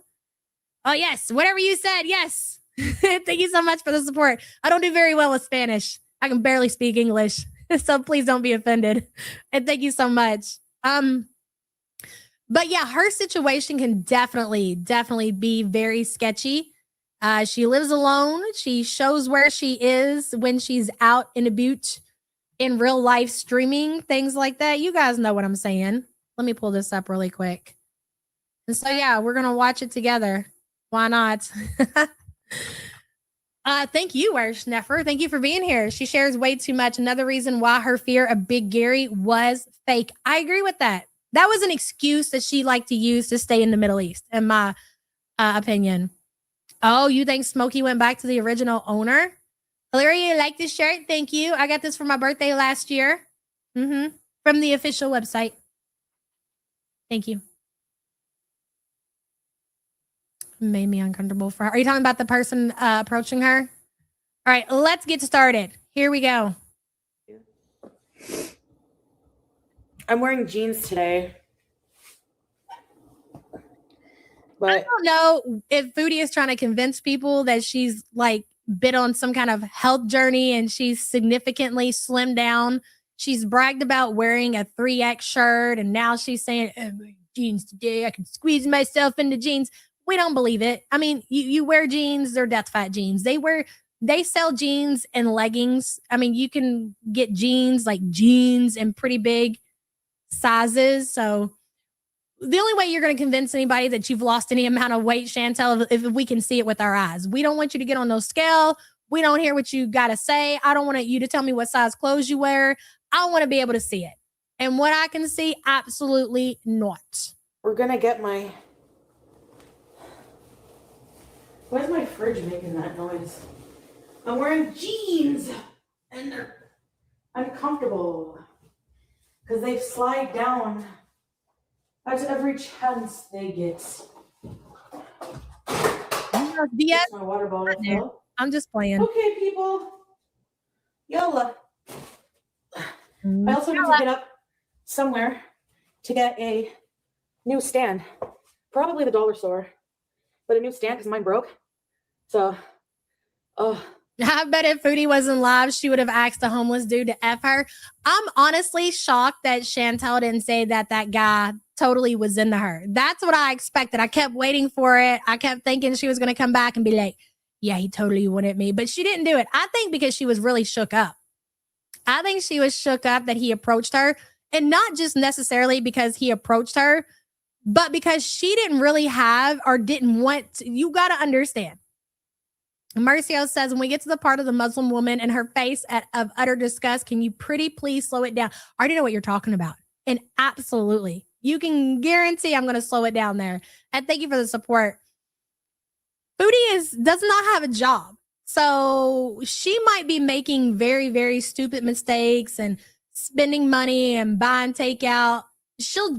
Oh, yes. Whatever you said. Yes. Thank you so much for the support. I don't do very well with Spanish. I can barely speak English. So please don't be offended. And thank you so much. But yeah, her situation can definitely be very sketchy. She lives alone. She shows where she is when she's out in Aboot in real life streaming, things like that. You guys know what I'm saying. Let me pull this up really quick. And so, yeah, we're going to watch it together. Why not? Thank you, Sneffer. Thank you for being here. She shares way too much. Another reason why her fear of Big Gary was fake. I agree with that. That was an excuse that she liked to use to stay in the Middle East, in my opinion. Oh, you think Smokey went back to the original owner? Hilary, you like this shirt? Thank you. I got this for my birthday last year. From the official website. Thank you. Made me uncomfortable for her. Are you talking about the person approaching her? All right, let's get started. Here we go. I'm wearing jeans today. But I don't know if Foodie is trying to convince people that she's like been on some kind of health journey and she's significantly slimmed down. She's bragged about wearing a 3X shirt and now she's saying, I'm wearing jeans today. I can squeeze myself into jeans. We don't believe it. I mean, you wear jeans, they're death fat jeans. They sell jeans and leggings. I mean, you can get jeans in pretty big sizes. So the only way you're going to convince anybody that you've lost any amount of weight, Chantel, if we can see it with our eyes. We don't want you to get on those scale. We don't hear what you got to say. I don't want you to tell me what size clothes you wear. I want to be able to see it. And what I can see, absolutely not. we're going to get my... Why is my fridge making that noise? I'm wearing jeans and they're uncomfortable because they slide down at every chance they get. Yeah, My water bottle fell. I'm just playing. Okay, people. Yola. I also need to get up somewhere to get a new stand. Probably the dollar store, but a new stand because mine broke. So, I bet if Foodie wasn't live, she would have asked a homeless dude to F her. I'm honestly shocked that Chantel didn't say that guy totally was into her. That's what I expected. I kept waiting for it. I kept thinking she was going to come back and be like, yeah, he totally wanted me. But she didn't do it. I think because she was really shook up. I think she was shook up that he approached her. And not just necessarily because he approached her, but because she didn't really have or didn't want to. You got to understand. Marcio says, when we get to the part of the Muslim woman and her face of utter disgust, can you pretty please slow it down? I already know what you're talking about. And absolutely, you can guarantee I'm going to slow it down there. And thank you for the support. Foodie does not have a job. So she might be making very, very stupid mistakes and spending money and buying takeout. She'll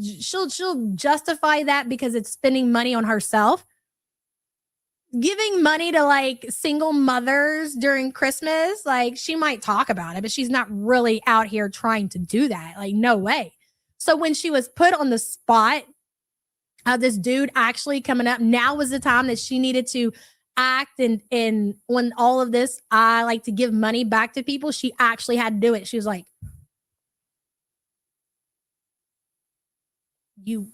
justify that because it's spending money on herself. Giving money to like single mothers during Christmas, like she might talk about it, but she's not really out here trying to do that. Like, no way. So when she was put on the spot, this dude actually coming up, now was the time that she needed to act. And when all of this, I like to give money back to people, she actually had to do it. She was like, you've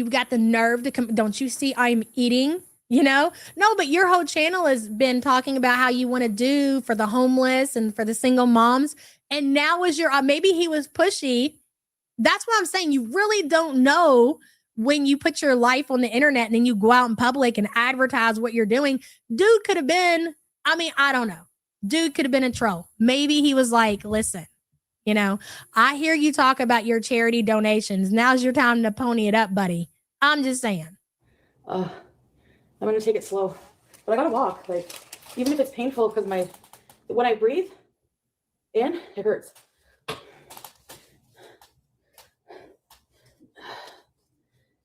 got the nerve to come. Don't you see I'm eating? You know, no, but your whole channel has been talking about how you want to do for the homeless and for the single moms. And now is your, maybe he was pushy. That's what I'm saying. You really don't know when you put your life on the internet and then you go out in public and advertise what you're doing. Dude could have been, I don't know. Dude could have been a troll. Maybe he was like, listen, you know, I hear you talk about your charity donations. Now's your time to pony it up, buddy. I'm just saying. I'm going to take it slow, but I got to walk, like, even if it's painful, because when I breathe, and it hurts.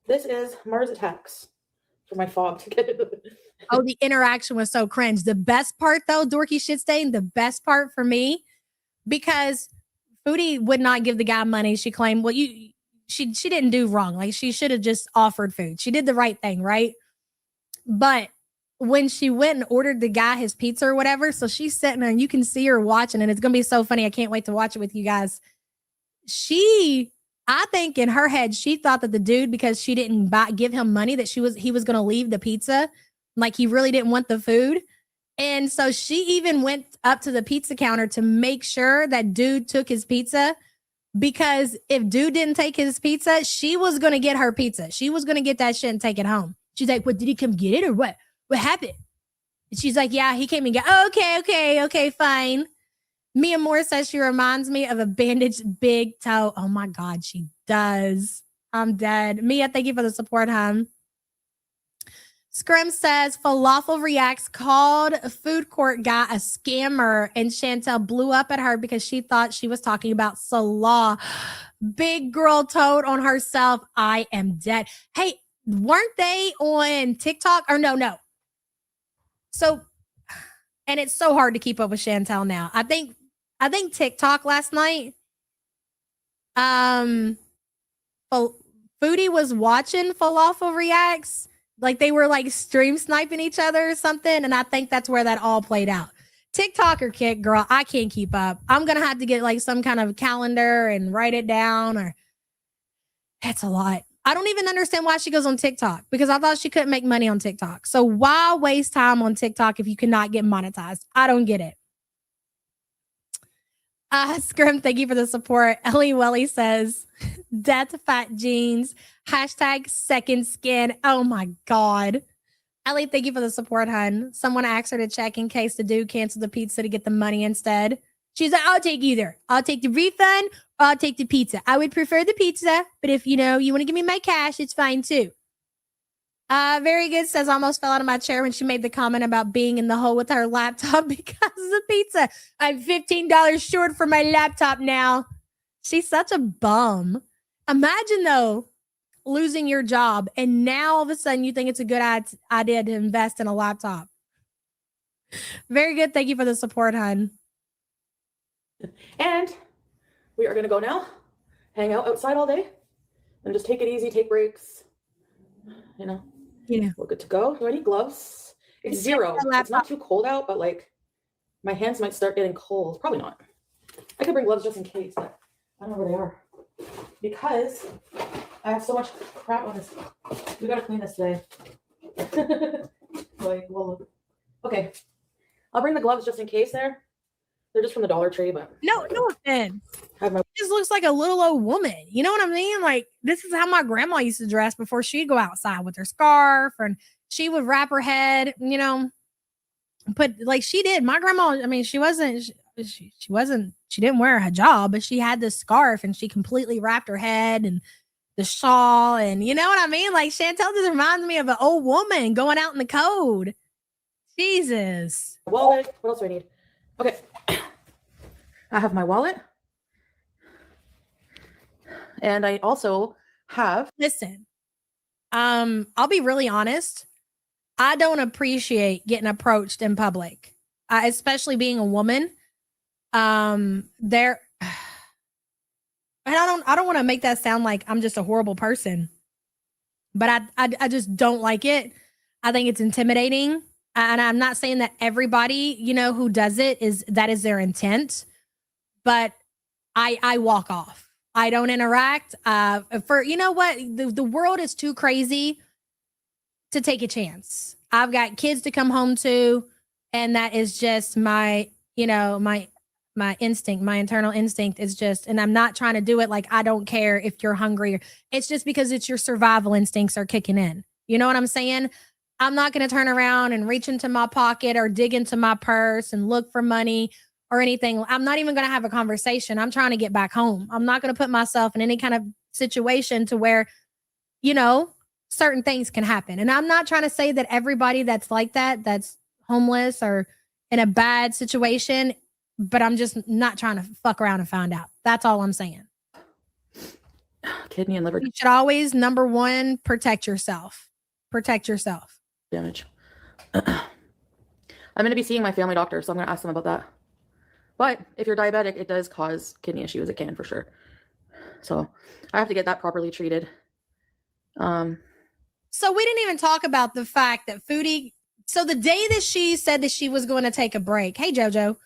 This is Mars Attacks for my fob to get it. Oh, the interaction was so cringe. The best part, though, Dorky Shitstain, the best part for me, because Foodie would not give the guy money. She claimed, well, she didn't do wrong. Like, she should have just offered food. She did the right thing, right? But when she went and ordered the guy his pizza or whatever, so she's sitting there and you can see her watching, and it's going to be so funny. I can't wait to watch it with you guys. I think in her head, she thought that the dude, because she didn't give him money, that he was going to leave the pizza. Like, he really didn't want the food. And so she even went up to the pizza counter to make sure that dude took his pizza, because if dude didn't take his pizza, she was going to get her pizza. She was going to get that shit and take it home. She's like, what, did he come get it or what? What happened? And she's like, yeah, he came and got, oh, okay, fine. Mia Moore says she reminds me of a bandaged big toe. Oh my God, she does. I'm dead. Mia, thank you for the support, hon. Scrim says Falafel Reacts called a food court guy a scammer, and Chantel blew up at her because she thought she was talking about Salah. Big girl toad on herself. I am dead. Hey, weren't they on TikTok? Or no. So, and it's so hard to keep up with Chantel now. I think TikTok last night, Foodie was watching Falafel Reacts. Like, they were like stream sniping each other or something. And I think that's where that all played out. TikTok or kick, girl, I can't keep up. I'm going to have to get like some kind of calendar and write it down, or that's a lot. I don't even understand why she goes on TikTok, because I thought she couldn't make money on TikTok. So why waste time on TikTok if you cannot get monetized? I don't get it. Scrim, thank you for the support. Ellie Welly says, death fat jeans, hashtag second skin. Oh my God. Ellie, thank you for the support, hun. Someone asked her to check in case the dude canceled the pizza to get the money instead. She's like, I'll take either. I'll take the refund or I'll take the pizza. I would prefer the pizza, but if you want to give me my cash, it's fine too. Very good says, almost fell out of my chair when she made the comment about being in the hole with her laptop because of the pizza. I'm $15 short for my laptop now. She's such a bum. Imagine though, losing your job and now all of a sudden you think it's a good idea to invest in a laptop. Very good. Thank you for the support, hun. And we are going to go now, hang out outside all day and just take it easy, take breaks. Yeah. We're good to go. Do I need gloves? It's 0. It's not too cold out, but like my hands might start getting cold. Probably not. I could bring gloves just in case, but I don't know where they are because I have so much crap on this. We got to clean this today. Okay. I'll bring the gloves just in case there. They're just from the Dollar Tree, but no offense. Just looks like a little old woman. You know what I mean? Like, this is how my grandma used to dress before she'd go outside with her scarf, and she would wrap her head, put like she did. My grandma, I mean, she didn't wear a hijab, but she had this scarf and she completely wrapped her head and the shawl, and you know what I mean? Like, Chantel just reminds me of an old woman going out in the cold. Jesus. Wallet. What else do I need? Okay. I have my wallet. And I also have. Listen, I'll be really honest. I don't appreciate getting approached in public, especially being a woman. And I don't want to make that sound like I'm just a horrible person, but I just don't like it. I think it's intimidating. And I'm not saying that everybody, who does it is their intent, but I walk off. I don't interact. You know what? The world is too crazy to take a chance. I've got kids to come home to, and that is just my instinct, my internal instinct is just, and I'm not trying to do it like I don't care if you're hungry. It's just because it's your survival instincts are kicking in. You know what I'm saying? I'm not going to turn around and reach into my pocket or dig into my purse and look for money or anything. I'm not even going to have a conversation. I'm trying to get back home. I'm not going to put myself in any kind of situation to where, certain things can happen. And I'm not trying to say that everybody that's like that, that's homeless or in a bad situation, but I'm just not trying to fuck around and find out. That's all I'm saying. Kidney and liver You should always, number one, protect yourself. Protect yourself. damage. I'm going to be seeing my family doctor, so I'm going to ask them about that. But if you're diabetic, it does cause kidney issues. It can for sure. So I have to get that properly treated. So we didn't even talk about the fact that Foodie. So the day that she said that she was going to take a break, hey JoJo,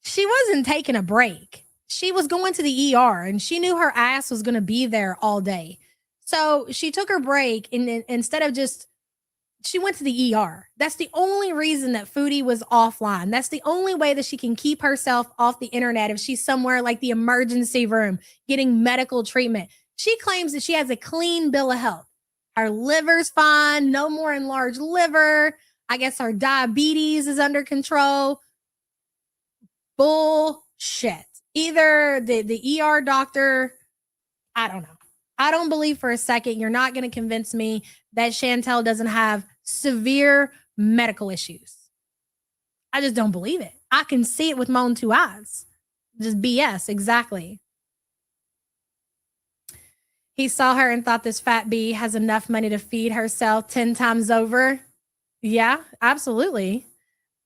she wasn't taking a break. She was going to the ER, and she knew her ass was going to be there all day. So she took her break, and instead of just, she went to the ER. That's the only reason that Foodie was offline. That's the only way that she can keep herself off the internet if she's somewhere like the emergency room getting medical treatment. She claims that she has a clean bill of health. Her liver's fine, no more enlarged liver. I guess her diabetes is under control. Bullshit. Either the ER doctor, I don't know. I don't believe for a second you're not going to convince me that Chantel doesn't have severe medical issues. I just don't believe it. I can see it with my own two eyes. Just BS, exactly. He saw her and thought this fat bee has enough money to feed herself 10 times over. Yeah, absolutely.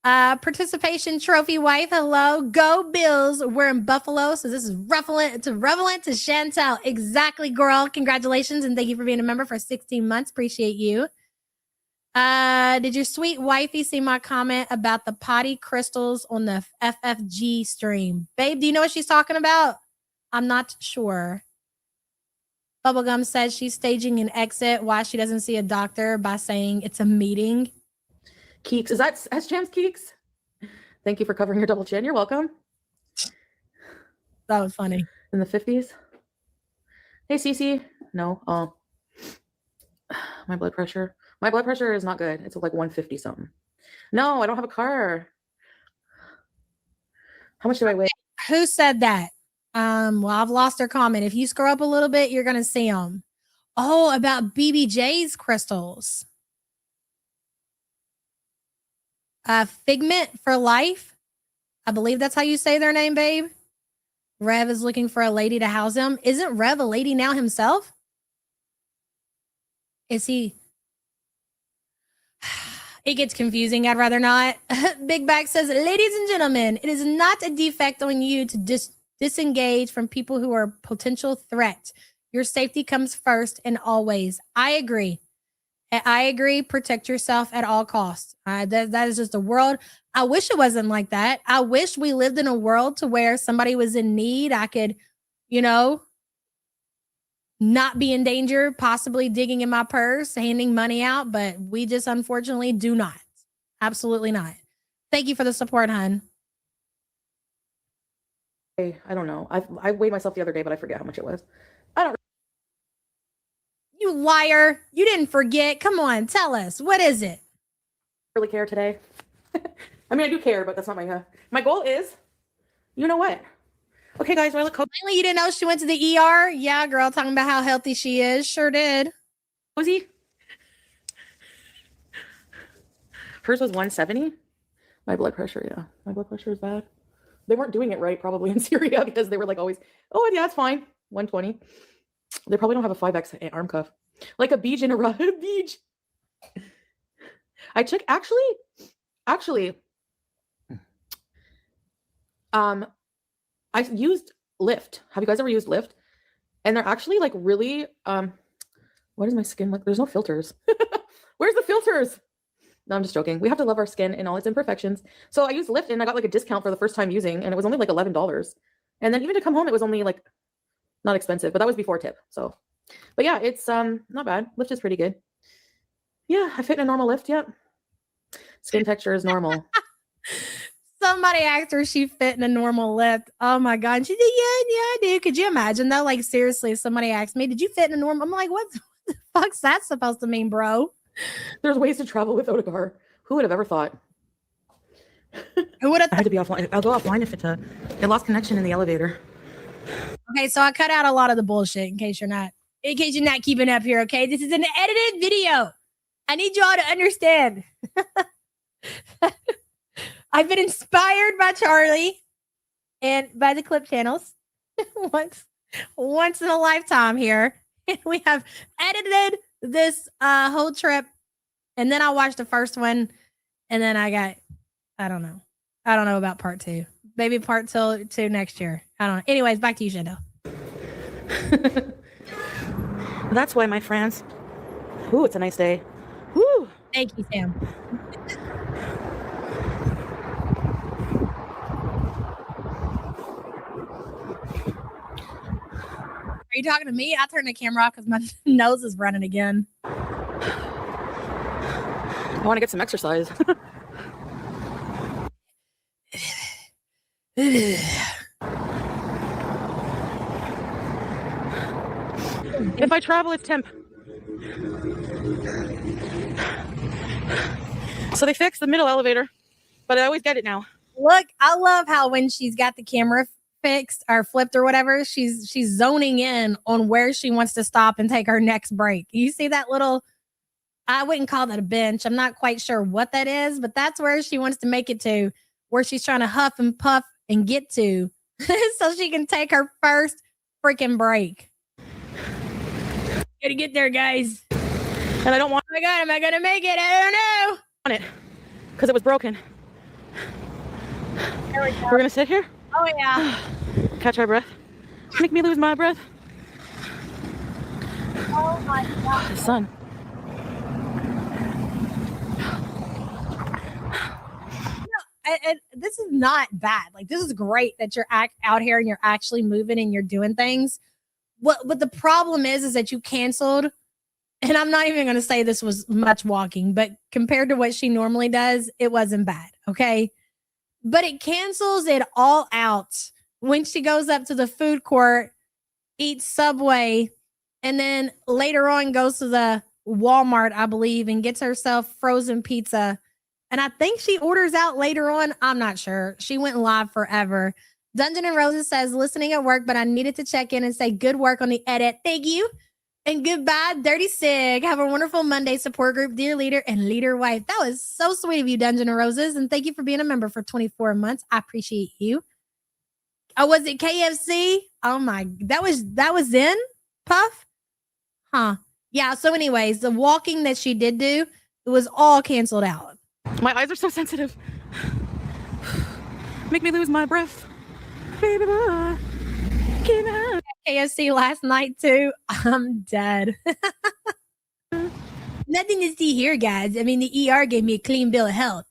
Participation trophy wife. Hello. Go Bills. We're in Buffalo. So this is relevant to Chantel. Exactly, girl. Congratulations. And thank you for being a member for 16 months. Appreciate you. Did your sweet wifey see my comment about the potty crystals on the FFG stream? Babe, do you know what she's talking about? I'm not sure. Bubblegum says she's staging an exit. Why she doesn't see a doctor by saying it's a meeting. Keeks, is that S-Champs Keeks? Thank you for covering your double chin. You're welcome. That was funny. In the 50s. Hey, Cece. No. Oh. My blood pressure. My blood pressure is not good. It's like 150 something. No, I don't have a car. How much do I weigh? Who said that? Well, I've lost her comment. If you scroll up a little bit, you're going to see them. Oh, about BBJ's crystals. Figment for Life. I believe that's how you say their name, babe. Rev is looking for a lady to house him. Isn't Rev a lady now himself? Is he? It gets confusing. I'd rather not. Big Back says, ladies and gentlemen, it is not a defect on you to disengage from people who are potential threat. Your safety comes first and always. I agree. Protect yourself at all costs. That is just a world. I wish it wasn't like that. I wish we lived in a world to where somebody was in need. I could, not be in danger, possibly digging in my purse, handing money out, but we just unfortunately do not. Absolutely not. Thank you for the support, hun. I don't know. I weighed myself the other day, but I forget how much it was. I don't You liar. You didn't forget. Come on, tell us. What is it? really care today. I mean, I do care, but that's not my goal is, you know what? Okay, guys, do I look Mainly, you didn't know she went to the ER? Yeah, girl, talking about how healthy she is. Sure did. cozy? Hers was 170. My blood pressure, yeah. My blood pressure is bad. They weren't doing it right probably in Syria because they were like always, oh, yeah, it's fine. 120. They probably don't have a 5X arm cuff. Like a beach in a beach. I took actually, I used Lyft. Have you guys ever used Lyft? And they're actually like really, what is my skin like? There's no filters. Where's the filters? No, I'm just joking. We have to love our skin and all its imperfections. So I used Lyft and I got like a discount for the first time using, and it was only like $11. And then even to come home, it was only like not expensive, but that was before tip. So, but yeah, it's not bad. Lyft is pretty good. Yeah, I fit in a normal Lyft. Yep. Skin texture is normal. Somebody asked her if she fit in a normal Lyft. Oh my God. And she said, yeah, I do. Could you imagine though? Like seriously, somebody asked me, did you fit in a normal? I'm like, what the fuck's that supposed to mean, bro? There's ways to travel without a car. Who would have ever thought? Who would have I had to be offline. I'll go offline if it lost connection in the elevator. Okay, so I cut out a lot of the bullshit in case you're not keeping up here, okay? This is an edited video. I need you all to understand. I've been inspired by Charlie and by the clip channels once in a lifetime here. And we have edited this whole trip. And then I watched the first one. And then I don't know. I don't know about part 2. Maybe part 2 next year. I don't know. Anyways, back to you, Shando. That's why, my friends. Ooh, it's a nice day. Woo. Thank you, Sam. Are you talking to me? I turned the camera off because my nose is running again. I want to get some exercise. If I travel, it's temp. So they fixed the middle elevator, but I always get it now. Look, I love how when she's got the camera fixed or flipped or whatever, she's zoning in on where she wants to stop and take her next break. You see that little, I wouldn't call that a bench. I'm not quite sure what that is, but that's where she wants to make it to, where she's trying to huff and puff and get to so she can take her first freaking break. Gotta get there, guys. And I don't want Oh my God, am I gonna make it? I don't know. it because it was broken. There we go. We're gonna sit here, Oh yeah. catch our breath, make me lose my breath. Oh my God. The sun. And this is not bad. Like, this is great that you're out here and you're actually moving and you're doing things. What the problem is that you canceled, and I'm not even going to say this was much walking, but compared to what she normally does, it wasn't bad. Okay. But it cancels it all out when she goes up to the food court, eats Subway, and then later on goes to the Walmart, I believe, and gets herself frozen pizza. And I think she orders out later on. I'm not sure. She went live forever. Dungeon and Roses says, listening at work, but I needed to check in and say good work on the edit. Thank you. And goodbye, Dirty Sig. Have a wonderful Monday, support group, dear leader and leader wife. That was so sweet of you, Dungeon and Roses. And thank you for being a member for 24 months. I appreciate you. Oh, was it KFC? Oh my, that was in Puff? Huh. Yeah. So anyways, the walking that she did do, it was all canceled out. My eyes are so sensitive. Make me lose my breath. Baby boy, get out. KFC last night too. I'm dead. Nothing to see here, guys. I mean, the ER gave me a clean bill of health.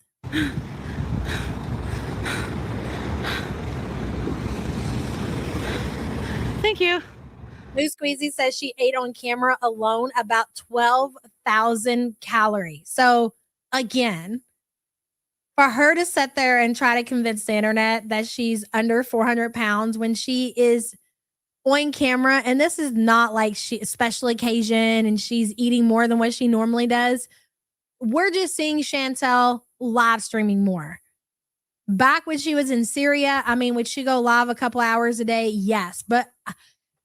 Thank you. Lou Squeezy says she ate on camera alone about 12,000 calories. So again, for her to sit there and try to convince the internet that she's under 400 pounds when she is on camera, and this is not like she a special occasion and she's eating more than what she normally does. We're just seeing Chantel live streaming more. Back when she was in Syria, I mean, would she go live a couple hours a day? Yes. But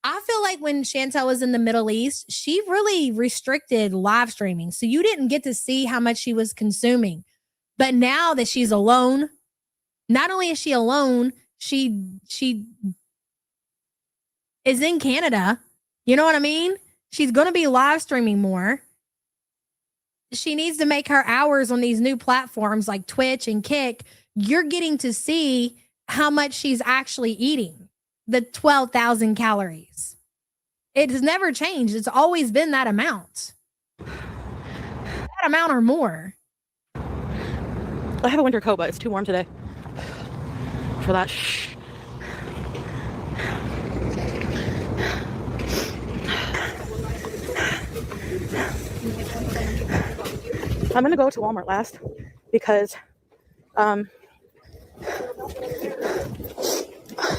I feel like when Chantel was in the Middle East, she really restricted live streaming. So you didn't get to see how much she was consuming. But now that she's alone, not only is she alone, she is in Canada. You know what I mean? She's going to be live streaming more. She needs to make her hours on these new platforms like Twitch and Kick. You're getting to see how much she's actually eating, the 12,000 calories. It has never changed. It's always been that amount. That amount or more. I have a winter coat, but it's too warm today for that. I'm gonna go to Walmart last because if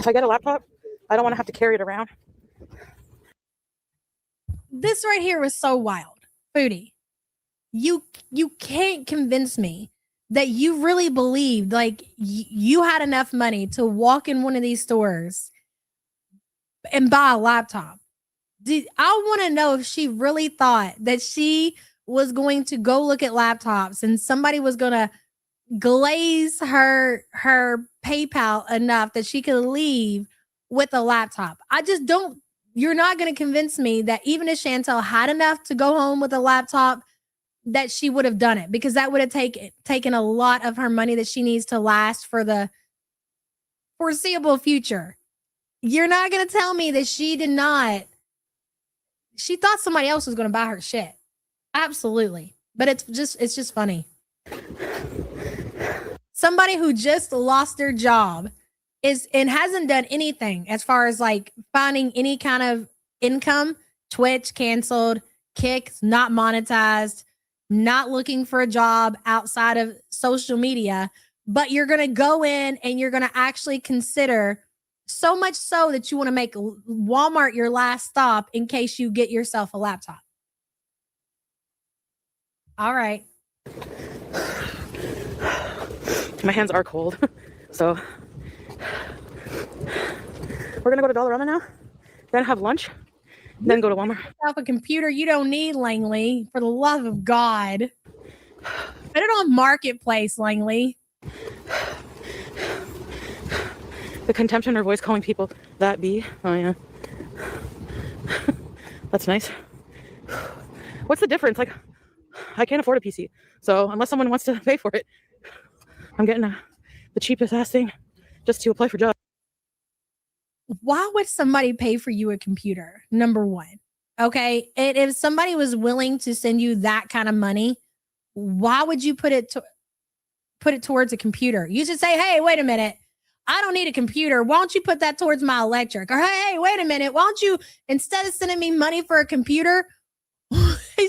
I get a laptop, I don't want to have to carry it around. This right here was so wild. Foodie, you can't convince me that you really believed like you had enough money to walk in one of these stores and buy a laptop. I want to know if she really thought that she was going to go look at laptops and somebody was going to glaze her PayPal enough that she could leave with a laptop. I just don't. You're not going to convince me that even if Chantel had enough to go home with a laptop, that she would have done it, because that would have taken a lot of her money that she needs to last for the foreseeable future. You're not going to tell me that she did not. She thought somebody else was going to buy her shit. Absolutely. But it's just funny. Somebody who just lost their job and hasn't done anything as far as like finding any kind of income. Twitch canceled, Kick's not monetized, not looking for a job outside of social media, but you're going to go in and you're going to actually consider, so much so that you want to make Walmart your last stop in case you get yourself a laptop. All right. My hands are cold. So we're gonna go to Dollarama now, then have lunch, then go to Walmart. Yourself a computer you don't need, Langley, for the love of God. Put it on Marketplace, Langley. The contempt in her voice calling people that B. Oh yeah. That's nice. What's the difference? Like, I can't afford a PC. So unless someone wants to pay for it, I'm getting the cheapest ass thing just to apply for jobs. Why would somebody pay for you a computer? Number one. Okay. And if somebody was willing to send you that kind of money, why would you put it towards a computer? You should say, hey, wait a minute. I don't need a computer. Why don't you put that towards my electric? Or hey, wait a minute. Why don't you, instead of sending me money for a computer,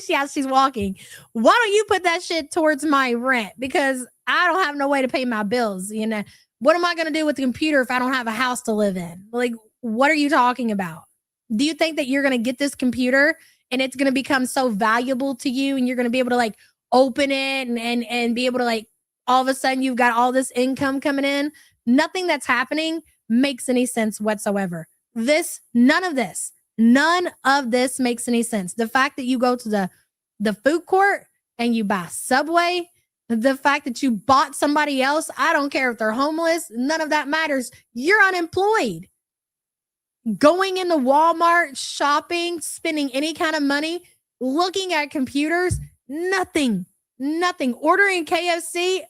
yeah, she's walking. Why don't you put that shit towards my rent? Because I don't have no way to pay my bills. You know, what am I going to do with the computer if I don't have a house to live in? Like, what are you talking about? Do you think that you're going to get this computer and it's going to become so valuable to you and you're going to be able to like open it and be able to like, all of a sudden you've got all this income coming in? Nothing that's happening makes any sense whatsoever. None of this makes any sense. The fact that you go to the food court and you buy Subway, the fact that you bought somebody else, I don't care if they're homeless, none of that matters. You're unemployed. Going into Walmart, shopping, spending any kind of money, looking at computers, nothing. Ordering KFC,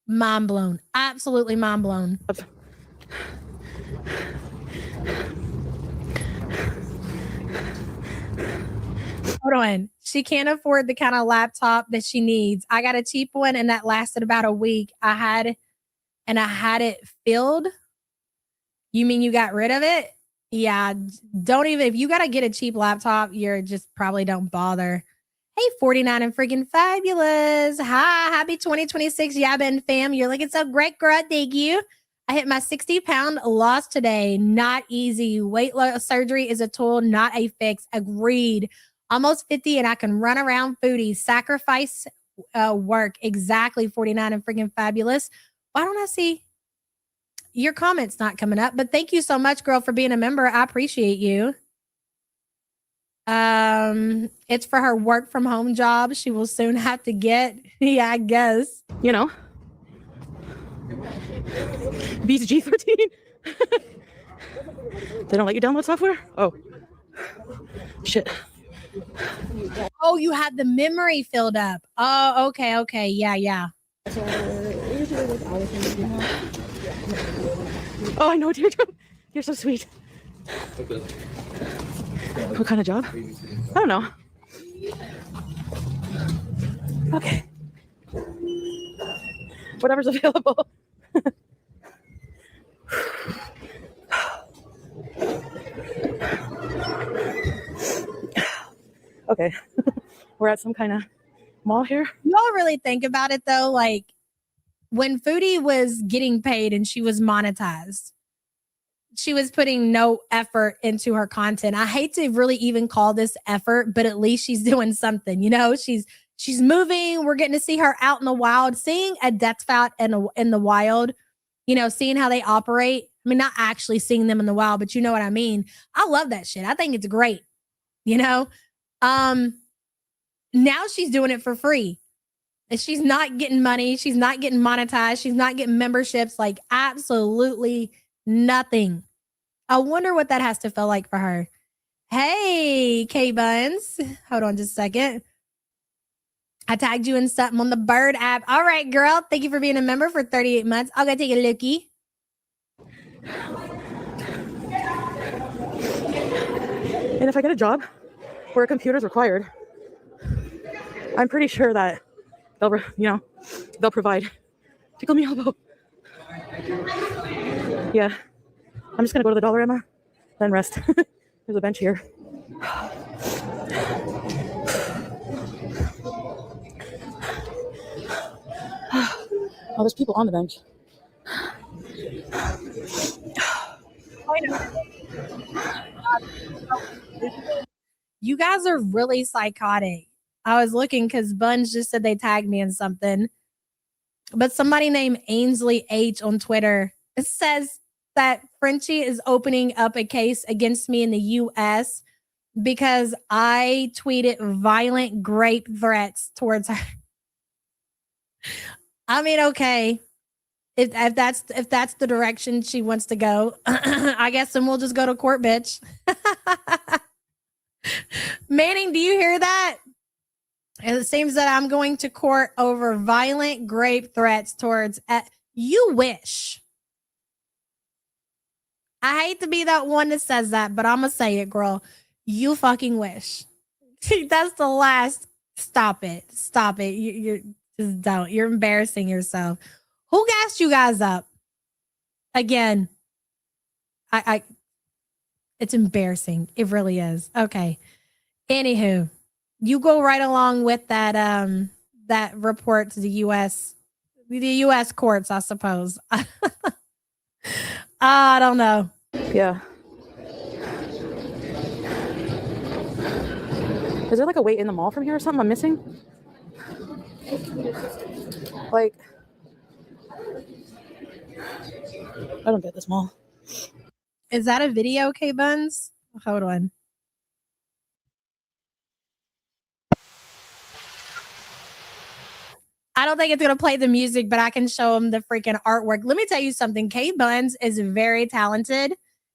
mind blown. Absolutely mind blown. Hold on. She can't afford the kind of laptop that she needs. I got a cheap one and that lasted about a week. I had it filled. You mean you got rid of it? Yeah. Don't even, if you got to get a cheap laptop, you're just probably don't bother. Hey, 49 and freaking fabulous. Hi, happy 2026 Yaba and fam. You're looking so great, girl. Thank you. I hit my 60-pound loss today. Not easy. Weight loss surgery is a tool, not a fix. Agreed. Almost 50 and I can run around Foodie. Sacrifice work. Exactly, 49 and freaking fabulous. Why don't I see your comments not coming up? But thank you so much, girl, for being a member. I appreciate you. It's for her work from home job. She will soon have to get. Yeah, I guess. You know, Beats G13. They don't let you download software? Oh, shit. Oh, you had the memory filled up. Oh, okay. Yeah. Oh, I know what you're doing. You're so sweet. What kind of job? I don't know. Okay. Whatever's available. Okay. We're at some kind of mall here. Y'all really think about it though, like when Foodie was getting paid and she was monetized, she was putting no effort into her content. I hate to really even call this effort, but at least she's doing something. You know, she's moving. We're getting to see her out in the wild, seeing a death fat in the wild, you know, seeing how they operate. I mean, not actually seeing them in the wild, but you know what I mean? I love that shit. I think it's great. You know, now she's doing it for free. She's not getting money. She's not getting monetized. She's not getting memberships. Like absolutely nothing. I wonder what that has to feel like for her. Hey, K Buns. Hold on just a second. I tagged you in something on the Bird app. All right, girl. Thank you for being a member for 38 months. I'll go take a lookie. And if I get a job where a computer is required, I'm pretty sure that they'll provide. Tickle me elbow. Yeah. I'm just gonna go to the Dollar Emma, then rest. There's a bench here. Oh, there's people on the bench. You guys are really psychotic. I was looking because Buns just said they tagged me in something. But somebody named Ainsley H on Twitter, it says that Frenchie is opening up a case against me in the US because I tweeted violent grape threats towards her. I mean, okay. If that's the direction she wants to go, I guess then we'll just go to court, bitch. Manning, do you hear that? It seems that I'm going to court over violent grape threats towards you wish. I hate to be that one that says that, but I'm gonna say it, girl. You fucking wish. That's the last. Stop it. You just don't. You're embarrassing yourself. Who gassed you guys up? Again, it's embarrassing. It really is. Okay. Anywho, you go right along with that that report to the US courts, I suppose. I don't know. Yeah. Is there like a wait in the mall from here or something I'm missing? Like, I don't get this mall. Is that a video, K Buns? Hold on. I don't think it's going to play the music, but I can show them the freaking artwork. Let me tell you something. K Buns is very talented.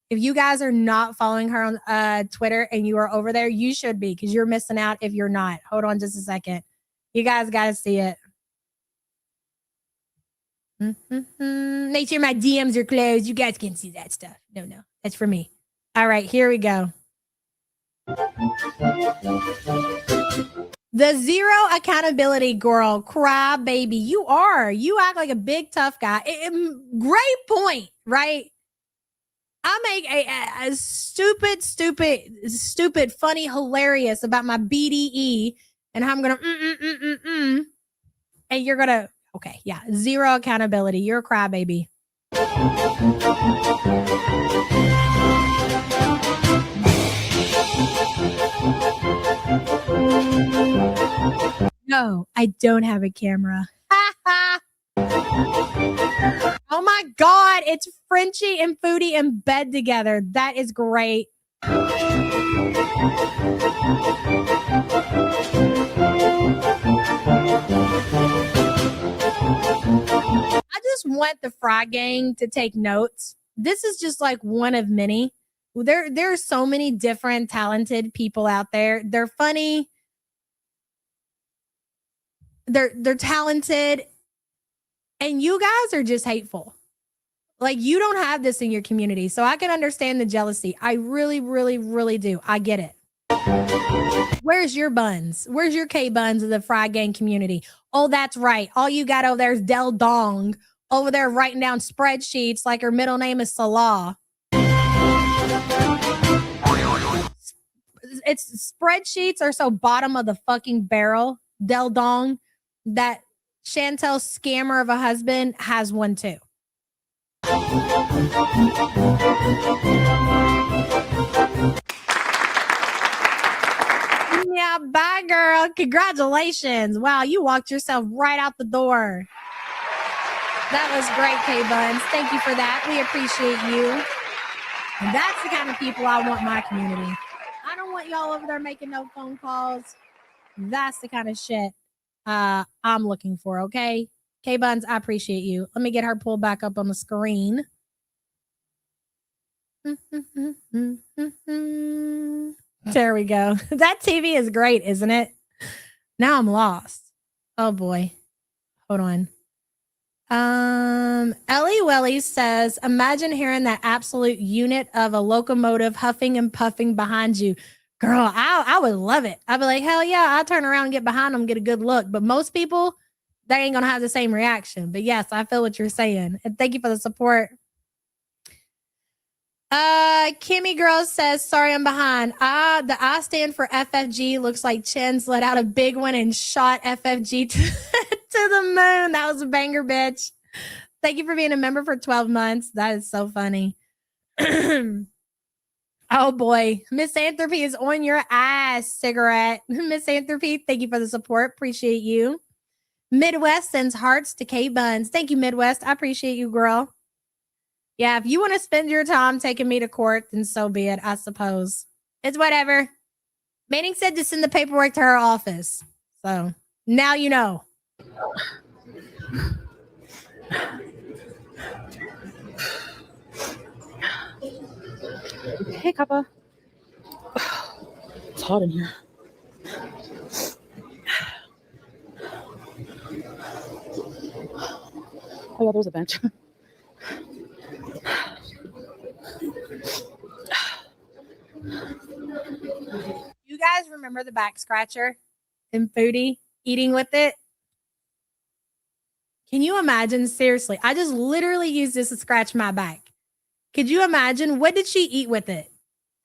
If you guys are not following her on Twitter and you are over there, you should be because you're missing out if you're not. Hold on just a second. You guys got to see it. Make sure my DMs are closed. You guys can see that stuff. No, that's for me. All right, here we go. The zero accountability girl, cry baby. You act like a big tough guy. Great point, right? I make a stupid, funny, hilarious about my BDE, and I'm gonna and you're gonna okay, yeah, zero accountability. You're a crybaby. No, I don't have a camera. Oh my God, it's Frenchie and Foodie in bed together. That is great. I just want the Fry Gang to take notes. This is just like one of many. There are so many different talented people out there. They're funny. They're talented. And you guys are just hateful. Like, you don't have this in your community. So I can understand the jealousy. I really, really, really do. I get it. Where's your buns? Where's your K buns of the Fry Gang community? Oh, that's right. All you got over there is Del Dong over there writing down spreadsheets like her middle name is Salah. It's spreadsheets are so bottom of the fucking barrel, Del Dong, that Chantel scammer of a husband has one too. Yeah, bye girl. Congratulations. Wow, you walked yourself right out the door. That was great, K-Buns. Thank you for that. We appreciate you. And that's the kind of people I want in my community. I don't want y'all over there making no phone calls. That's the kind of shit I'm looking for, okay? K-Buns, I appreciate you. Let me get her pulled back up on the screen. There we go. That TV is great, isn't it? Now I'm lost. Oh boy. Hold on. Ellie Welly says, imagine hearing that absolute unit of a locomotive huffing and puffing behind you. Girl, I would love it. I'd be like, hell yeah, I'll turn around and get behind them, get a good look. But most people, they ain't gonna have the same reaction. But yes, I feel what you're saying. And thank you for the support. Kimmy Girl says, sorry, I'm behind. The I stand for FFG. Looks like Chen's let out a big one and shot FFG to the moon. That was a banger, bitch. Thank you for being a member for 12 months. That is so funny. Oh boy. Misanthropy is on your ass, cigarette. Misanthropy, thank you for the support. Appreciate you. Midwest sends hearts to K-Buns. Thank you, Midwest. I appreciate you, girl. Yeah, if you want to spend your time taking me to court, then so be it, I suppose. It's whatever. Manning said to send the paperwork to her office. So now you know. Hey, Kappa. It's hot in here. Oh yeah, there's a bench. You guys remember the back scratcher in Foodie eating with it? Can you imagine? Seriously, I just literally used this to scratch my back. Could you imagine? What did she eat with it?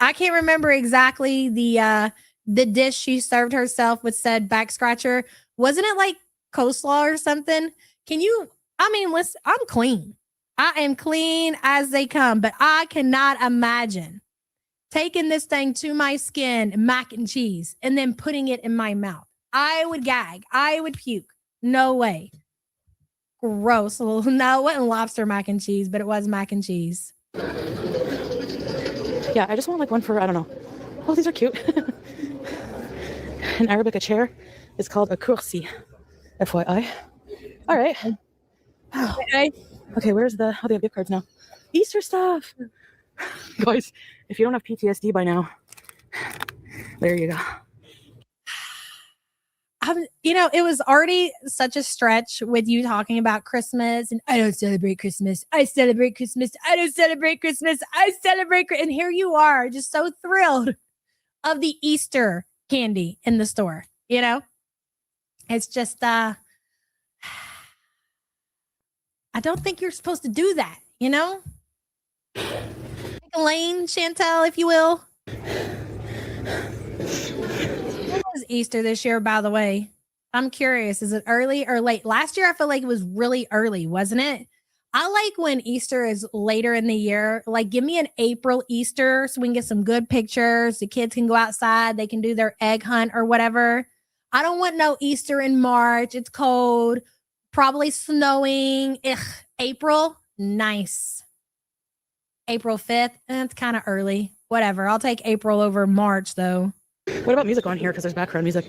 I can't remember exactly the dish she served herself with said back scratcher. Wasn't it like coleslaw or something? Can you? I mean, listen, I'm clean. I am clean as they come, but I cannot imagine taking this thing to my skin, mac and cheese, and then putting it in my mouth. I would gag. I would puke. No way. Gross. No, it wasn't lobster mac and cheese, but it was mac and cheese. Yeah, I just want like one for, I don't know. Oh, these are cute. In Arabic, a chair is called a kursi. FYI. All right. Okay, where's the, oh, they have gift cards now. Easter stuff. Guys, if you don't have PTSD by now, there you go. You know, it was already such a stretch with you talking about Christmas and I don't celebrate Christmas. I celebrate Christmas. I don't celebrate Christmas. I celebrate. And here you are just so thrilled of the Easter candy in the store. You know, it's just, I don't think you're supposed to do that, you know? Take a lane, Chantel, if you will. When was Easter this year, by the way? I'm curious. Is it early or late? Last year, I feel like it was really early, wasn't it? I like when Easter is later in the year. Like, give me an April Easter so we can get some good pictures. The kids can go outside. They can do their egg hunt or whatever. I don't want no Easter in March. It's cold, probably snowing. Ugh. April, nice. April 5th, it's kind of early. Whatever. I'll take April over March, though. What about music on here? Because there's background music.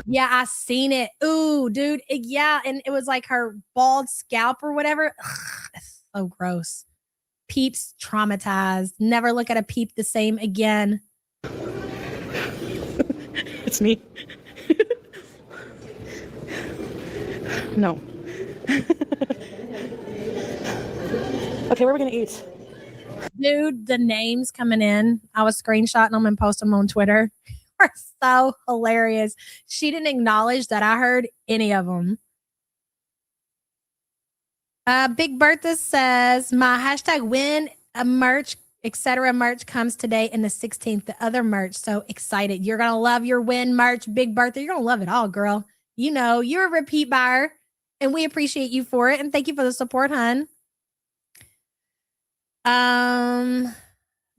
Yeah, I seen it. Ooh, dude. Yeah, and it was like her bald scalp or whatever. Ugh, it's so gross. Peeps traumatized. Never look at a peep the same again. It's me. No. Okay, where are we going to eat? Dude, the names coming in, I was screenshotting them and posting them on Twitter. Are so hilarious. She didn't acknowledge that I heard any of them. Big Bertha says, my hashtag win a merch, etc. merch comes today and the 16th. The other merch. So excited. You're going to love your win merch, Big Bertha. You're going to love it all, girl. You know, you're a repeat buyer and we appreciate you for it. And thank you for the support, hun.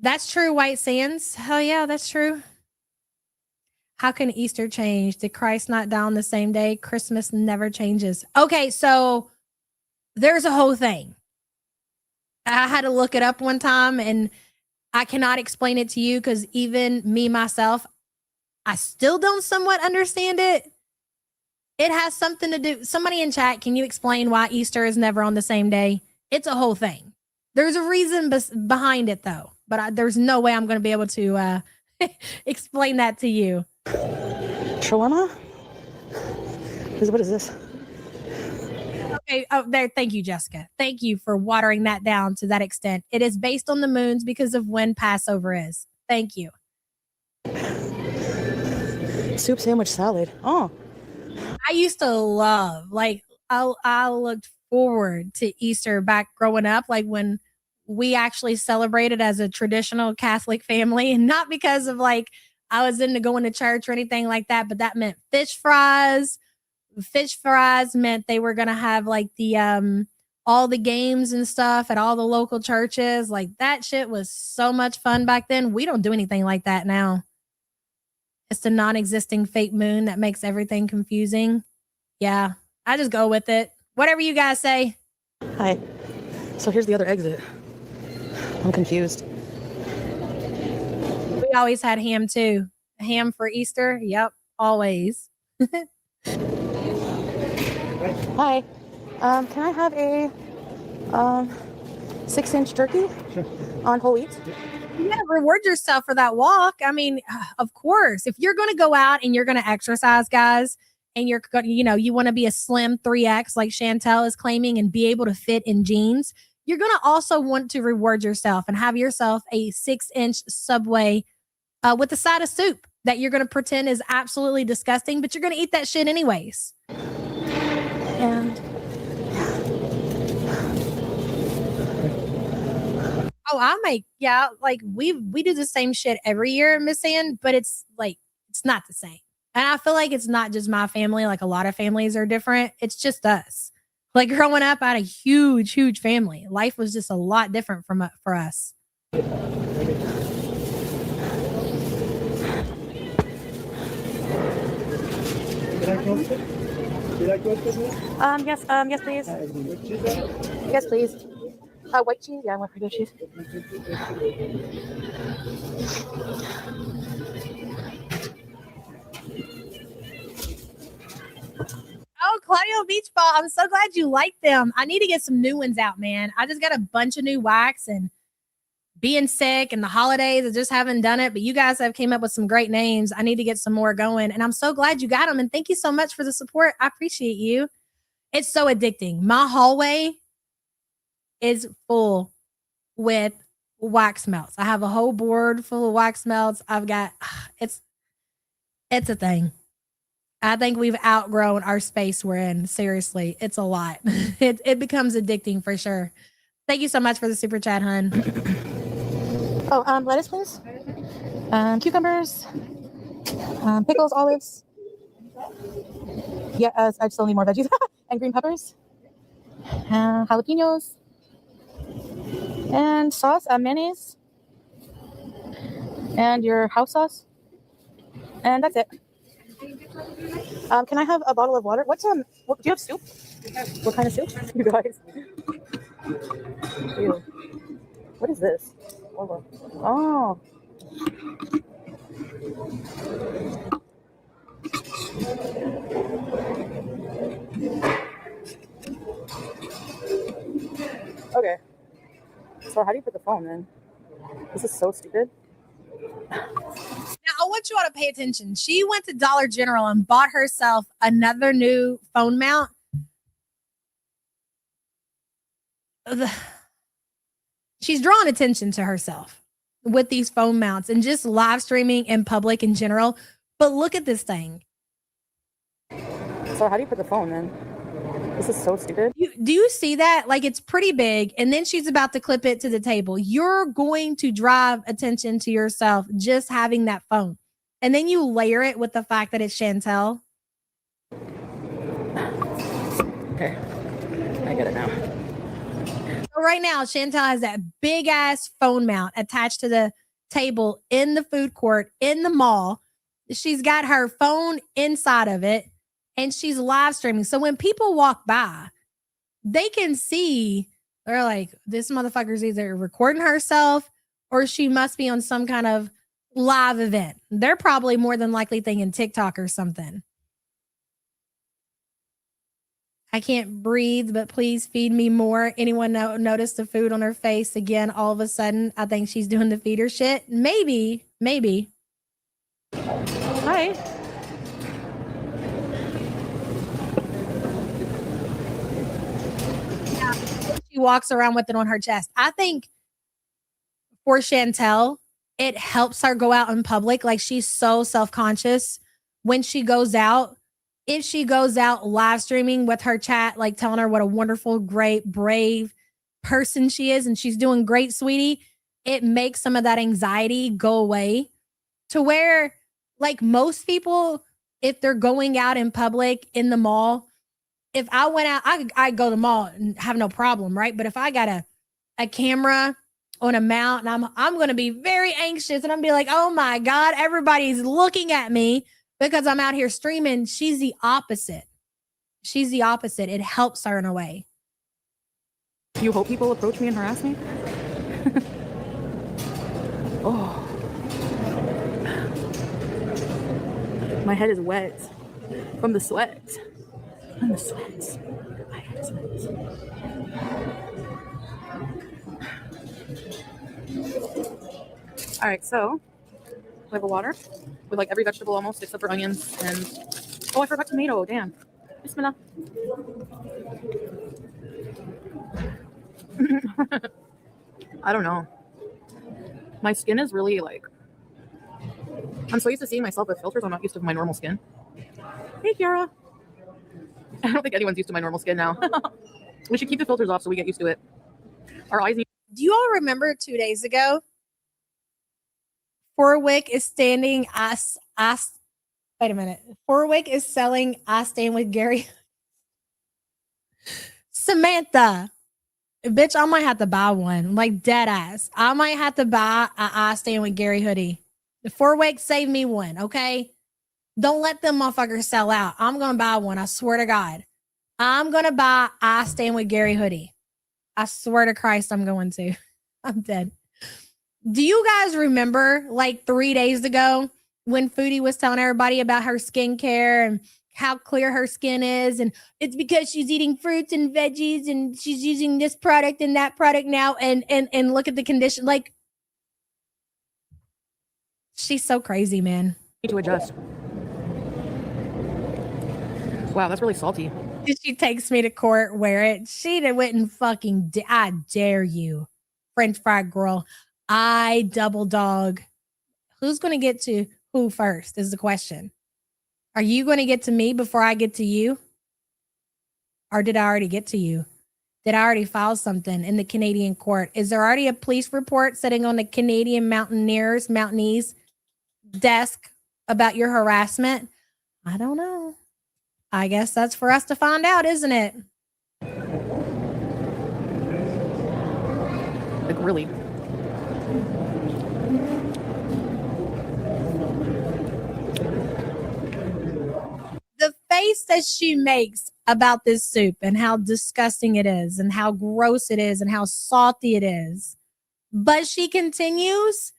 That's true, White Sands. Hell yeah, that's true. How can Easter change? Did Christ not die on the same day? Christmas never changes. Okay, so there's a whole thing. I had to look it up one time and I cannot explain it to you because even me, myself, I still don't somewhat understand it. It has something to do. Somebody in chat, can you explain why Easter is never on the same day? It's a whole thing. There's a reason behind it, though. But there's no way I'm going to be able to explain that to you. Shawarma? What is this? Okay. Oh, there. Thank you, Jessica. Thank you for watering that down to that extent. It is based on the moons because of when Passover is. Thank you. Soup sandwich salad. Oh. I used to love, like, I looked forward to Easter back growing up, like when we actually celebrated as a traditional Catholic family, and not because of like I was into going to church or anything like that, but that meant fish fries. Fish fries meant they were gonna have like the all the games and stuff at all the local churches. Like that shit was so much fun back then. We don't do anything like that now. It's the non-existing fake moon that makes everything confusing. Yeah, I just go with it. Whatever you guys say. Hi. So here's the other exit. I'm confused. We always had ham too. Ham for Easter? Yep, always. Hi. Can I have a 6-inch turkey? Sure. On whole wheat? You gotta reward yourself for that walk. I mean, of course, if you're going to go out and you're going to exercise, guys, and you're going to, you want to be a slim 3X like Chantel is claiming and be able to fit in jeans, you're going to also want to reward yourself and have yourself a 6-inch Subway with a side of soup that you're going to pretend is absolutely disgusting, but you're going to eat that shit anyways. And like we do the same shit every year, Miss Ann, but it's like it's not the same. And I feel like it's not just my family, like a lot of families are different. It's just us. Like growing up, I had a huge family. Life was just a lot different for us. Yes, please. Yes, please. White cheese? Yeah, I want regular cheese. Oh, Claudio Beach Ball. I'm so glad you like them. I need to get some new ones out, man. I just got a bunch of new wax and being sick and the holidays. I just haven't done it, but you guys have came up with some great names. I need to get some more going. And I'm so glad you got them. And thank you so much for the support. I appreciate you. It's so addicting. My hallway is full with wax melts. I have a whole board full of wax melts. I've got, it's a thing. I think we've outgrown our space we're in. Seriously, it's a lot. It becomes addicting for sure. Thank you so much for the super chat, hun. Oh, lettuce, please. Cucumbers. Pickles, olives. Yeah, I still need more veggies. And green peppers. Jalapenos. And sauce, mayonnaise. And your house sauce. And that's it. Can I have a bottle of water? Do you have soup? What kind of soup? You guys. Ew. What is this? Oh. Okay. So how do you put the phone in? This is so stupid. Now, I want you all to pay attention. She went to Dollar General and bought herself another new phone mount. She's drawn attention to herself with these phone mounts and just live streaming in public in general. But look at this thing. So how do you put the phone in? This is so stupid. Do you see that? Like, it's pretty big, and then she's about to clip it to the table. You're going to drive attention to yourself just having that phone. And then you layer it with the fact that it's Chantel. Okay. I get it now. So right now, Chantel has that big ass phone mount attached to the table in the food court in the mall. She's got her phone inside of it. And she's live streaming. So when people walk by, they can see, they're like, this motherfucker's either recording herself or she must be on some kind of live event. They're probably more than likely thinking TikTok or something. I can't breathe, but please feed me more. Anyone notice the food on her face again all of a sudden? I think she's doing the feeder shit. Maybe. Hi. Yeah, she walks around with it on her chest. I think for Chantel, it helps her go out in public. Like, she's so self-conscious when she goes out. If she goes out live streaming with her chat, like telling her what a wonderful, great, brave person she is, and she's doing great, sweetie, it makes some of that anxiety go away to where, like, most people, if they're going out in public in the mall, if I went out, I go to the mall and have no problem, right? But if I got a camera on a mount and I'm going to be very anxious and I'm be like, oh my God, everybody's looking at me because I'm out here streaming. She's the opposite. It helps her in a way. You hope people approach me and harass me? Oh. My head is wet from the sweat. My head is wet. All right, so we have a water with like every vegetable almost except for onions and oh, I forgot tomato. Damn. Bismillah. I don't know. My skin is really like, I'm so used to seeing myself with filters. I'm not used to my normal skin. Hey, Kiara. I don't think anyone's used to my normal skin now. We should keep the filters off so we get used to it. Our eyes need. Do you all remember 2 days ago? Forwick is standing wait a minute. Forwick is selling I Stand with Gary. Samantha. Bitch, I might have to buy one. Like, dead ass. I might have to buy a I Stand with Gary hoodie. The Forwick save me one, okay? Don't let them motherfuckers sell out. I'm gonna buy one. I swear to God. I'm gonna buy I Stand with Gary hoodie. I swear to Christ, I'm going to. I'm dead. Do you guys remember like 3 days ago when Foodie was telling everybody about her skincare and how clear her skin is? And it's because she's eating fruits and veggies and she's using this product and that product now. And look at the condition. Like, she's so crazy, man. Need to adjust. Wow, that's really salty. She takes me to court, wear it. She wouldn't fucking, I dare you. French fry girl. I double dog. Who's going to get to who first is the question. Are you going to get to me before I get to you? Or did I already get to you? Did I already file something in the Canadian court? Is there already a police report sitting on the Canadian Mountainese desk about your harassment? I don't know. I guess that's for us to find out, isn't it? Like, really? The face that she makes about this soup and how disgusting it is and how gross it is and how salty it is. But she continues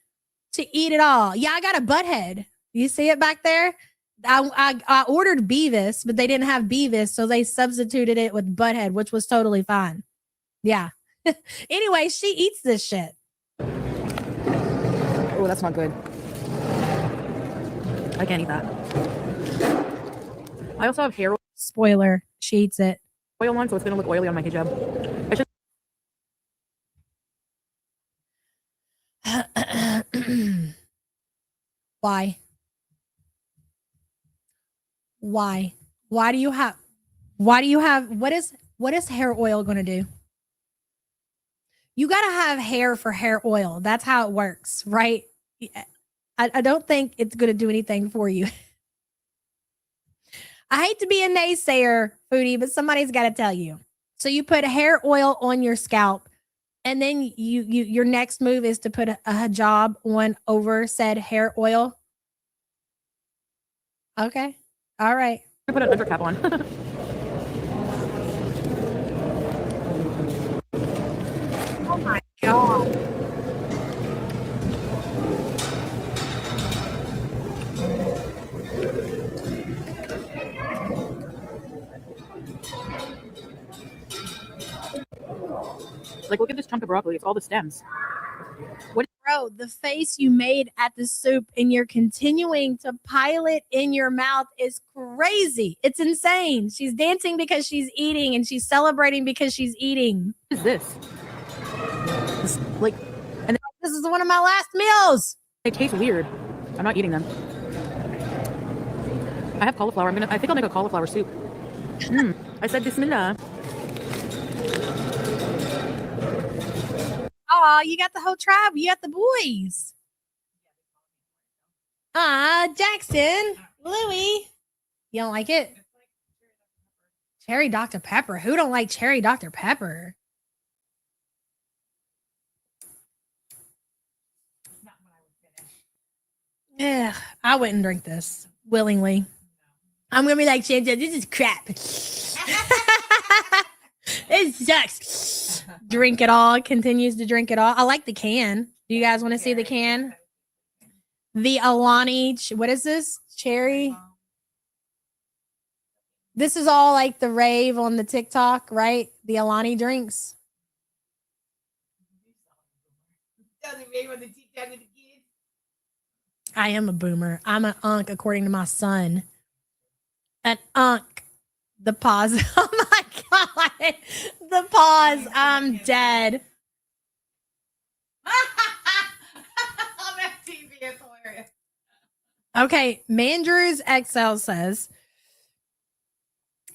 to eat it all. Yeah, I got a butt head. You see it back there? I ordered Beavis, but they didn't have Beavis, so they substituted it with butthead, which was totally fine. Yeah. Anyway, she eats this shit. Oh, that's not good. I can't eat that. I also have hair Spoiler, she eats it. oil on, so it's going to look oily on my hijab. Why? Why do you have what is hair oil going to do? You got to have hair for hair oil. That's how it works, right? I don't think it's going to do anything for you. I hate to be a naysayer, Foodie, but somebody's got to tell you. So you put hair oil on your scalp, and then your next move is to put a hijab on over said hair oil. Okay. All right. I put an undercap on. Oh my God. Like, look at this chunk of broccoli. It's all the stems. Bro, the face you made at the soup and you're continuing to pile it in your mouth is crazy. It's insane. She's dancing because she's eating and she's celebrating because she's eating. What is this? Like, and This is one of my last meals. they taste weird. I'm not eating them. I have cauliflower. I think I'll make a cauliflower soup. I said Bismillah. Oh, you got the whole tribe. You got the boys. Jackson, Louie. You don't like it? Cherry Dr. Pepper. Who don't like cherry Dr. Pepper? Yeah, I wouldn't drink this willingly. I'm gonna be like, Chantel, this is crap. It sucks. Drink it all. Continues to drink it all. I like the can. Do you guys want to see the can? The Alani. What is this? Cherry. This is all like the rave on the TikTok, right? The Alani drinks. I am a boomer. I'm an unk, according to my son. An unk. The pause. Oh my God. The pause. I'm dead. Okay. Mandrews XL says,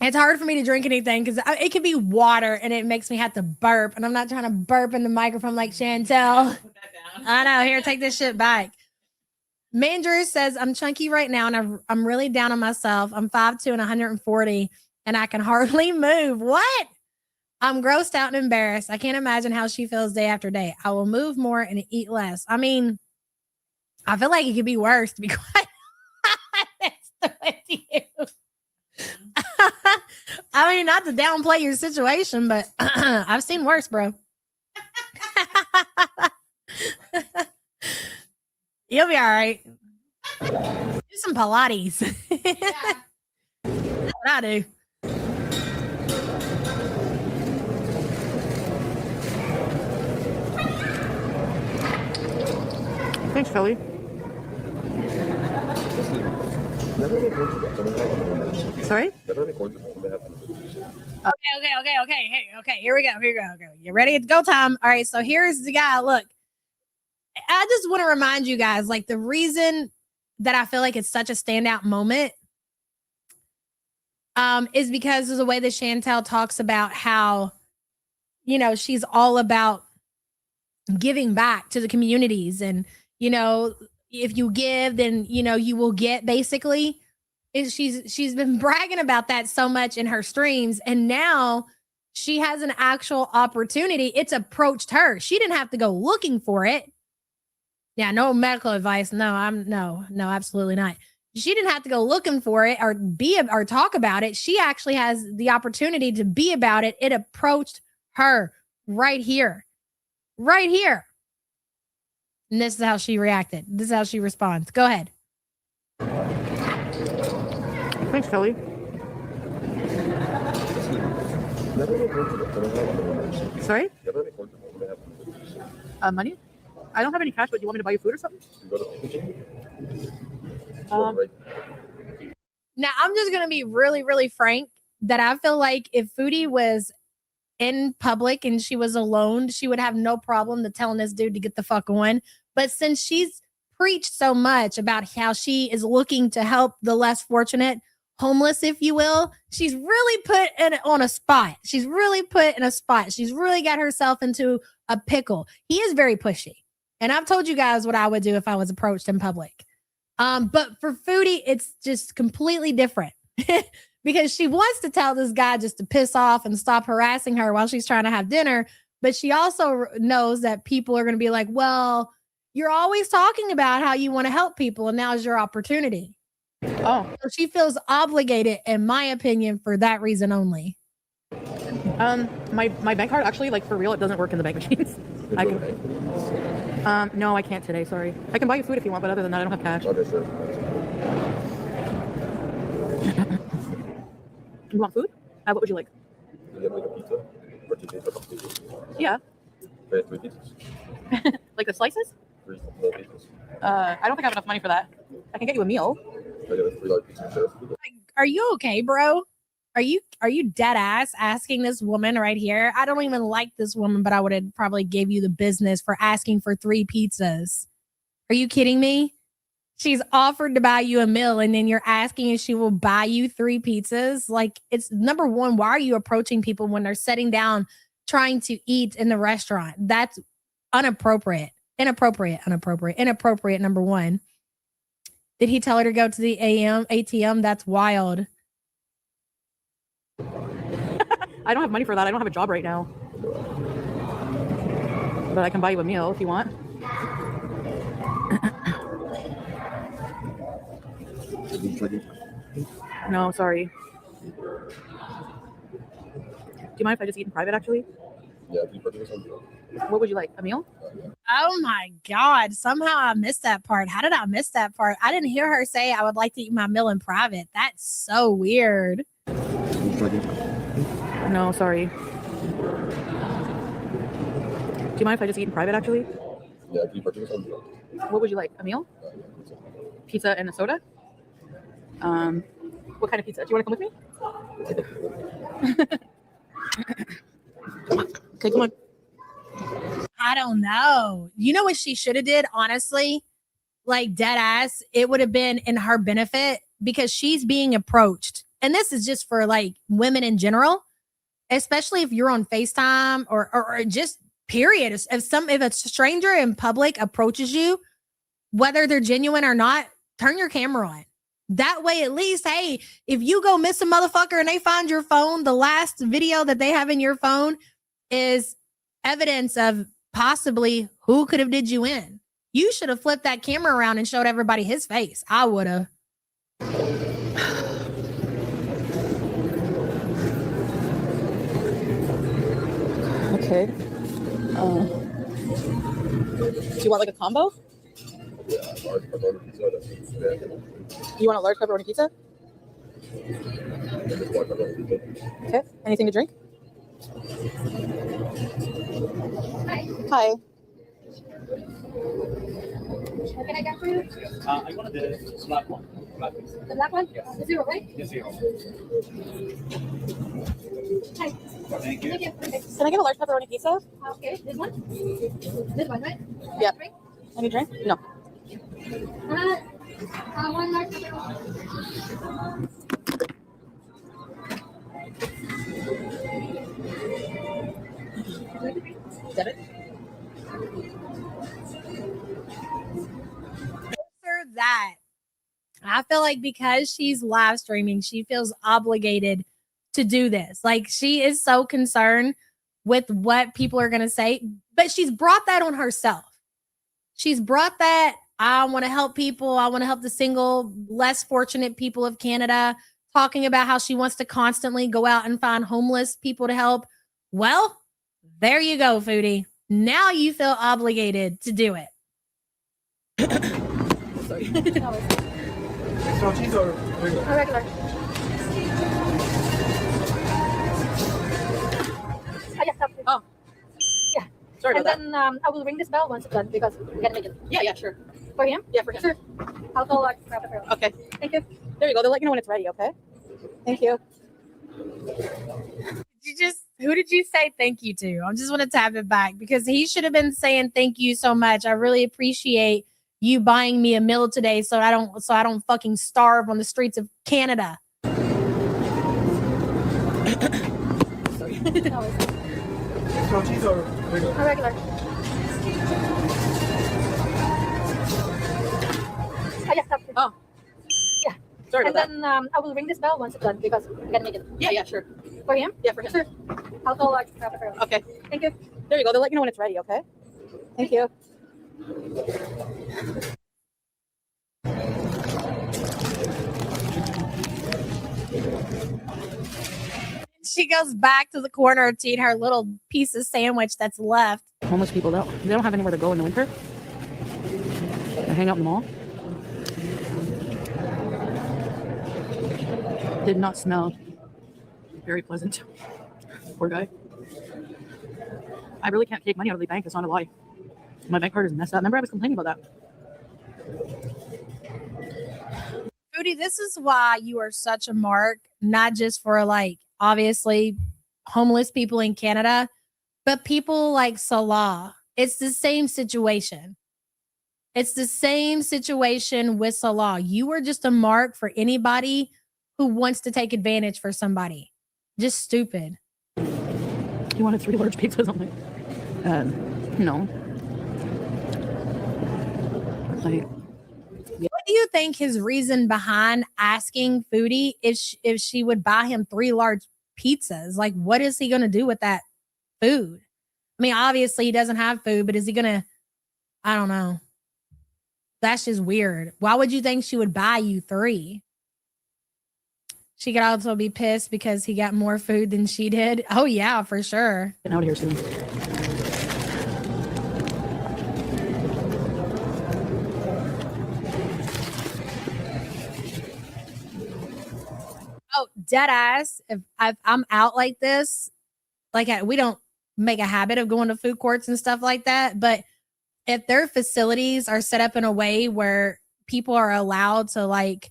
it's hard for me to drink anything because it could be water and it makes me have to burp. And I'm not trying to burp in the microphone like Chantel. I know. Here, take this shit back. Mandrews says, I'm chunky right now and I'm really down on myself. I'm 5'2" and 140 and I can hardly move. What? I'm grossed out and embarrassed. I can't imagine how she feels day after day. I will move more and eat less. I mean, I feel like it could be worse, to be quite honest with you. I mean, not to downplay your situation, but I've seen worse, bro. You'll be all right. Do some Pilates. That's what I do. Thanks, Philly. Sorry? Okay. Here we go. You ready? It's go time. All right. So here's the guy. Look, I just want to remind you guys, like, the reason that I feel like it's such a standout moment is because of the way that Chantel talks about how, you know, she's all about giving back to the communities. And, you know, if you give, then, you know, you will get, basically. She's been bragging about that so much in her streams. And now she has an actual opportunity. It's approached her. She didn't have to go looking for it. Yeah, no medical advice. No, absolutely not. She didn't have to go looking for it or talk about it. She actually has the opportunity to be about it. It approached her right here. Right here. And this is how she reacted. This is how she responds. Go ahead. Thanks, Philly. Sorry? Money? I don't have any cash, but do you want me to buy you food or something? Now, I'm just going to be really, really frank that I feel like if Foodie was in public and she was alone, she would have no problem to telling this dude to get the fuck on. But since she's preached so much about how she is looking to help the less fortunate, homeless, if you will, she's really put on a spot. She's really put in a spot. She's really got herself into a pickle. He is very pushy. And I've told you guys what I would do if I was approached in public. But for Foodie, it's just completely different because she wants to tell this guy just to piss off and stop harassing her while she's trying to have dinner. But she also knows that people are going to be like, well, you're always talking about how you want to help people and now's your opportunity. Oh, so she feels obligated, in my opinion, for that reason only. My bank card, actually, like, for real, it doesn't work in the bank machines. No, I can't today. Sorry. I can buy you food if you want, but other than that, I don't have cash. Okay, sure. You want food? What would you like? You get like a pizza? Or two pizza? Yeah. Three pizzas. Like the slices? Three little pizzas. I don't think I have enough money for that. I can get you a meal. I got a 3 large pizzas. Are you okay, bro? Are you dead ass asking this woman right here? I don't even like this woman, but I would have probably gave you the business for asking for 3 pizzas. Are you kidding me? She's offered to buy you a meal and then you're asking if she will buy you 3 pizzas. Like, it's number one, why are you approaching people when they're sitting down trying to eat in the restaurant? That's inappropriate. Inappropriate, number one. Did he tell her to go to the ATM? That's wild. I don't have money for that. I don't have a job right now. But I can buy you a meal if you want. No, sorry. Do you mind if I just eat in private, actually? Yeah, can you purchase something? What would you like? A meal? Oh my God. Somehow I missed that part. How did I miss that part? I didn't hear her say I would like to eat my meal in private. That's so weird. No, sorry. Do you mind if I just eat in private, actually? Yeah, can you purchase something? What would you like? A meal? Pizza and a soda? What kind of pizza? Do you want to come with me? Okay, come on. I don't know. You know what she should have did, honestly? Like, dead ass, it would have been in her benefit because she's being approached. And this is just for like women in general, especially if you're on FaceTime or just period. If a stranger in public approaches you, whether they're genuine or not, turn your camera on. That way, at least, hey, if you go miss a motherfucker and they find your phone, the last video that they have in your phone is evidence of possibly who could have did you in. You should have flipped that camera around and showed everybody his face. I would have. Okay. Do you want like a combo? Yeah, large pepperoni pizza. That's You want a large pepperoni pizza? just one pepperoni pizza. Okay. Anything to drink? Hi. What can I get for you? I wanted the black one. The black one? Yes. The 0, right? Yes, zero. Hi. Thank you. Thank you. Okay. Can I get a large pepperoni pizza? Okay, this one? This one, right? Yeah. Drink? Any drink? No. One large pepperoni. Debit? That I feel like because she's live streaming, she feels obligated to do this. Like, she is so concerned with what people are going to say, but she's brought that on herself. She's brought that, I want to help people. I want to help the single, less fortunate people of Canada, talking about how she wants to constantly go out and find homeless people to help. Well, there you go, Foodie. Now you feel obligated to do it. Sorry. Extra cheese or regular? A regular. I just have to. Oh. Yeah. Sorry And about then I will ring this bell once it's done because we gotta make it. that. Yeah, sure. For him? Yeah, for him. Sure. I'll call large pepperoni. Okay. Thank you. There you go. They'll let you know when it's ready, okay? Thank you. Who did you say thank you to? I just want to tap it back because he should have been saying thank you so much. I really appreciate you buying me a meal today so I don't fucking starve on the streets of Canada. Sorry. No worries. Extra cheese or regular? A regular. I just have to. Oh. Yeah. Sorry And about then I will ring this bell once it's done because we gotta make it. that. Yeah, sure. For him? Yeah, for him. Sure. I'll call large pepperoni. Okay. Thank you. There you go. They'll let you know when it's ready, okay? Thank you. She goes back to the corner to eat her little piece of sandwich that's left. Homeless people they don't have anywhere to go in the winter. They hang out in the mall. Did not smell very pleasant. Poor guy. I really can't take money out of the bank. It's not a lie. My bank card is messed up. Remember I was complaining about that. Foodie, this is why you are such a mark, not just for like obviously homeless people in Canada, but people like Salah. It's the same situation. It's the same situation with Salah. You are just a mark for anybody who wants to take advantage for somebody. Just stupid. You wanted 3 large pizzas? I'm like, no. Like, What do you think his reason behind asking Foodie if she would buy him 3 large pizzas? Like, what is he going to do with that food? I mean, obviously he doesn't have food, but is he going to, I don't know. That's just weird. Why would you think she would buy you 3? She could also be pissed because he got more food than she did. Oh yeah, for sure. Get out of here soon. Oh, dead ass. If I'm out like this, like we don't make a habit of going to food courts and stuff like that, but if their facilities are set up in a way where people are allowed to like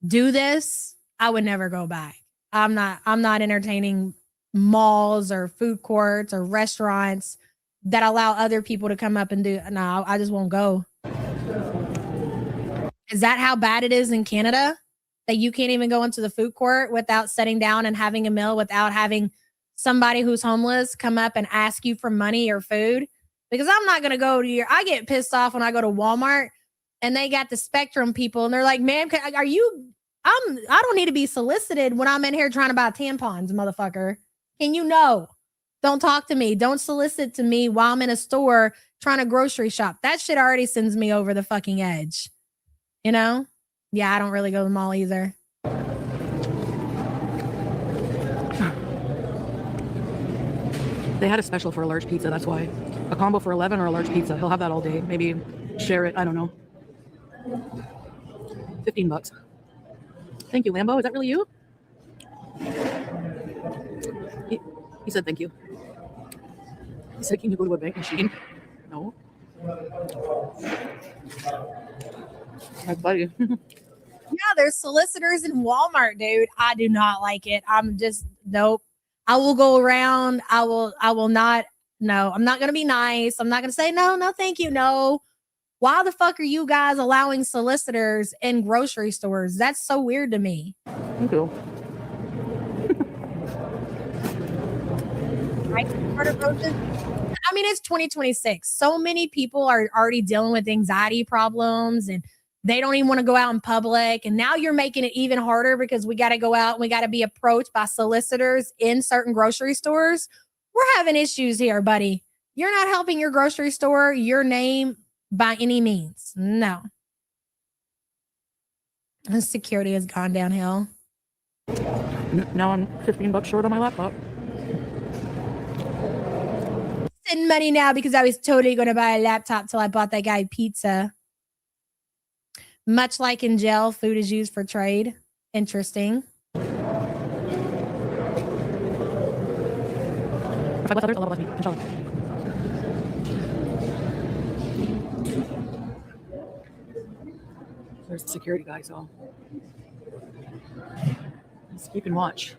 do this, I would never go back. I'm not entertaining malls or food courts or restaurants that allow other people to come up and do. No, I just won't go. Is that how bad it is in Canada? That you can't even go into the food court without sitting down and having a meal, without having somebody who's homeless come up and ask you for money or food? Because I'm not going to go to I get pissed off when I go to Walmart and they got the Spectrum people and they're like, "Ma'am, I don't need to be solicited when I'm in here trying to buy tampons, motherfucker. And don't talk to me. Don't solicit to me while I'm in a store trying to grocery shop." That shit already sends me over the fucking edge. You know? Yeah, I don't really go to the mall either. They had a special for a large pizza, that's why. A combo for 11 or a large pizza. He'll have that all day. Maybe share it. I don't know. $15. Thank you, Lambo. Is that really you? He said thank you. He said, "Can you go to a bank machine?" No. That's funny. Yeah, there's solicitors in Walmart, dude. I do not like it. I'm just nope. I will go around. I will not. No, I'm not going to be nice. I'm not going to say no, thank you. No. Why the fuck are you guys allowing solicitors in grocery stores? That's so weird to me. Thank you. I mean, it's 2026. So many people are already dealing with anxiety problems and they don't even want to go out in public. And now you're making it even harder because we got to go out and we got to be approached by solicitors in certain grocery stores. We're having issues here, buddy. You're not helping your grocery store, your name by any means. No. And security has gone downhill. Now I'm $15 short on my laptop. Send money now because I was totally going to buy a laptop till I bought that guy pizza. Much like in jail, food is used for trade. Interesting. If I bless others, Allah will bless me, inshallah. There's the security guy, so let's keep and watch.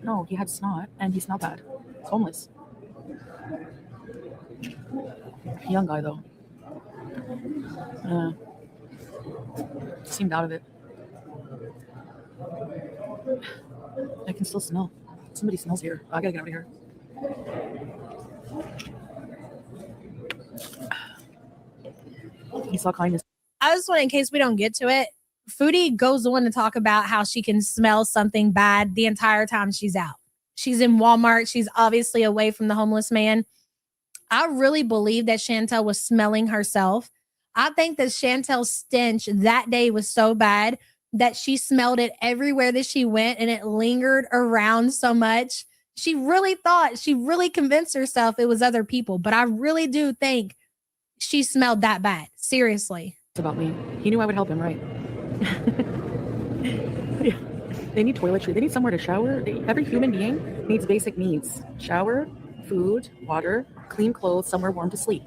No, he had snot, and he smelled bad. He's homeless. Young guy, though. Seemed out of it. I can still smell. Somebody smells here. I gotta get out of here. He saw kindness. I just want, in case we don't get to it, Foodie goes on to talk about how she can smell something bad the entire time she's out. She's in Walmart. She's obviously away from the homeless man. I really believe that Chantel was smelling herself. I think that Chantel's stench that day was so bad. that she smelled it everywhere that she went and it lingered around so much. She really convinced herself it was other people, but I really do think she smelled that bad. Seriously. It's about me. He knew I would help him, right? Yeah. They need toiletry. They need somewhere to shower. Every human being needs basic needs. Shower, food, water, clean clothes, somewhere warm to sleep.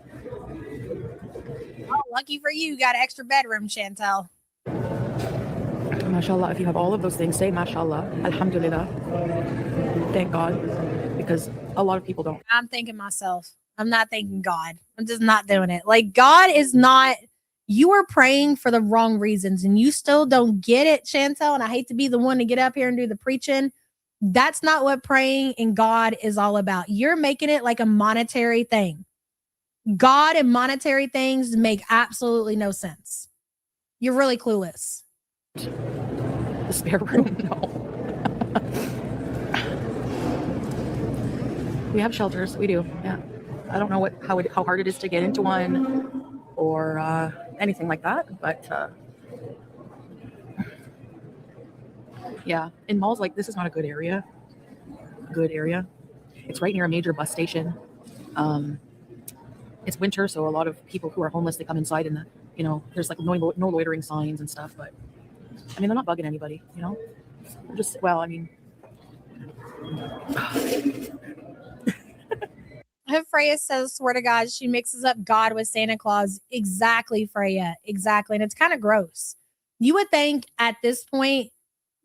Oh, lucky for you, got an extra bedroom, Chantel. MashaAllah, if you have all of those things, say MashaAllah, Alhamdulillah. Thank God, because a lot of people don't. I'm thanking myself. I'm not thanking God. I'm just not doing it. Like, God is not, you are praying for the wrong reasons and you still don't get it, Chantel. And I hate to be the one to get up here and do the preaching. That's not what praying and God is all about. You're making it like a monetary thing. God and monetary things make absolutely no sense. You're really clueless. The spare room, no. We have shelters. We do. Yeah. I don't know how hard it is to get into one or anything like that, but yeah, in malls like this is not a good area. It's right near a major bus station. It's winter, so a lot of people who are homeless, they come inside and there's like no loitering signs and stuff, but I mean, they're not bugging anybody, They're just, well, I mean. Freya says, swear to God, she mixes up God with Santa Claus. Exactly, Freya. Exactly. And it's kind of gross. You would think at this point,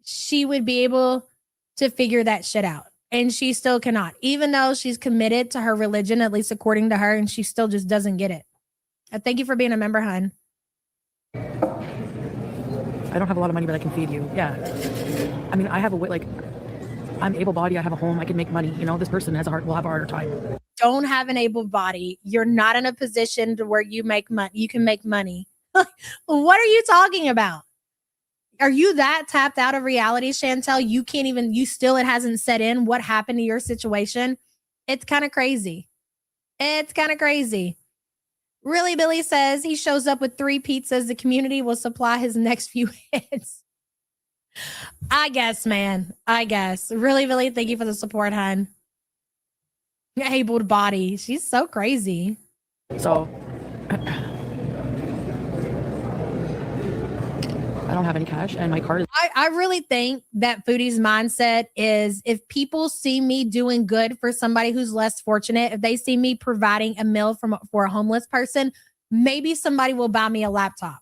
she would be able to figure that shit out. And she still cannot, even though she's committed to her religion, at least according to her, and she still just doesn't get it. Thank you for being a member, hun. I don't have a lot of money, but I can feed you. Yeah. I mean, I have I'm able-bodied. I have a home. I can make money. This person will have a harder time. Don't have an able body. You're not in a position to where you make money. You can make money. What are you talking about? Are you that tapped out of reality, Chantel? It hasn't set in what happened to your situation. It's kind of crazy. Really, Billy says he shows up with 3 pizzas. The community will supply his next few hits. I guess, man. Really, Billy, thank you for the support, hun. Able body. She's so crazy. So I don't have any cash and my card is. I really think that Foodie's mindset is if people see me doing good for somebody who's less fortunate, if they see me providing a meal for a homeless person, maybe somebody will buy me a laptop.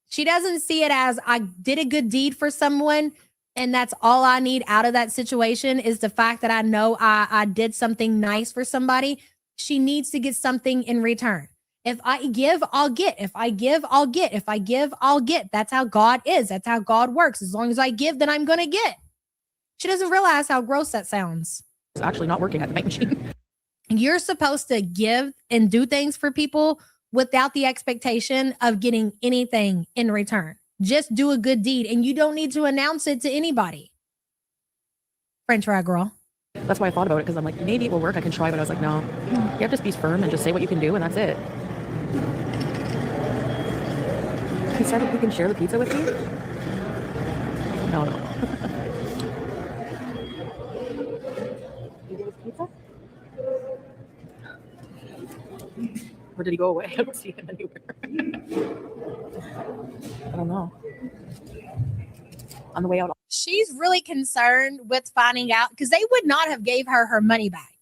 She doesn't see it as I did a good deed for someone and that's all I need out of that situation is the fact that I know I did something nice for somebody. She needs to get something in return. If I give, I'll get. If I give, I'll get. If I give, I'll get. That's how God is. That's how God works. As long as I give, then I'm going to get. She doesn't realize how gross that sounds. It's actually not working at the bank machine. You're supposed to give and do things for people without the expectation of getting anything in return. Just do a good deed and you don't need to announce it to anybody. French fry girl. That's why I thought about it because I'm like, maybe it will work. I can try, but I was like, no. You have to just be firm and just say what you can do and that's it. He said that he can share the pizza with me? No. You give us pizza? Or did he go away? I don't see him anywhere. I don't know. On the way out. She's really concerned with finding out because they would not have gave her money back.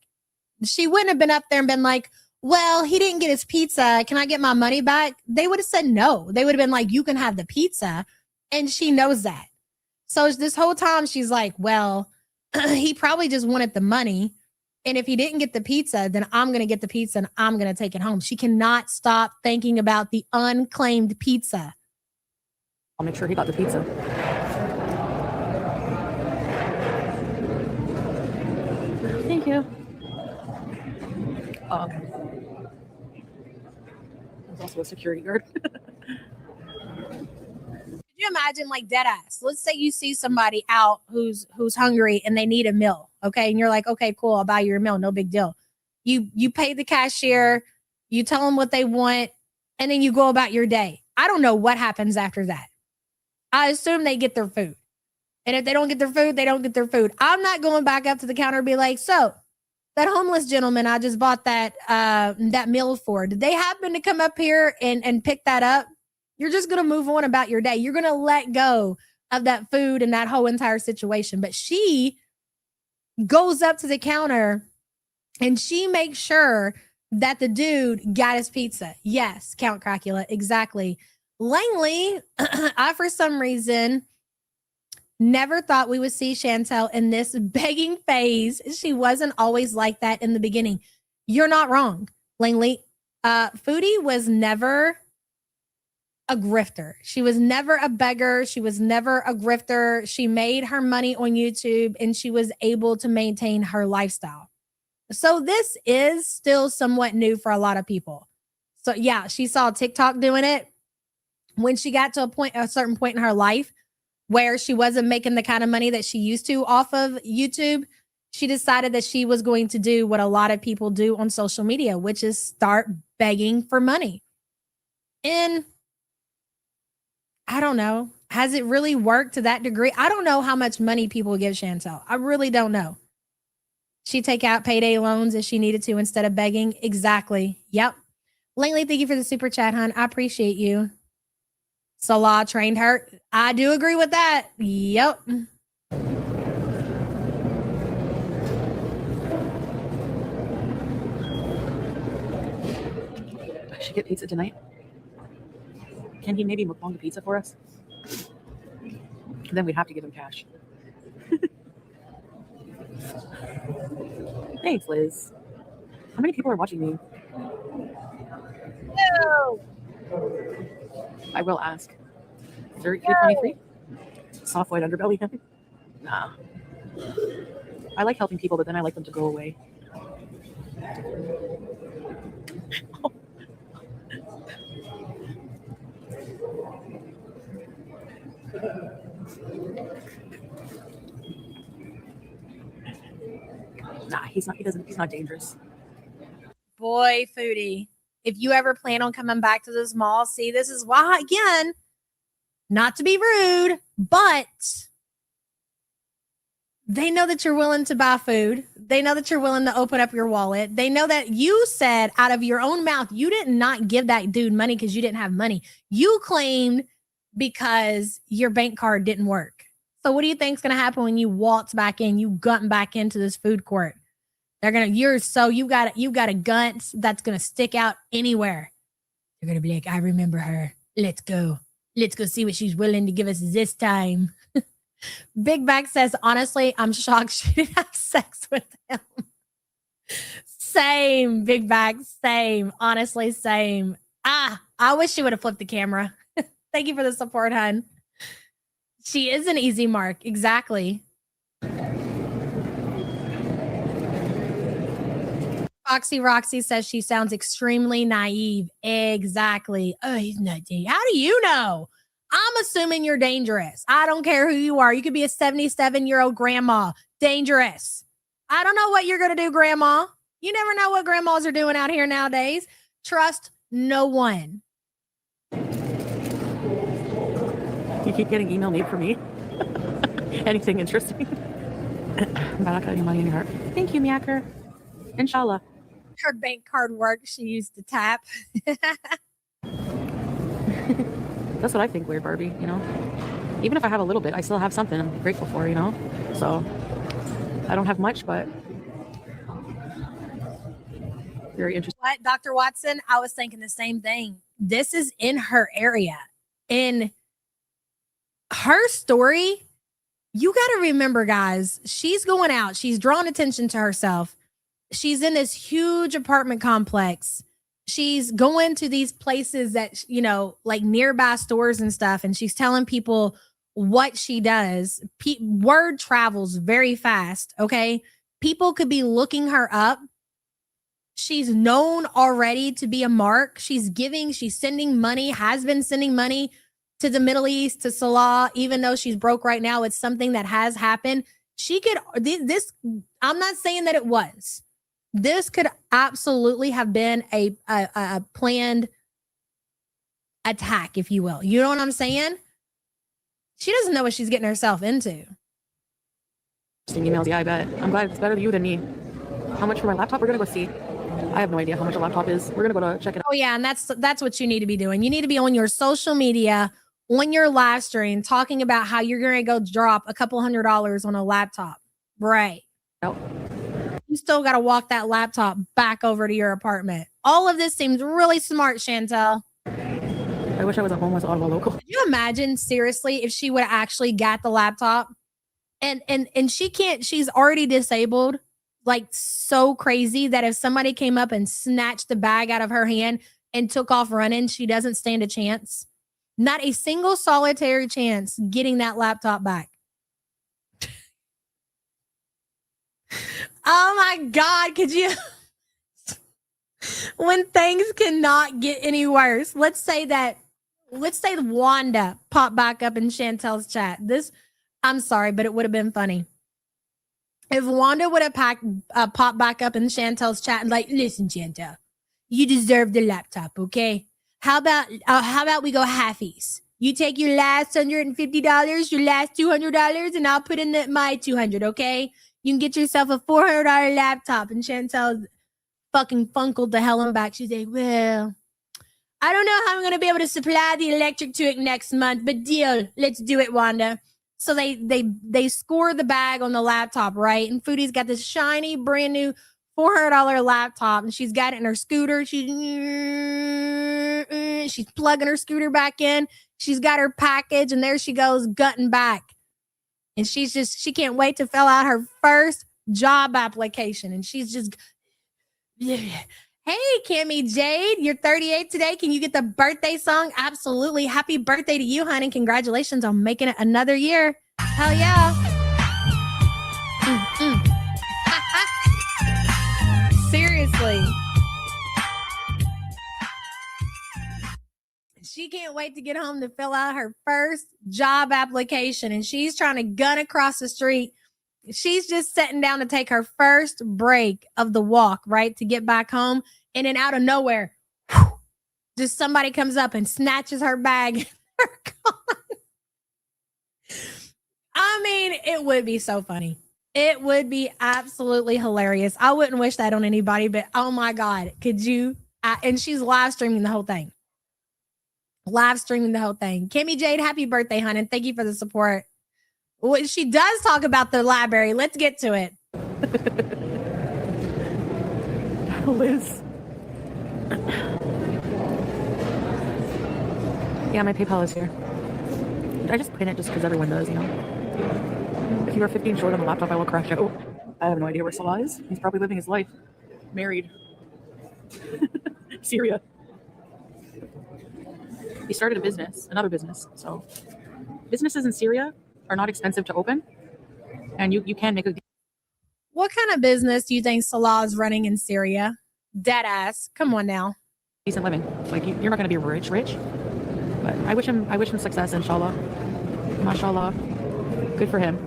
She wouldn't have been up there and been like, well, he didn't get his pizza. Can I get my money back? They would have said no. They would have been like, you can have the pizza. And she knows that. So this whole time she's like, well, he probably just wanted the money. And if he didn't get the pizza, then I'm going to get the pizza and I'm going to take it home. She cannot stop thinking about the unclaimed pizza. I'll make sure he got the pizza. Thank you. There's also a security guard. Could you imagine like dead ass? Let's say you see somebody out who's hungry and they need a meal. Okay. And you're like, okay, cool. I'll buy you a meal. No big deal. You pay the cashier, you tell them what they want, and then you go about your day. I don't know what happens after that. I assume they get their food. And if they don't get their food, they don't get their food. I'm not going back up to the counter and be like, so that homeless gentleman I just bought that meal for, did they happen to come up here and pick that up? You're just going to move on about your day. You're going to let go of that food and that whole entire situation. But she goes up to the counter and she makes sure that the dude got his pizza. Yes, Count Cracula, exactly. Langley, I, for some reason, never thought we would see Chantel in this begging phase. She wasn't always like that in the beginning. You're not wrong, Langley. Foodie was never a grifter. She was never a beggar. She was never a grifter. She made her money on YouTube and she was able to maintain her lifestyle. So this is still somewhat new for a lot of people. So yeah, she saw TikTok doing it. When she got to a certain point in her life where she wasn't making the kind of money that she used to off of YouTube, she decided that she was going to do what a lot of people do on social media, which is start begging for money. And I don't know, has it really worked to that degree? I don't know how much money people give Chantel. I really don't know. She take out payday loans if she needed to instead of begging. Exactly. Yep. Langley, thank you for the super chat, hon. I appreciate you. Salah trained her. I do agree with that. Yep. I should get pizza tonight. Can he maybe mukbang the pizza for us? Then we'd have to give him cash. Thanks, Liz. How many people are watching me? No. I will ask. 323? Soft white underbelly. Nah. I like helping people, but then I like them to go away. Nah, he's not dangerous. Boy, Foodie, if you ever plan on coming back to this mall, see, this is why, again, not to be rude, but they know that you're willing to buy food. They know that you're willing to open up your wallet. They know that you said out of your own mouth, you did not give that dude money because you didn't have money. You claimed because your bank card didn't work. So what do you think is going to happen when you waltz back in, you gut back into this food court? You got a gunt that's going to stick out anywhere. You're going to be like, I remember her. Let's go see what she's willing to give us this time. Big Back says, honestly, I'm shocked she didn't have sex with him. Same, Big Back, same. Honestly, same. I wish she would have flipped the camera. Thank you for the support, hun. She is an easy mark. Exactly. Foxy Roxy says she sounds extremely naive. Exactly. Oh, he's not dangerous. How do you know? I'm assuming you're dangerous. I don't care who you are. You could be a 77-year-old grandma. Dangerous. I don't know what you're going to do, grandma. You never know what grandmas are doing out here nowadays. Trust no one. You keep getting email made for me? Anything interesting? Baraka, your money in your heart. Thank you, Miaker. Inshallah. Her bank card worked. She used to tap. That's what I think, weird Barbie, you know? Even if I have a little bit, I still have something I'm grateful for, you know? So I don't have much, but very interesting. What, Dr. Watson? I was thinking the same thing. This is in her area. In her story, you got to remember, guys, she's going out. She's drawing attention to herself. She's in this huge apartment complex. She's going to these places that, you know, like nearby stores and stuff. And she's telling people what she does. Word travels very fast. Okay. People could be looking her up. She's known already to be a mark. She's sending money, has been sending money to the Middle East, to Salah, even though she's broke right now. It's something that has happened. She could, I'm not saying that it was. This could absolutely have been a planned attack, if you will. You know what I'm saying? She doesn't know what she's getting herself into. Emails, yeah, I bet. I'm glad it's better you than me. How much for my laptop? We're gonna go see. I have no idea how much a laptop is. We're gonna go to check it out. Oh yeah, and that's what you need to be doing. You need to be on your social media, on your live stream, talking about how you're gonna go drop a couple $100 on a laptop. Right. Oh. You still gotta walk that laptop back over to your apartment. All of this seems really smart, Chantel. I wish I was a homeless Ottawa local. Could you imagine seriously if she would have actually got the laptop? And she can't, she's already disabled, like so crazy that if somebody came up and snatched the bag out of her hand and took off running, she doesn't stand a chance. Not a single solitary chance getting that laptop back. Oh my God, could you? When things cannot get any worse, let's say Wanda popped back up in Chantel's chat. I'm sorry, but it would have been funny. If Wanda would have popped back up in Chantel's chat and like, listen, Chantel, you deserve the laptop, okay? How about we go halfies? You take your last $150, your last $200, and I'll put in my $200, okay? You can get yourself a $400 laptop. And Chantel fucking funkled the hell and back. She's like, well, I don't know how I'm going to be able to supply the electric to it next month, but deal. Let's do it, Wanda. So they score the bag on the laptop, right? And Foodie's got this shiny, brand new $400 laptop, and she's got it in her scooter. She's plugging her scooter back in. She's got her package, and there she goes, gutting back. And she can't wait to fill out her first job application. And she's just, hey, Cammy Jade, you're 38 today. Can you get the birthday song? Absolutely. Happy birthday to you, honey. Congratulations on making it another year. Hell yeah. Seriously. She can't wait to get home to fill out her first job application, and she's trying to gun across the street. She's just sitting down to take her first break of the walk, right, to get back home. And then out of nowhere, just somebody comes up and snatches her bag. I mean, it would be so funny. It would be absolutely hilarious. I wouldn't wish that on anybody, but oh my God, could you? And she's live streaming the whole thing. Kimmy Jade, happy birthday, hon, and thank you for the support. Well, she does talk about the library. Let's get to it. Liz. Yeah, my PayPal is here. I just pin it just because everyone does, you know. If you are 15 short on the laptop, I will crash out. I have no idea where Salah is. He's probably living his life. Married. Syria. He started another business. So businesses in Syria are not expensive to open. And you can make a... What kind of business do you think Salah is running in Syria? Dead ass. Come on now. Decent living. Like you're not going to be rich. But I wish him success, inshallah. Mashallah. Good for him.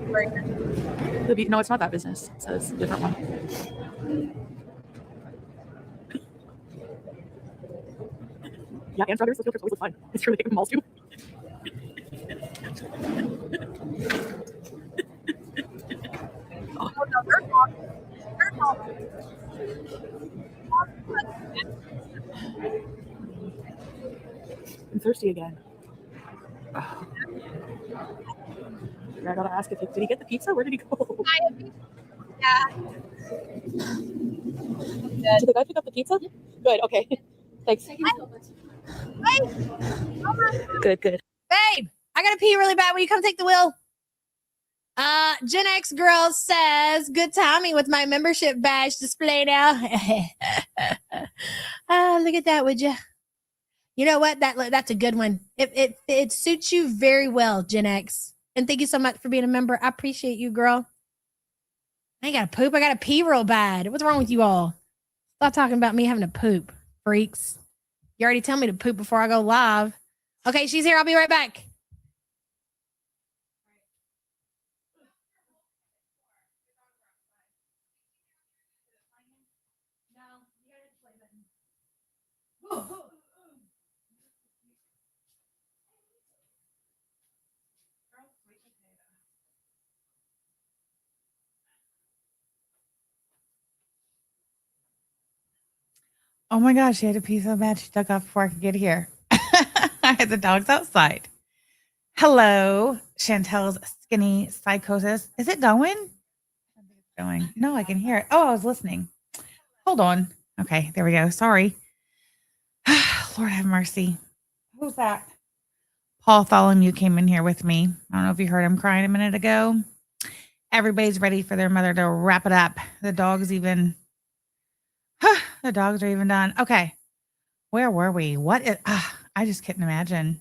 No, it's not that business. It's a different one. Yeah, and brothers, those filters always look fine. It's true, they give them malls too. Oh. I'm thirsty again. Oh. I gotta ask if did he get the pizza? Where did he go? Yeah. Did the guy pick up the pizza? Good, okay. Thanks. Good. Babe, I gotta pee really bad. Will you come take the wheel? Gen X girl says, good timing with my membership badge display now. Look at that, would you? You know what? That's a good one. It suits you very well, Gen X. And thank you so much for being a member. I appreciate you, girl. I ain't got to poop. I got to pee real bad. What's wrong with you all? Stop talking about me having to poop, freaks. You already tell me to poop before I go live. Okay, she's here. I'll be right back. Oh my gosh, she had to pee so bad she took off before I could get here. I had the dogs outside. Hello, Chantel's skinny psychosis. Is it going? I think it's going. No, I can hear it. Oh, I was listening. Hold on. Okay, there we go. Sorry. Lord have mercy. Who's that? Paul Tholomew came in here with me. I don't know if you heard him crying a minute ago. Everybody's ready for their mother to wrap it up. The dogs even. The dogs are even done. Okay. Where were we? I just couldn't imagine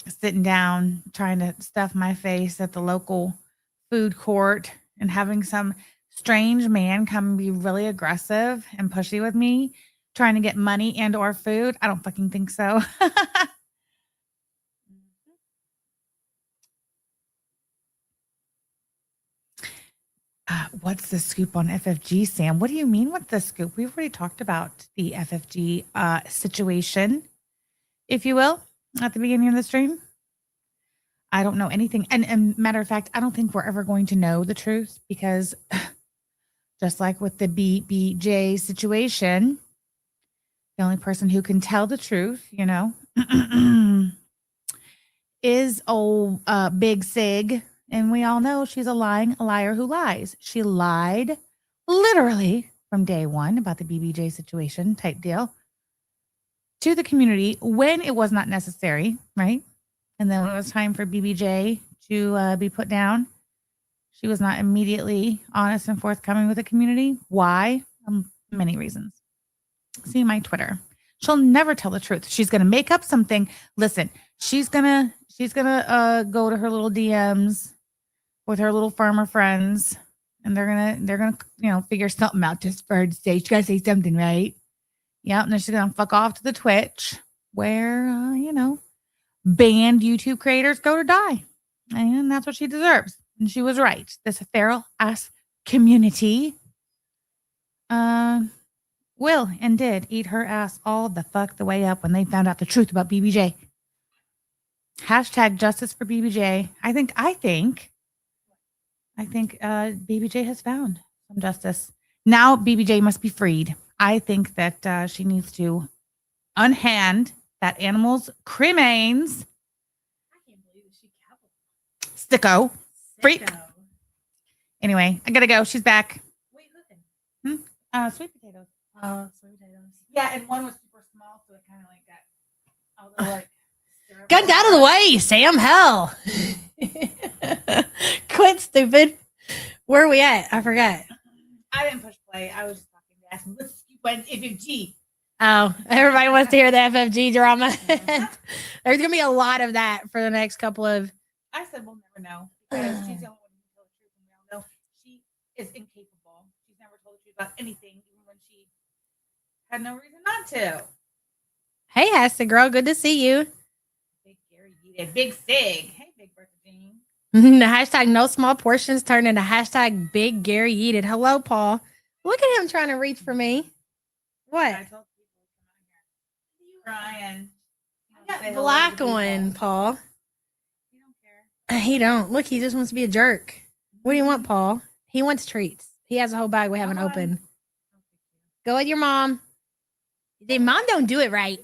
sitting down, trying to stuff my face at the local food court and having some strange man come and be really aggressive and pushy with me, trying to get money and or food. I don't fucking think so. What's the scoop on FFG, Sam? What do you mean what's the scoop? We've already talked about the FFG situation, if you will, at the beginning of the stream. I don't know anything. And matter of fact, I don't think we're ever going to know the truth because just like with the BBJ situation, the only person who can tell the truth, is old Big Sig. And we all know she's a liar who lies. She lied literally from day one about the BBJ situation type deal to the community when it was not necessary, right? And then when it was time for BBJ to be put down, she was not immediately honest and forthcoming with the community. Why? Many reasons. See my Twitter. She'll never tell the truth. She's going to make up something. Listen, she's going to go to her little DMs with her little farmer friends, and they're gonna figure something out just for her to say. She gotta say something, right? Yeah, and then she's gonna fuck off to the Twitch where banned YouTube creators go to die, and that's what she deserves. And she was right. This feral ass community will and did eat her ass all the fuck the way up when they found out the truth about BBJ. Hashtag justice for BBJ. I think BBJ has found some justice. Now BBJ must be freed. I think that she needs to unhand that animal's cremains. I can't believe she capital. Sicko. Freak. Anyway, I gotta go. She's back. Wait, listen. Sweet potatoes. Sweet potatoes. Yeah, and one was super small, so it kind of like got a little like. Get out of the way, Sam. Hell. Quit, stupid. Where are we at? I forgot. I didn't push play. I was just talking to ask what's the scoop on FFG. Oh, everybody wants to hear the FFG drama. There's gonna be a lot of that for the next couple of. I said we'll never know because she's the only one who can tell the truth, and we all know she is incapable. She's never told the truth about anything, even when she had no reason not to. Hey, Hasta girl, good to see you. Big Gary Yeated, Big Sig. Hey, Big Bertha Jean. The hashtag no small portions turned into hashtag Big Gary Yeated. Hello, Paul. Look at him trying to reach for me. What? I told people to come out here. Ryan. That black one, Paul. He don't care. He don't. Look, he just wants to be a jerk. What do you want, Paul? He wants treats. He has a whole bag we haven't opened. Go with your mom. The mom don't do it right.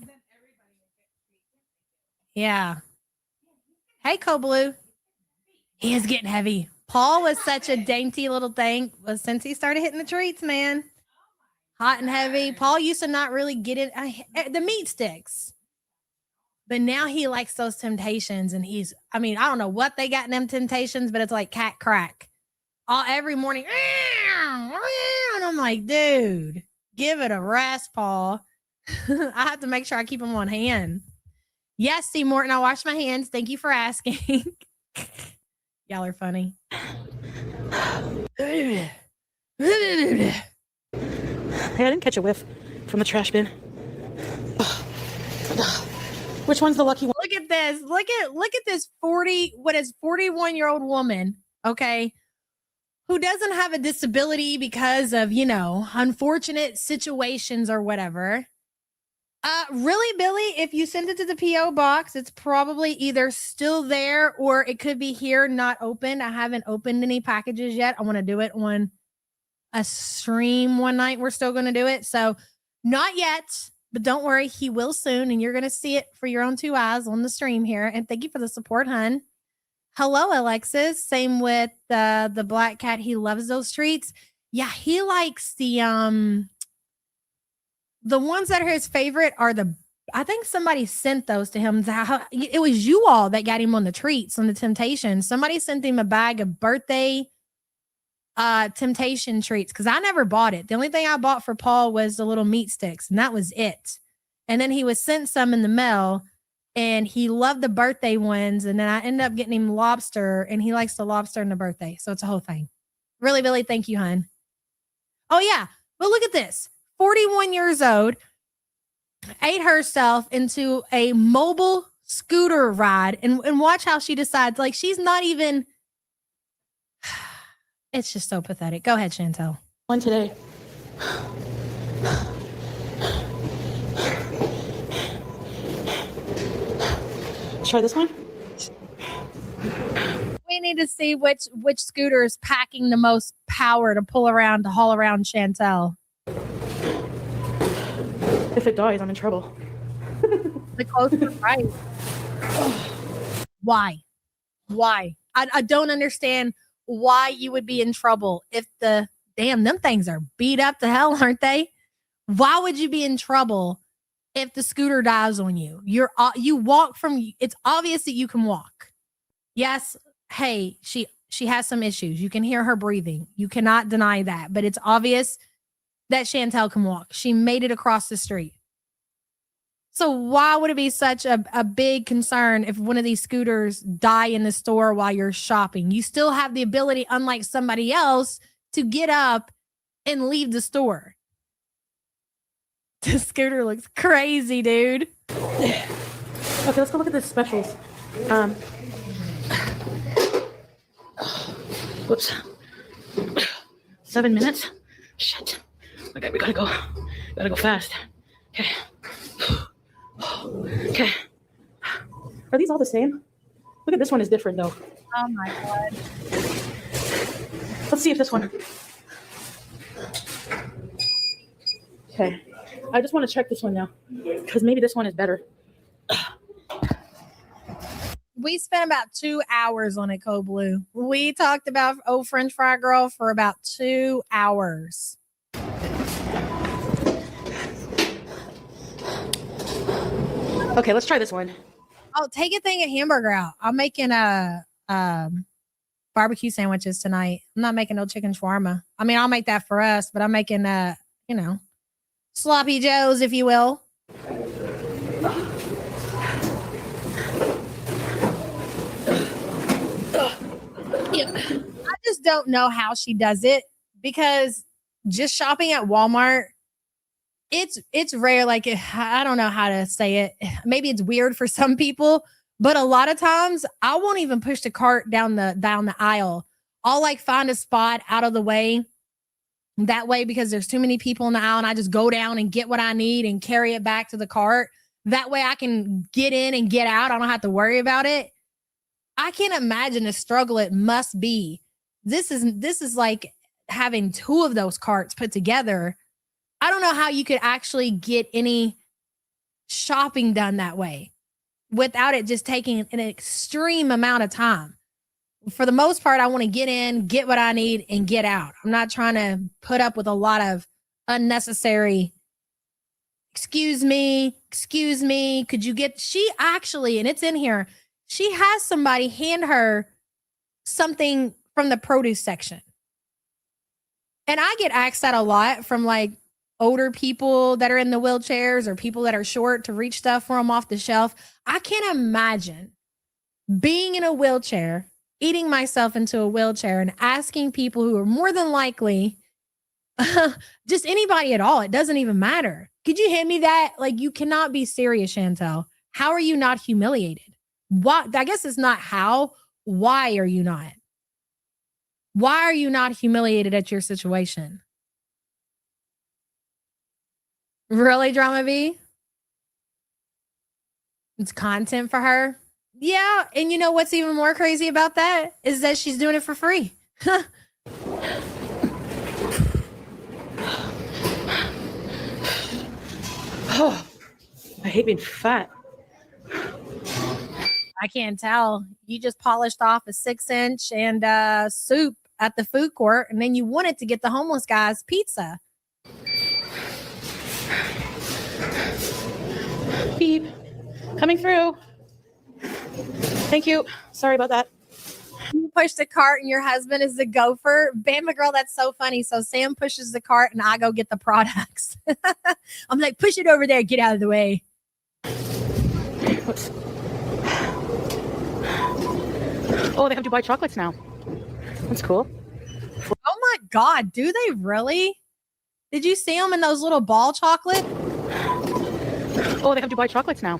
Yeah. Hey, Blue. He is getting heavy. Paul was such a dainty little thing, but since he started hitting the treats, man, hot and heavy. Paul used to not really get it. The meat sticks. But now he likes those temptations, and I don't know what they got in them temptations, but it's like cat crack. Every morning. And I'm like, dude, give it a rest, Paul. I have to make sure I keep him on hand. Yes, Steve Morton, I washed my hands. Thank you for asking. Y'all are funny. Hey, I didn't catch a whiff from the trash bin. Which one's the lucky one? Look at this. Look at this 41-year-old woman, okay, who doesn't have a disability because of, unfortunate situations or whatever. Really, Billy, if you send it to the P.O. box, it's probably either still there or it could be here, not opened. I haven't opened any packages yet. I want to do it on a stream one night. We're still going to do it. So Not yet, but don't worry, he will soon, and you're going to see it for your own two eyes on the stream here. And thank you for the support, hun. Hello, Alexis. Same with the black cat. He loves those treats. Yeah, he likes the ones that are his favorite are I think somebody sent those to him. It was you all that got him on the treats, on the Temptation. Somebody sent him a bag of birthday Temptation treats because I never bought it. The only thing I bought for Paul was the little meat sticks, and that was it. And then he was sent some in the mail, and he loved the birthday ones. And then I ended up getting him lobster, and he likes the lobster and the birthday. So it's a whole thing. Really, really, thank you, hun. Oh, yeah. But look at this. 41 years old, ate herself into a mobile scooter ride, and watch how she decides. Like, she's not even... It's just so pathetic. Go ahead, Chantel. One today. Try this one. We need to see which scooter is packing the most power to pull around, to haul around Chantel. If it dies, I'm in trouble. The closest right. Why? I don't understand why you would be in trouble if them things are beat up to hell, aren't they? Why would you be in trouble if the scooter dies on you? You walk from, it's obvious that you can walk. Yes, hey, she has some issues. You can hear her breathing. You cannot deny that, but it's obvious that Chantel can walk. She made it across the street. So why would it be such a big concern if one of these scooters die in the store while you're shopping? You still have the ability, unlike somebody else, to get up and leave the store. The scooter looks crazy, dude. Okay, let's go look at the specials. Whoops. 7 minutes. Shit. Okay, we gotta go. Gotta go fast. Okay. Okay. Are these all the same? Look at this one is different though. Oh my God. Let's see if this one. Okay. I just want to check this one now because maybe this one is better. We spent about 2 hours on it, Code Blue. We talked about French Fry Girl for about 2 hours. Okay, let's try this one. Oh, take a thing of hamburger out. I'm making barbecue sandwiches tonight. I'm not making no chicken shawarma. I mean, I'll make that for us, but I'm making sloppy joes, if you will. I just don't know how she does it because just shopping at Walmart, it's rare. Like, I don't know how to say it. Maybe it's weird for some people, but a lot of times I won't even push the cart down the aisle. I'll like find a spot out of the way that way because there's too many people in the aisle, and I just go down and get what I need and carry it back to the cart. That way I can get in and get out. I don't have to worry about it. I can't imagine the struggle it must be. This is like having 2 of those carts put together. I don't know how you could actually get any shopping done that way without it just taking an extreme amount of time. For the most part, I want to get in, get what I need, and get out. I'm not trying to put up with a lot of unnecessary, excuse me, could you get, she actually, and it's in here, she has somebody hand her something from the produce section. And I get asked that a lot from like older people that are in the wheelchairs or people that are short to reach stuff for them off the shelf. I can't imagine being in a wheelchair, eating myself into a wheelchair and asking people who are more than likely just anybody at all. It doesn't even matter. Could you hand me that? Like, you cannot be serious, Chantel. How are you not humiliated? What? I guess it's not how. Why are you not? Why are you not humiliated at your situation? Really, Drama B? It's content for her. Yeah, and you know what's even more crazy about that is that she's doing it for free. Oh, I hate being fat. I can't tell. You just polished off a 6-inch and soup at the food court, and then you wanted to get the homeless guys pizza. Beep. Coming through. Thank you. Sorry about that. You push the cart and your husband is the gopher. Bama girl, that's so funny. So Sam pushes the cart and I go get the products. I'm like, push it over there. Get out of the way. Whoops. Oh, they have Dubai chocolates now. That's cool. Oh my God. Do they really? Did you see them in those little ball chocolate? Oh, they have Dubai chocolates now.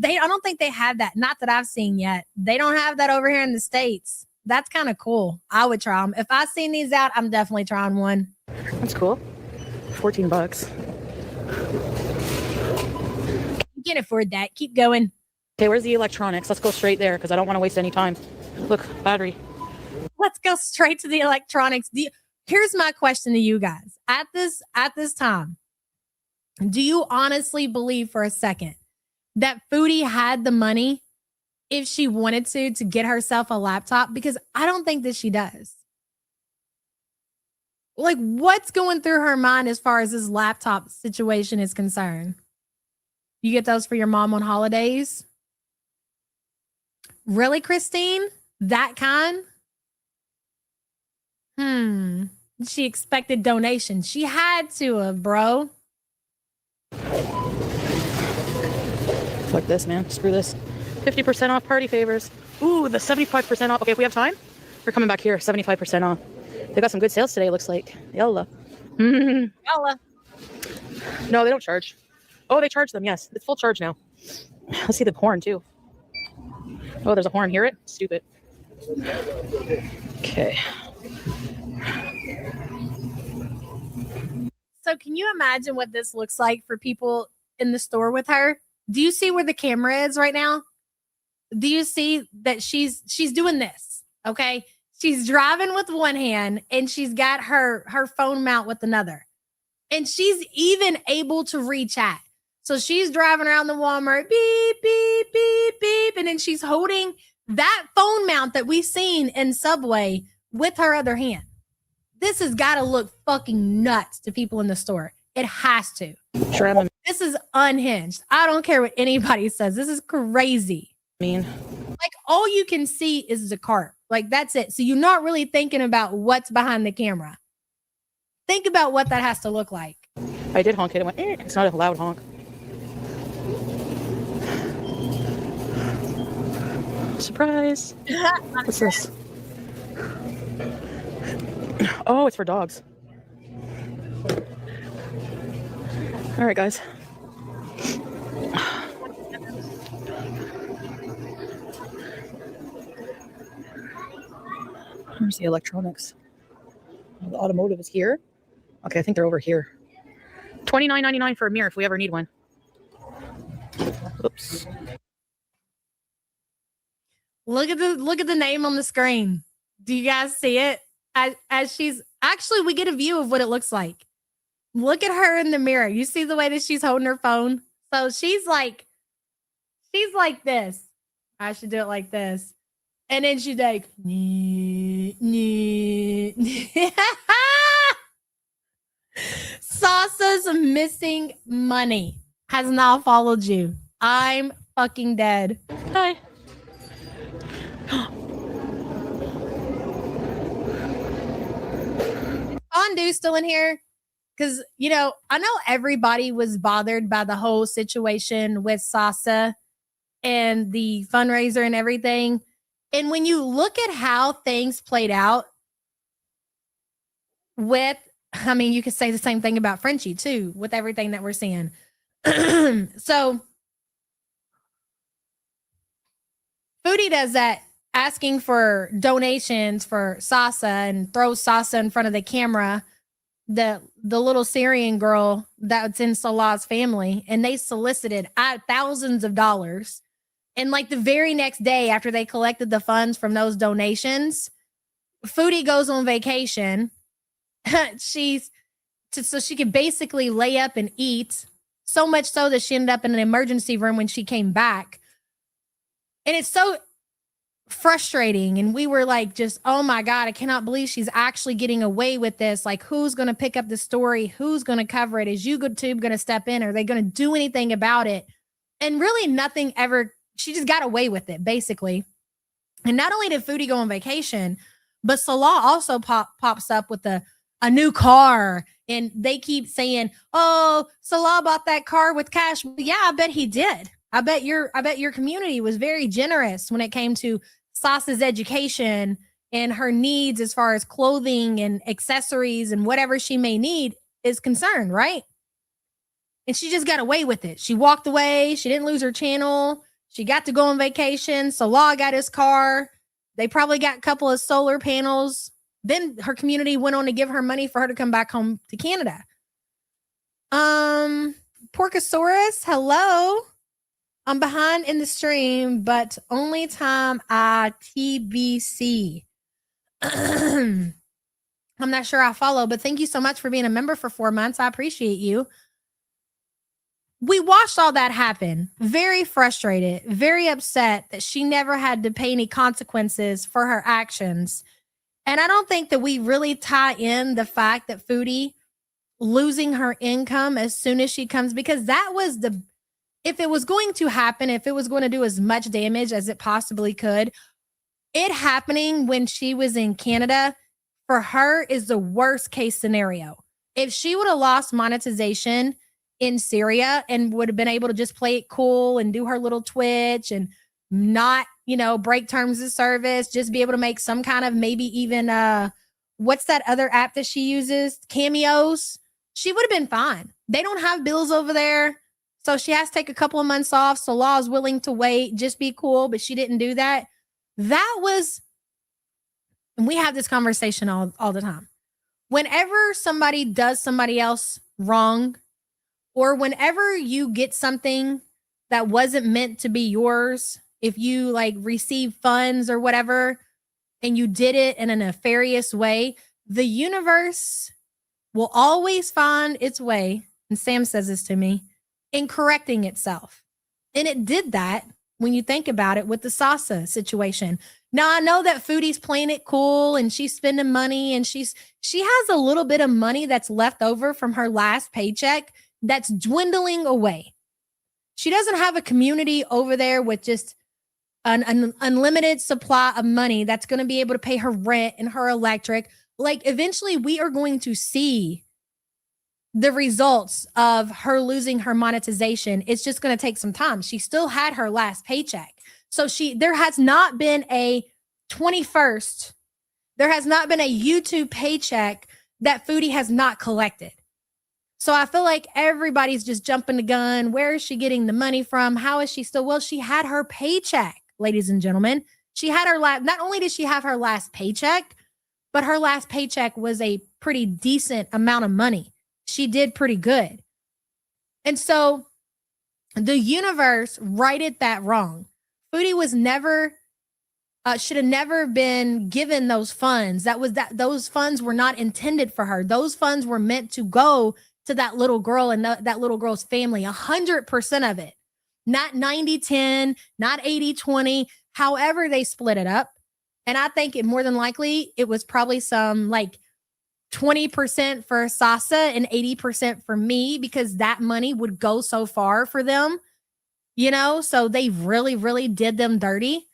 I don't think they have that. Not that I've seen yet. They don't have that over here in the States. That's kind of cool. I would try them. If I seen these out, I'm definitely trying one. That's cool. $14. You can't afford that. Keep going. Okay, where's the electronics? Let's go straight there because I don't want to waste any time. Look, battery. Let's go straight to the electronics. Here's my question to you guys. At this time, do you honestly believe for a second that Foodie had the money if she wanted to get herself a laptop? Because I don't think that she does. Like, what's going through her mind as far as this laptop situation is concerned? You get those for your mom on holidays? Really, Christine? That kind? She expected donation. She had to have, bro. Fuck this, man. Screw this. 50% off party favors. Ooh, the 75% off. Okay, if we have time, we're coming back here. 75% off. They got some good sales today, looks like. Yalla. Yalla. No, they don't charge. Oh, they charge them. Yes, it's full charge now. Let's see the horn, too. Oh, there's a horn. Hear it? Stupid. Okay. So can you imagine what this looks like for people in the store with her? Do you see where the camera is right now? Do you see that she's doing this? Okay. She's driving with one hand and she's got her phone mount with another. And she's even able to reach out. So she's driving around the Walmart, beep, beep, beep, beep. And then she's holding that phone mount that we've seen in Subway with her other hand. This has got to look fucking nuts to people in the store. It has to. This is unhinged. I don't care what anybody says. This is crazy. Mean. Like, all you can see is the cart. Like, that's it. So you're not really thinking about what's behind the camera. Think about what that has to look like. I did honk it. It went, It's not a loud honk. Surprise. What's this? Oh, it's for dogs. All right, guys. Where's the electronics? The automotive is here. Okay, I think they're over here. $29.99 for a mirror if we ever need one. Oops. Look at the name on the screen. Do you guys see it? As she's actually, we get a view of what it looks like. Look at her in the mirror. You see the way that she's holding her phone? So she's like this. I should do it like this. And then she's like, Sasa's missing money has now followed you. I'm fucking dead. Hi. Fondue's still in here because, you know, I know everybody was bothered by the whole situation with Sasa and the fundraiser and everything. And when you look at how things played out with, I mean, you could say the same thing about Frenchie too, with everything that we're seeing. So Foodie does that, asking for donations for Sasa and throws Sasa in front of the camera, the little Syrian girl that's in Salah's family, and they solicited thousands of dollars. And like the very next day after they collected the funds from those donations, Foodie goes on vacation. So she can basically lay up and eat So much so that she ended up in an emergency room when she came back. And it's so frustrating. And we were like, just, oh my God, I cannot believe she's actually getting away with this. Like, who's going to pick up the story? Who's going to cover it? Is YouTube going to step in? Are they going to do anything about it? And really nothing ever. She just got away with it, basically. And not only did Foodie go on vacation, but Salah also pops up with a new car. And they keep saying, oh, Salah bought that car with cash. Yeah, I bet he did. I bet your community was very generous when it came to Sasha's education and her needs as far as clothing and accessories and whatever she may need is concerned, right? And she just got away with it. She walked away. She didn't lose her channel. She got to go on vacation. Salah got his car. They probably got a couple of solar panels. Then her community went on to give her money for her to come back home to Canada. Porcosaurus, hello. I'm behind in the stream, but only time I TBC. I'm not sure I follow, but thank you so much for being a member for 4 months. I appreciate you. We watched all that happen. Very frustrated, very upset that she never had to pay any consequences for her actions. And I don't think that we really tie in the fact that Foodie losing her income as soon as she comes, because that was if it was going to happen, if it was going to do as much damage as it possibly could, it happening when she was in Canada for her is the worst case scenario. If she would have lost monetization in Syria and would have been able to just play it cool and do her little Twitch and not, break terms of service, just be able to make some kind of maybe even, what's that other app that she uses? Cameos. She would have been fine. They don't have bills over there. So she has to take a couple of months off. Salah is willing to wait, just be cool, but she didn't do that. That was, and we have this conversation all the time. Whenever somebody does somebody else wrong, or whenever you get something that wasn't meant to be yours, if you receive funds or whatever, and you did it in a nefarious way, the universe will always find its way, and Sam says this to me, in correcting itself. And it did that when you think about it with the Sasha situation. Now, I know that Foodie's playing it cool and she's spending money and she has a little bit of money that's left over from her last paycheck that's dwindling away. She doesn't have a community over there with just an unlimited supply of money that's going to be able to pay her rent and her electric. Eventually we are going to see the results of her losing her monetization. It's just going to take some time. She still had her last paycheck. So there has not been a 21st. There has not been a YouTube paycheck that Foodie has not collected. So I feel like everybody's just jumping the gun. Where is she getting the money from? How is she still? Well, she had her paycheck, ladies and gentlemen. She had her not only did she have her last paycheck, but her last paycheck was a pretty decent amount of money. She did pretty good. And so the universe righted that wrong. Foodie was never, should have never been given those funds. Those funds were not intended for her. Those funds were meant to go to that little girl and that little girl's family, 100% of it. Not 90-10, not 80-20, however they split it up. And I think more than likely, it was probably some 20% for Sasha and 80% for me, because that money would go so far for them, so they really, really did them dirty.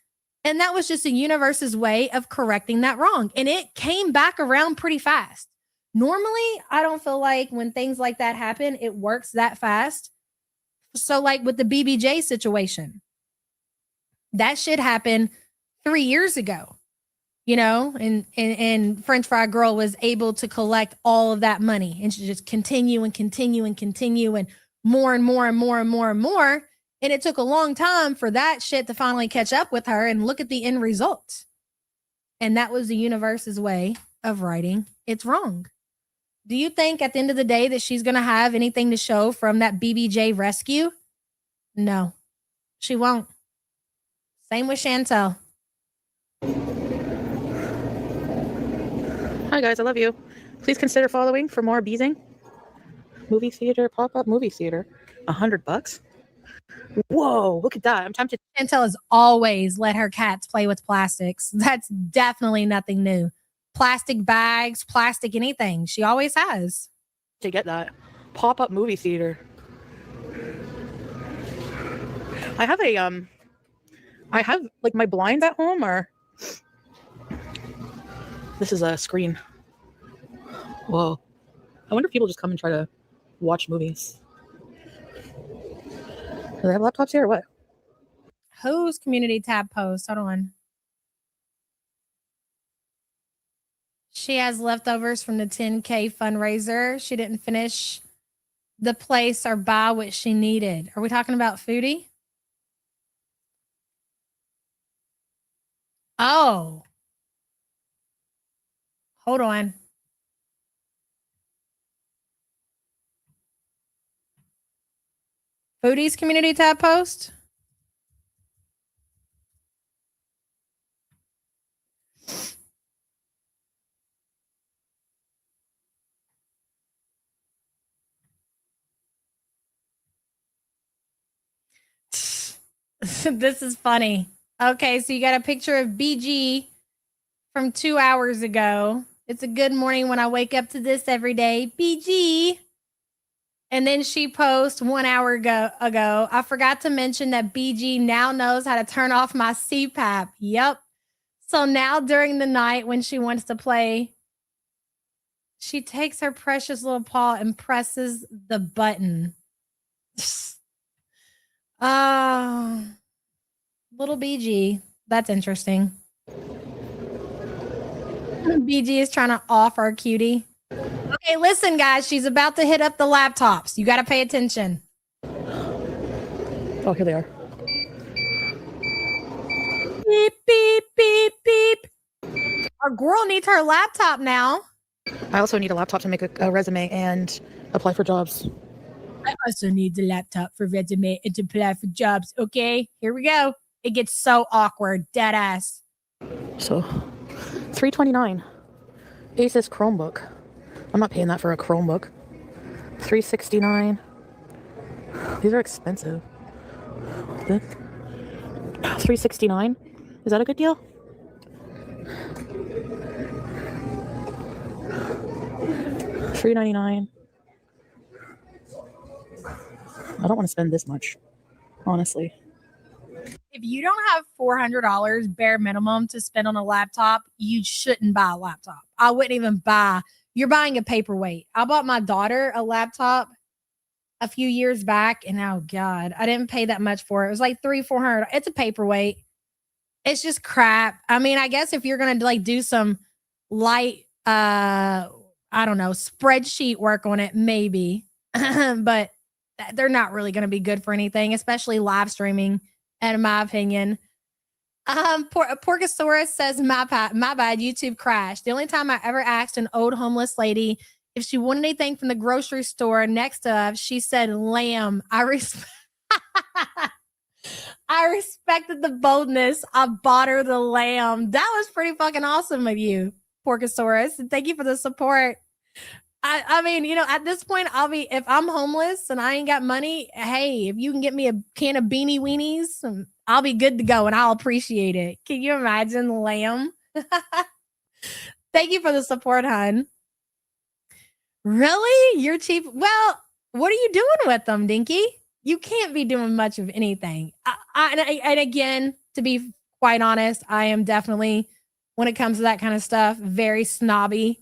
And that was just the universe's way of correcting that wrong. And it came back around pretty fast. Normally, I don't feel like when things like that happen, it works that fast. So with the BBJ situation, that shit happened 3 years ago. And French Fry Girl was able to collect all of that money, and she just continue and continue and continue and more and more and more and more and more. And it took a long time for that shit to finally catch up with her and look at the end result. And that was the universe's way of righting its wrong. Do you think at the end of the day that she's going to have anything to show from that BBJ rescue? No, she won't. Same with Chantel. Hi guys, I love you. Please consider following for more Beezing. Movie theater, pop-up movie theater. $100? Whoa, look at that. I'm tempted. Chantel has always let her cats play with plastics. That's definitely nothing new. Plastic bags, plastic anything. She always has. To get that pop-up movie theater. I have like my blinds at home are. This is a screen. Whoa. I wonder if people just come and try to watch movies. Do they have laptops here or what? Whose community tab post? Hold on. She has leftovers from the 10K fundraiser. She didn't finish the place or buy what she needed. Are we talking about Foodie? Oh. Hold on. Foodie's community tab post? This is funny. Okay, so you got a picture of BG from 2 hours ago. It's a good morning when I wake up to this every day. BG. And then she posts 1 hour ago. I forgot to mention that BG now knows how to turn off my CPAP. Yep. So now during the night when she wants to play, she takes her precious little paw and presses the button. Little BG. That's interesting. BG is trying to off our cutie. Okay, listen, guys. She's about to hit up the laptops. You got to pay attention. Oh, here they are. Beep, beep, beep, beep. Our girl needs her laptop now. I also need a laptop to make a resume and apply for jobs. I also need the laptop for resume and to apply for jobs. Okay, here we go. It gets so awkward. Dead ass. So, $329. Asus Chromebook. I'm not paying that for a Chromebook. $369. These are expensive. $369. Is that a good deal? $399. I don't want to spend this much, honestly. If you don't have $400 bare minimum to spend on a laptop, you shouldn't buy a laptop. I wouldn't even buy. You're buying a paperweight. I bought my daughter a laptop a few years back, and oh god, I didn't pay that much for it. It was like $300-$400. It's a paperweight. It's just crap. I mean, I guess if you're gonna like do some light, I don't know, spreadsheet work on it, maybe, but they're not really gonna be good for anything, especially live streaming. In my opinion. Porcosaurus says, my bad, YouTube crashed. The only time I ever asked an old homeless lady if she wanted anything from the grocery store next to us, she said lamb. I respected the boldness. I bought her the lamb. That was pretty fucking awesome of you, Porcosaurus. And thank you for the support. I mean, you know, at this point, if I'm homeless and I ain't got money, hey, if you can get me a can of Beanie Weenies, I'll be good to go and I'll appreciate it. Can you imagine lamb? Thank you for the support, hun. Really? You're cheap? Well, what are you doing with them, Dinky? You can't be doing much of anything. And again, to be quite honest, I am definitely, when it comes to that kind of stuff, very snobby,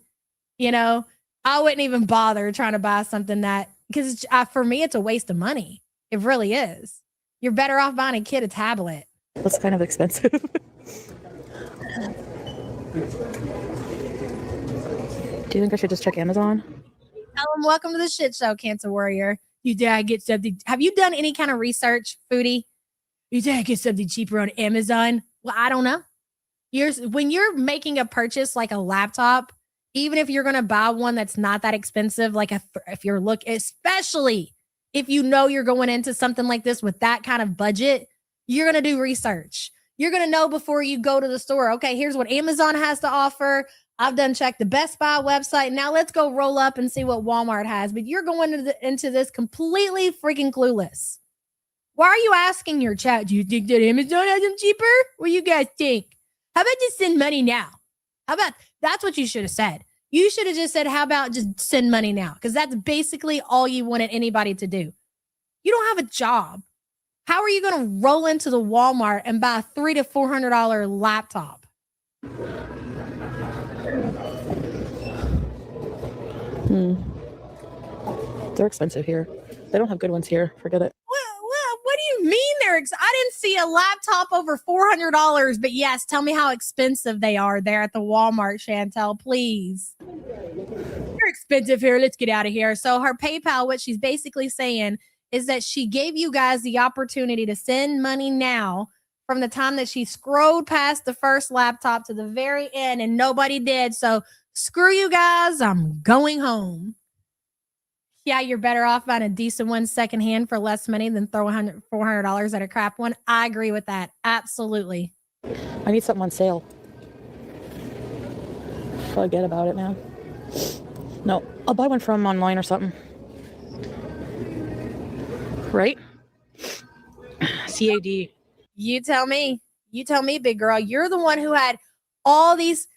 you know? I wouldn't even bother trying to buy something because for me, it's a waste of money. It really is. You're better off buying a kid a tablet. That's kind of expensive. Do you think I should just check Amazon? Tell them, welcome to the shit show, Cancer Warrior. You dare I get something? Have you done any kind of research, Foodie? You dare I get something cheaper on Amazon? Well, I don't know. When you're making a purchase like a laptop, even if you're going to buy one that's not that expensive, like if you're especially if you know you're going into something like this with that kind of budget, you're going to do research. You're going to know before you go to the store, okay, here's what Amazon has to offer. I've done checked the Best Buy website. Now let's go roll up and see what Walmart has. But you're going into this completely freaking clueless. Why are you asking your chat? Do you think that Amazon has them cheaper? What do you guys think? How about just send money now? How about that's what you should have said. You should have just said, how about just send money now? Because that's basically all you wanted anybody to do. You don't have a job. How are you going to roll into the Walmart and buy a $300 to $400 laptop? They're expensive here. They don't have good ones here. Forget it. What do you mean they're I didn't see a laptop over $400, but yes, tell me how expensive they are there at the Walmart, Chantel, please. They're expensive here. Let's get out of here. So her PayPal, what she's basically saying is that she gave you guys the opportunity to send money now from the time that she scrolled past the first laptop to the very end, and nobody did. So screw you guys. I'm going home. Yeah, you're better off buying a decent one secondhand for less money than throwing $400 at a crap one. I agree with that. Absolutely. I need something on sale. Forget about it now. No, I'll buy one from online or something. Right? CAD. You tell me. You tell me, big girl. You're the one who had all these,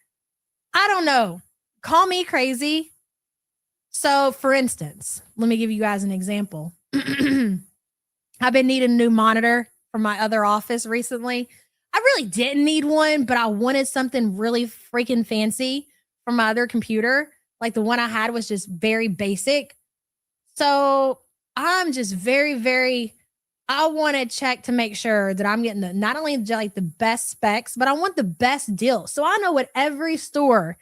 I don't know, call me crazy. So, for instance, let me give you guys an example. I've been needing a new monitor for my other office recently. I really didn't need one, but I wanted something really freaking fancy for my other computer. Like the one I had was just very basic. So I'm just I want to check to make sure that I'm getting not only like the best specs, but I want the best deal. So I know what every store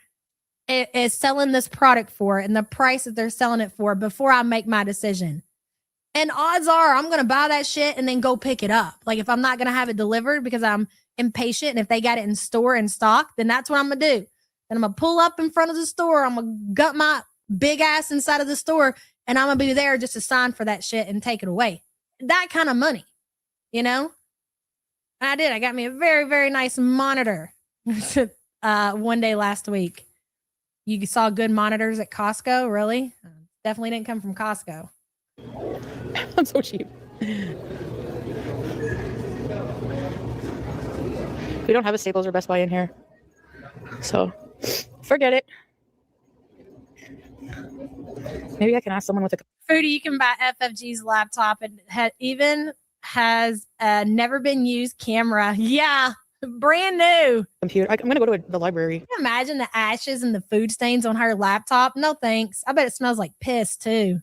is selling this product for and the price that they're selling it for before I make my decision. And odds are I'm going to buy that shit and then go pick it up. Like if I'm not going to have it delivered because I'm impatient, and if they got it in store in stock, then that's what I'm going to do. And I'm going to pull up in front of the store. I'm going to gut my big ass inside of the store, and I'm going to be there just to sign for that shit and take it away. That kind of money, you know? And I did. I got me a very, very nice monitor one day last week. You saw good monitors at Costco? Really? Definitely didn't come from Costco. I'm so cheap. We don't have a Staples or Best Buy in here. So, forget it. Maybe I can ask someone with a... Foodie, you can buy FFG's laptop. And even has a never been used camera. Yeah. Brand new computer. I'm going to go to the library. Can you imagine the ashes and the food stains on her laptop? No thanks. I bet it smells like piss too.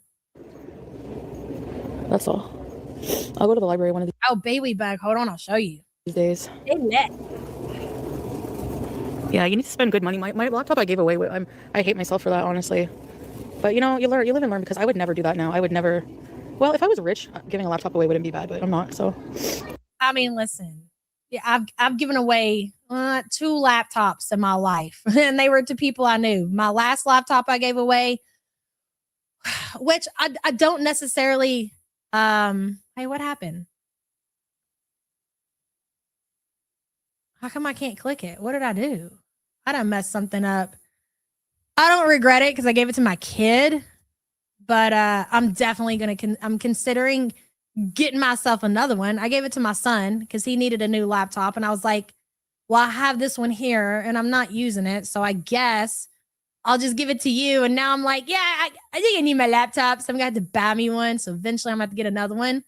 That's all. I'll go to the library one of these. Oh, baby bug. Hold on, I'll show you. These days. Yeah, you need to spend good money. My laptop I gave away. I hate myself for that, honestly. But you know, you live and learn, because I would never do that now. I would never. Well, if I was rich, giving a laptop away wouldn't be bad, but I'm not. So. I mean, listen. Yeah, I've given away 2 laptops in my life, and they were to people I knew. My last laptop I gave away, which I don't necessarily. Hey, what happened? How come I can't click it? What did I do? I done messed something up. I don't regret it because I gave it to my kid, but I'm definitely I'm considering getting myself another one. I gave it to my son because he needed a new laptop, and I was like, well, I have this one here and I'm not using it, so I guess I'll just give it to you. And now I'm like, yeah, I think I need my laptop, so I'm gonna have to buy me one. So eventually I'm gonna have to get another one.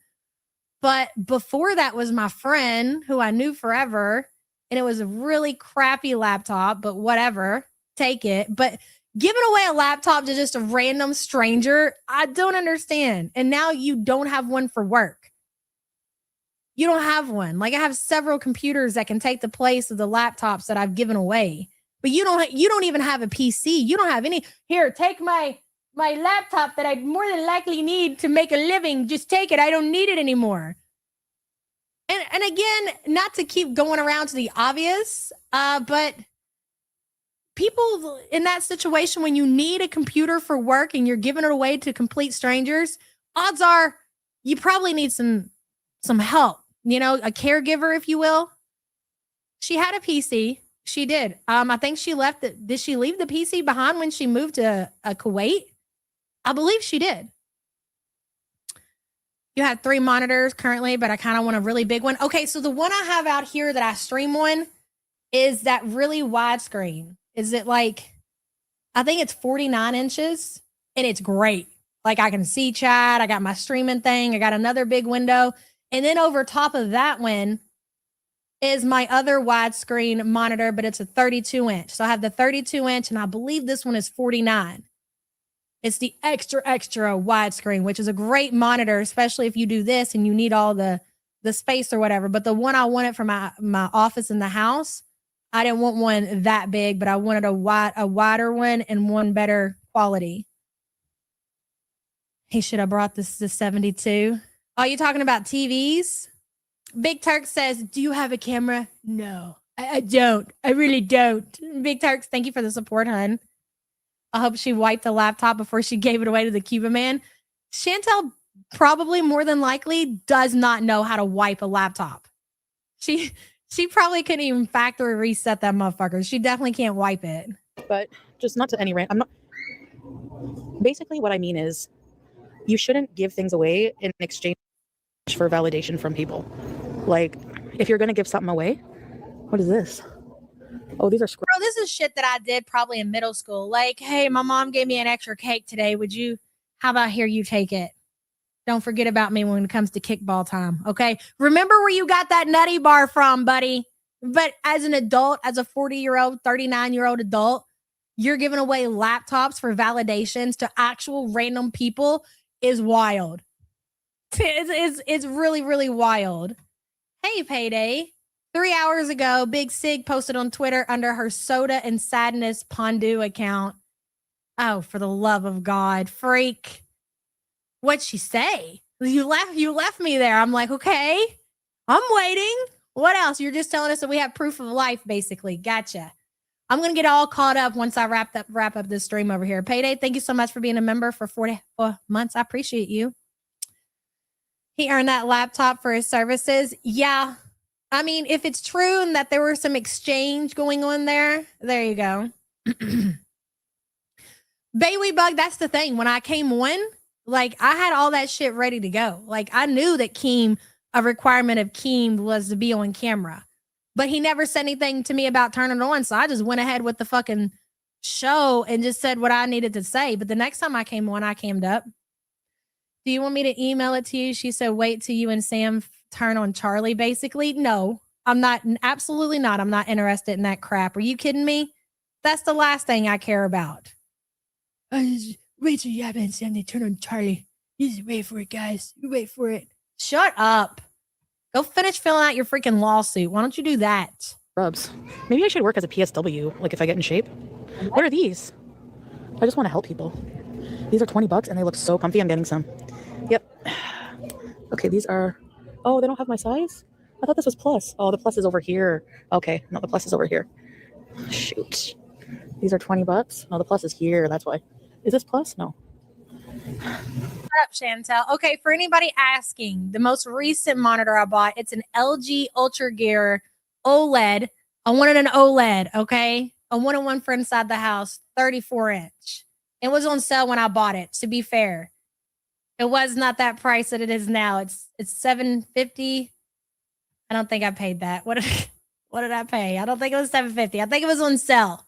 But before that was my friend who I knew forever, and it was a really crappy laptop, but whatever, take it. But giving away a laptop to just a random stranger, I don't understand. And now you don't have one for work. You don't have one. Like I have several computers that can take the place of the laptops that I've given away. But you don't even have a PC. You don't have any. Here, take my laptop that I more than likely need to make a living. Just take it. I don't need it anymore. And again, not to keep going around to the obvious, but people in that situation, when you need a computer for work and you're giving it away to complete strangers, odds are you probably need some help, you know, a caregiver, if you will. She had a PC. She did. I think she left it. Did she leave the PC behind when she moved to Kuwait? I believe she did. You have 3 monitors currently, but I kind of want a really big one. Okay, so the one I have out here that I stream on is that really widescreen. Is it like, I think it's 49 inches and it's great. Like I can see chat. I got my streaming thing. I got another big window. And then over top of that one is my other widescreen monitor, but it's a 32 inch. So I have the 32 inch and I believe this one is 49. It's the extra widescreen, which is a great monitor, especially if you do this and you need all the space or whatever. But the one I wanted for my office in the house, I didn't want one that big, but I wanted a wider one and one better quality. He should have brought this to 72. Oh, you talking about TVs? Big Turk says, do you have a camera? No, I don't. I really don't. Big Turks, thank you for the support, hun. I hope she wiped the laptop before she gave it away to the Cuban man. Chantel probably more than likely does not know how to wipe a laptop. She probably couldn't even factory reset that motherfucker. She definitely can't wipe it. But just not to any rant. I'm not. Basically, what I mean is, you shouldn't give things away in exchange for validation from people. Like, if you're gonna give something away, what is this? Oh, these are Bro, this is shit that I did probably in middle school. Like, hey, my mom gave me an extra cake today. How about here you take it? Don't forget about me when it comes to kickball time, okay? Remember where you got that nutty bar from, buddy. But as an adult, as a 40-year-old, 39-year-old adult, you're giving away laptops for validations to actual random people is wild. It's really, really wild. Hey, Payday. 3 hours ago, Big Sig posted on Twitter under her Soda and Sadness Pondu account. Oh, for the love of God, freak. What'd she say? You left me there. I'm like, okay, I'm waiting. What else? You're just telling us that we have proof of life, basically. Gotcha. I'm going to get all caught up once I wrap up this stream over here. Payday, thank you so much for being a member for 44 months. I appreciate you. He earned that laptop for his services. Yeah. I mean, if it's true and that there were some exchange going on there you go. Bailey Bug, that's the thing. When I came on, like I had all that shit ready to go. Like I knew that a requirement of Keem was to be on camera, but he never said anything to me about turning it on. So I just went ahead with the fucking show and just said what I needed to say. But the next time I came on, I camed up. Do you want me to email it to you? She said, wait till you and Sam turn on Charlie, basically. No, I'm not. Absolutely not. I'm not interested in that crap. Are you kidding me? That's the last thing I care about. Wait till Yaba and Sam, they turn on Charlie. You just wait for it, guys. You wait for it. Shut up. Go finish filling out your freaking lawsuit. Why don't you do that? rubs. Maybe I should work as a PSW, like if I get in shape. What are these? I just want to help people. These are $20 and they look so comfy. I'm getting some. Yep. Okay, these are... Oh, they don't have my size? I thought this was plus. Oh, the plus is over here. Okay, no, the plus is over here. Shoot. These are $20. No, the plus is here. That's why. Is this plus? No. Shut up, Chantel. Okay, for anybody asking, the most recent monitor I bought, it's an LG Ultra Gear OLED. I wanted an OLED, okay? I wanted one for inside the house, 34-inch. It was on sale when I bought it, to be fair. It was not that price that it is now. It's $750. I don't think I paid that. What did I pay? I don't think it was $750. I think it was on sale.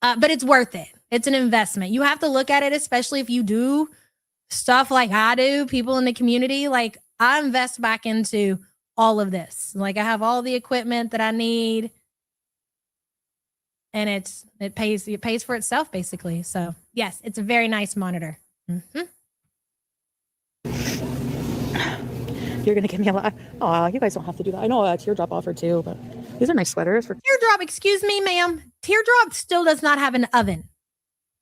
But it's worth it. It's an investment. You have to look at it, especially if you do stuff like I do, people in the community. Like, I invest back into all of this. Like, I have all the equipment that I need. And it pays for itself, basically. So, yes, it's a very nice monitor. Mm-hmm. You're going to give me a lot. Oh, you guys don't have to do that. I know a Teardrop offered too, but these are nice sweaters. For Teardrop, excuse me, ma'am. Teardrop still does not have an oven.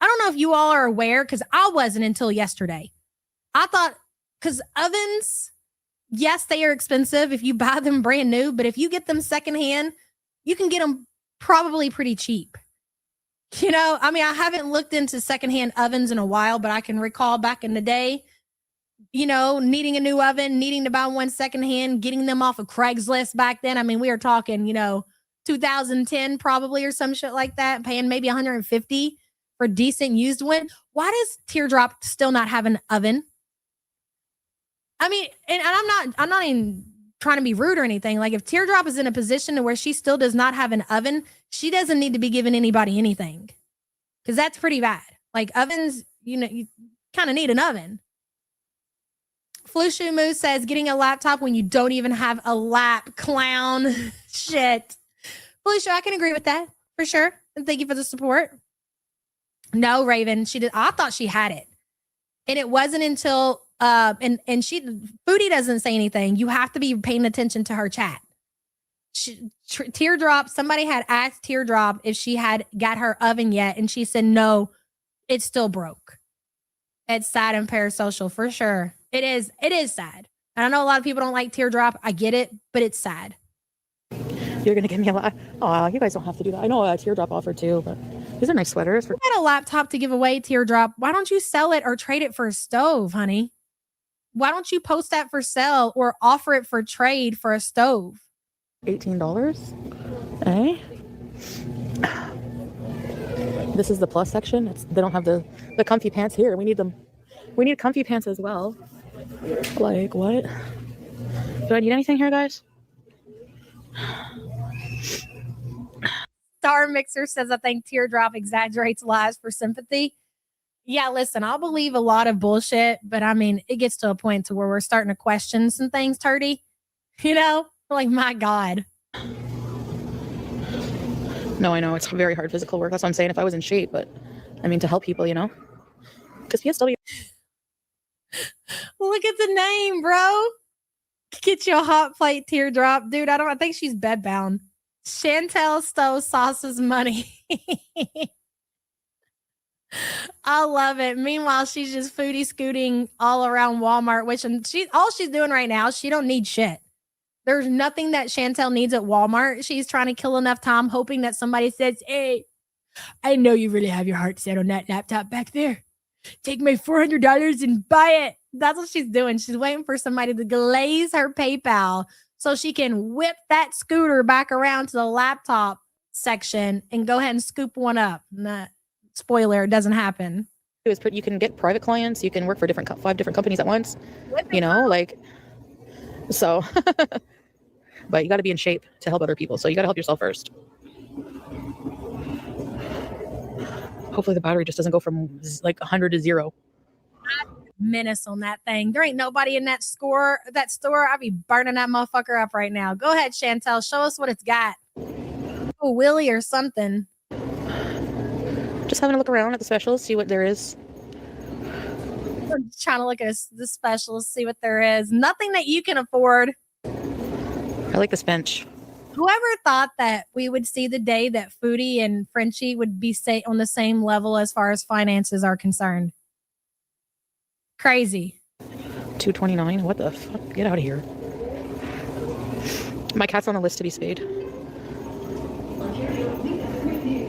I don't know if you all are aware, because I wasn't until yesterday. I thought, because ovens, yes, they are expensive if you buy them brand new, but if you get them secondhand, you can get them probably pretty cheap. You know, I mean, I haven't looked into secondhand ovens in a while, but I can recall back in the day, you know, needing a new oven, needing to buy one secondhand, getting them off of Craigslist back then. I mean, we are talking, you know, 2010 probably or some shit like that, paying maybe 150 for decent used one. Why does Teardrop still not have an oven? I mean, and I'm not even trying to be rude or anything. Like if Teardrop is in a position where she still does not have an oven, she doesn't need to be giving anybody anything. Because that's pretty bad. Like ovens, you kind of need an oven. Flushu Moose says getting a laptop when you don't even have a lap, clown. Shit. Flushu, I can agree with that for sure. And thank you for the support. No, Raven, she did. I thought she had it. And it wasn't until and Foodie doesn't say anything. You have to be paying attention to her chat. Teardrop, somebody had asked Teardrop if she had got her oven yet, and she said no, it's still broke. It's sad and parasocial for sure. It is sad. And I know a lot of people don't like Teardrop. I get it, but it's sad. You're gonna give me a lot. Oh, you guys don't have to do that. I know Teardrop offered too, but these are nice sweaters. You got a laptop to give away, Teardrop. Why don't you sell it or trade it for a stove, honey? Why don't you post that for sale or offer it for trade for a stove? $18. Eh? This is the plus section. They don't have the comfy pants here. We need them. We need comfy pants as well. Like what? Do I need anything here, guys? Star Mixer says, I think Teardrop exaggerates lies for sympathy. Yeah, listen, I'll believe a lot of bullshit, but I mean, it gets to a point to where we're starting to question some things, Turdy. You know? Like, my God. No, I know. It's very hard physical work. That's what I'm saying. If I was in shape, but I mean, to help people, you know? Because PSW. Look at the name, bro. Get you a hot plate, Teardrop. Dude, I think she's bedbound. Chantel stole Sauce's money. I love it. Meanwhile, she's just foodie scooting all around Walmart, which all she's doing right now, she don't need shit. There's nothing that Chantel needs at Walmart. She's trying to kill enough time, hoping that somebody says, hey, I know you really have your heart set on that laptop back there. Take my $400 and buy it. That's what she's doing. She's waiting for somebody to glaze her PayPal so she can whip that scooter back around to the laptop section and go ahead and scoop one up. Nah, spoiler, it doesn't happen. You can get private clients. You can work for 5 different companies at once. You know, like, so. But you got to be in shape to help other people. So you got to help yourself first. Hopefully the battery just doesn't go from like 100 to 0. Menace on that thing. There ain't nobody in that store. I'd be burning that motherfucker up right now. Go ahead, Chantel. Show us what it's got. A Willie or something. Just having a look around at the specials, see what there is. I'm just trying to look at the specials, see what there is. Nothing that you can afford. I like this bench. Whoever thought that we would see the day that Foodie and Frenchie would be on the same level as far as finances are concerned? Crazy. $2.29. What the fuck? Get out of here. My cat's on the list to be spayed.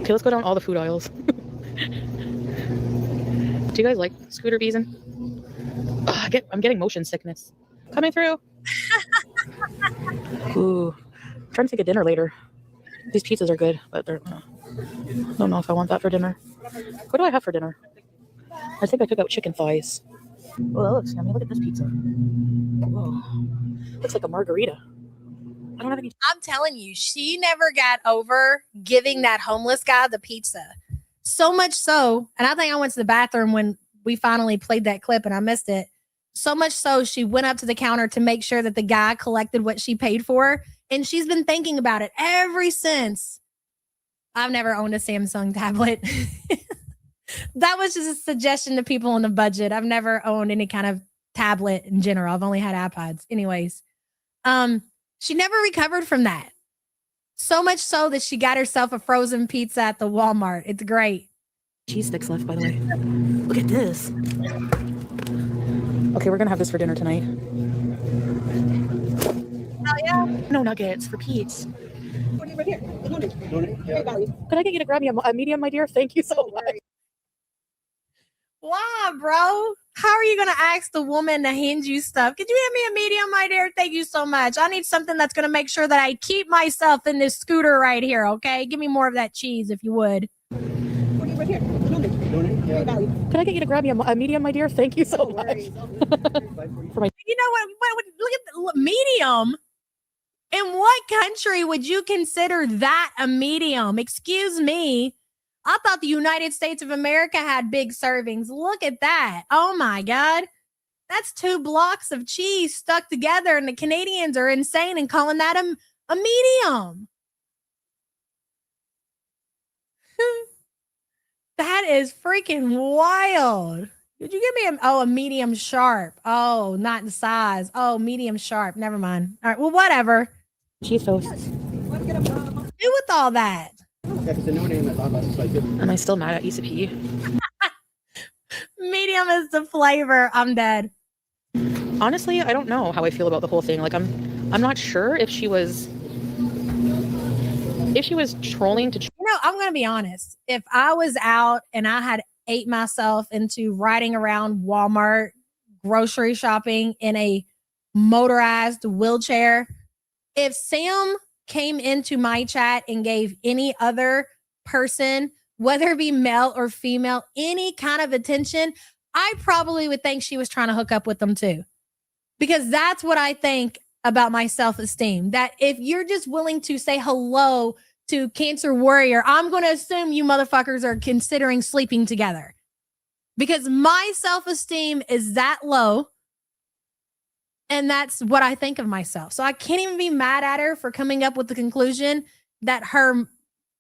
Okay, let's go down all the food aisles. Do you guys like scooter beezing? I'm getting motion sickness. Coming through. Ooh. I'm trying to think of dinner later. These pizzas are good, but I don't know if I want that for dinner. What do I have for dinner? I think I took out chicken thighs. Oh, that looks yummy. Look at this pizza. Whoa. Looks like a margarita. I don't have any. I'm telling you, she never got over giving that homeless guy the pizza. So much so, and I think I went to the bathroom when we finally played that clip and I missed it. So much so, she went up to the counter to make sure that the guy collected what she paid for. And she's been thinking about it ever since. I've never owned a Samsung tablet. That was just a suggestion to people on the budget. I've never owned any kind of tablet in general. I've only had iPods. Anyways, she never recovered from that. So much so that she got herself a frozen pizza at the Walmart. It's great. Cheese sticks left, by the way. Look at this. Okay, we're going to have this for dinner tonight. Hell yeah. No nuggets for Pete's. Right here. Could I get you to grab me a medium, my dear? Thank you so much. Why, bro? How are you going to ask the woman to hand you stuff? Could you hand me a medium, my dear? Thank you so much. I need something that's going to make sure that I keep myself in this scooter right here, okay? Give me more of that cheese if you would. Right here. Can I get you to grab me a medium, my dear? Thank you so much. You know what? Look at the medium. In what country would you consider that a medium? Excuse me. I thought the United States of America had big servings. Look at that. Oh my God. That's 2 blocks of cheese stuck together, and the Canadians are insane and calling that a medium. That is freaking wild. Did you give me a medium sharp? Oh, not the size. Oh, medium sharp. Never mind. All right. Well, whatever. Cheese toast. Do with all that. Am I still mad at ECP? Medium is the flavor. I'm dead. Honestly, I don't know how I feel about the whole thing. Like, I'm not sure if she was trolling to. You know, I'm gonna be honest. If I was out and I had ate myself into riding around Walmart grocery shopping in a motorized wheelchair, if Sam came into my chat and gave any other person, whether it be male or female, any kind of attention, I probably would think she was trying to hook up with them too. Because that's what I think about my self-esteem. That if you're just willing to say hello to Cancer Warrior, I'm going to assume you motherfuckers are considering sleeping together. Because my self-esteem is that low. And that's what I think of myself. So I can't even be mad at her for coming up with the conclusion that her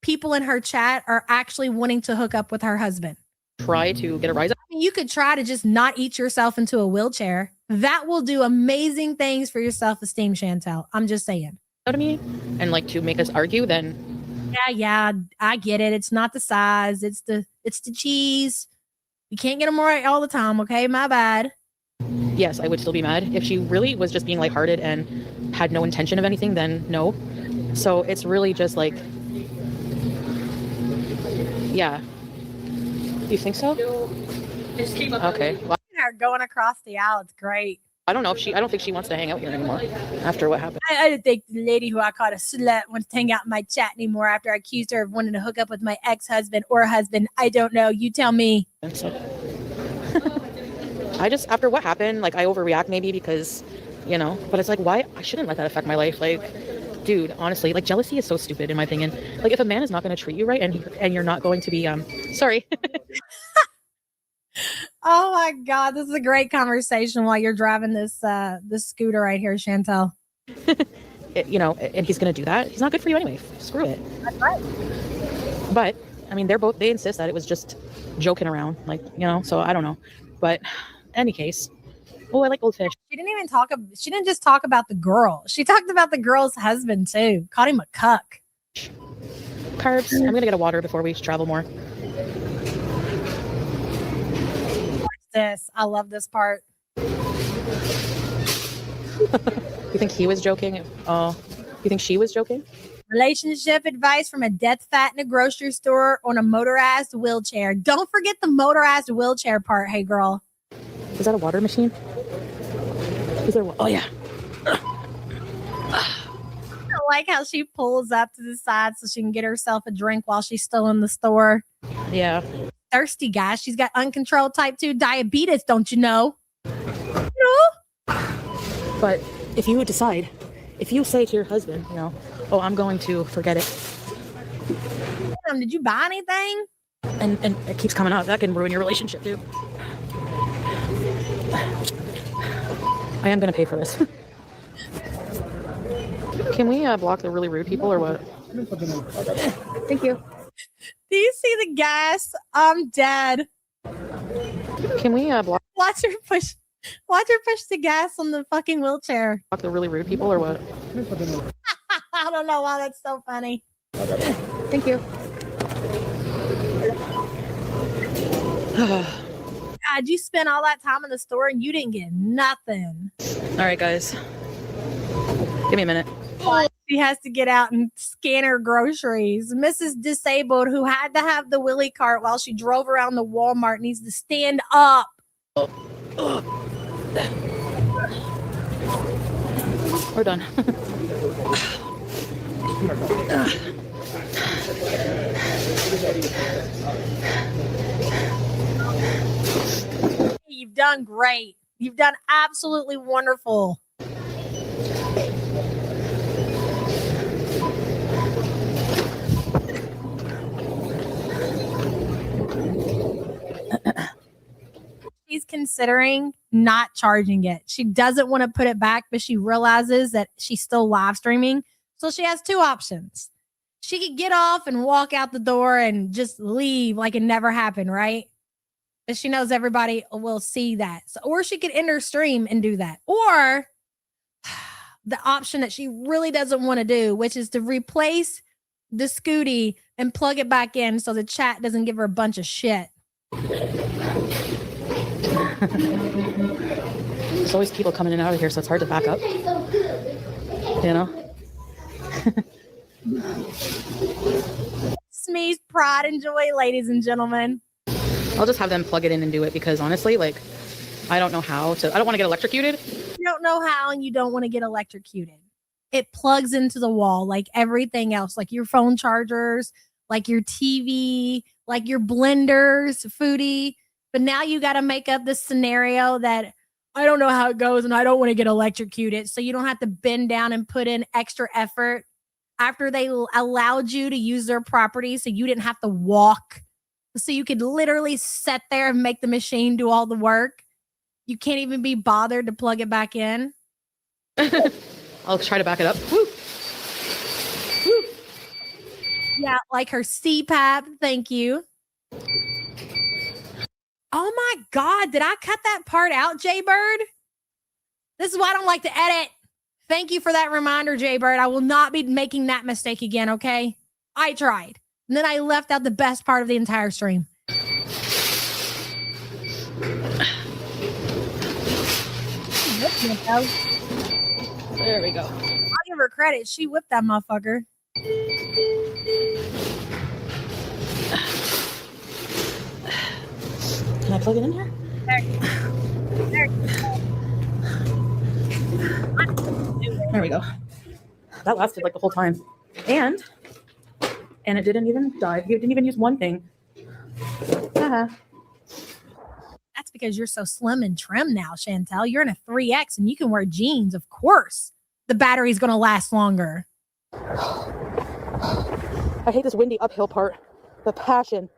people in her chat are actually wanting to hook up with her husband. Try to get a rise up. I mean, you could try to just not eat yourself into a wheelchair. That will do amazing things for your self-esteem, Chantel. I'm just saying. Out of me and like to make us argue, then yeah, I get it. It's not the size, it's the cheese. You can't get them right all the time, okay? My bad. Yes, I would still be mad. If she really was just being lighthearted and had no intention of anything, then no. So it's really just like, yeah. You think so? Okay. Well, Her going across the aisle, it's great. I don't think she wants to hang out here anymore after what happened. I don't think the lady who I called a slut wants to hang out in my chat anymore after I accused her of wanting to hook up with my ex-husband or husband. I don't know. You tell me. I just, after what happened, like I overreact maybe because, you know, but it's like, why? I shouldn't let that affect my life. Like, dude, honestly, like jealousy is so stupid in my opinion. Like if a man is not going to treat you right and you're not going to be, sorry. Oh my God, this is a great conversation while you're driving this scooter right here, Chantel. You know, and he's going to do that. He's not good for you anyway. Screw it. That's right. But I mean, they insist that it was just joking around, like, you know, so I don't know. But any case, oh, I like goldfish. She didn't just talk about the girl. She talked about the girl's husband too. Called him a cuck. Carbs. I'm going to get a water before we travel more. This. I love this part. You think he was joking? Oh, you think she was joking? Relationship advice from a death fat in a grocery store on a motorized wheelchair. Don't forget the motorized wheelchair part. Hey, girl. Is that a water machine? Is there? Oh yeah. I like how she pulls up to the side so she can get herself a drink while she's still in the store. Yeah. Thirsty guy. She's got uncontrolled type 2 diabetes, don't you know? No. But if you decide, if you say to your husband, you know, oh, I'm going to forget it. Did you buy anything? And it keeps coming up. That can ruin your relationship too. I am going to pay for this. Can we block the really rude people or what? Thank you. Do you see the gas? I'm dead. Can we block? Watch her push the gas on the fucking wheelchair. Block the really rude people or what? I don't know why that's so funny. Thank you. God, you spent all that time in the store and you didn't get nothing. All right, guys. Give me a minute. She has to get out and scan her groceries. Mrs. Disabled, who had to have the wheelie cart while she drove around the Walmart, needs to stand up. We're done. You've done great. You've done absolutely wonderful. She's considering not charging it. She doesn't want to put it back, but she realizes that she's still live streaming. So she has two options. She could get off and walk out the door and just leave like it never happened, right? But she knows everybody will see that. So, or she could end her stream and do that. Or the option that she really doesn't want to do, which is to replace the Scooty and plug it back in so the chat doesn't give her a bunch of shit. There's always people coming in and out of here, so it's hard to back up. You know? Smee's pride and joy, ladies and gentlemen. I'll just have them plug it in and do it because honestly, like, I don't know how to. I don't want to get electrocuted. You don't know how and you don't want to get electrocuted. It plugs into the wall like everything else, like your phone chargers, like your TV, like your blenders, Foodie. But now you got to make up this scenario that I don't know how it goes and I don't want to get electrocuted. So you don't have to bend down and put in extra effort after they allowed you to use their property so you didn't have to walk. So you could literally sit there and make the machine do all the work. You can't even be bothered to plug it back in. I'll try to back it up. Woo. Woo. Yeah, like her CPAP. Thank you. Oh my God, did I cut that part out, Jaybird? This is why I don't like to edit. Thank you for that reminder, Jaybird. I will not be making that mistake again, okay? I tried. And then I left out the best part of the entire stream. There we go. I'll give her credit. She whipped that motherfucker. Can I plug it in here? There we go. That lasted like the whole time. And it didn't even die. You didn't even use one thing. Uh-huh. That's because you're so slim and trim now, Chantel. You're in a 3X and you can wear jeans. Of course, the battery's going to last longer. I hate this windy uphill part. The passion.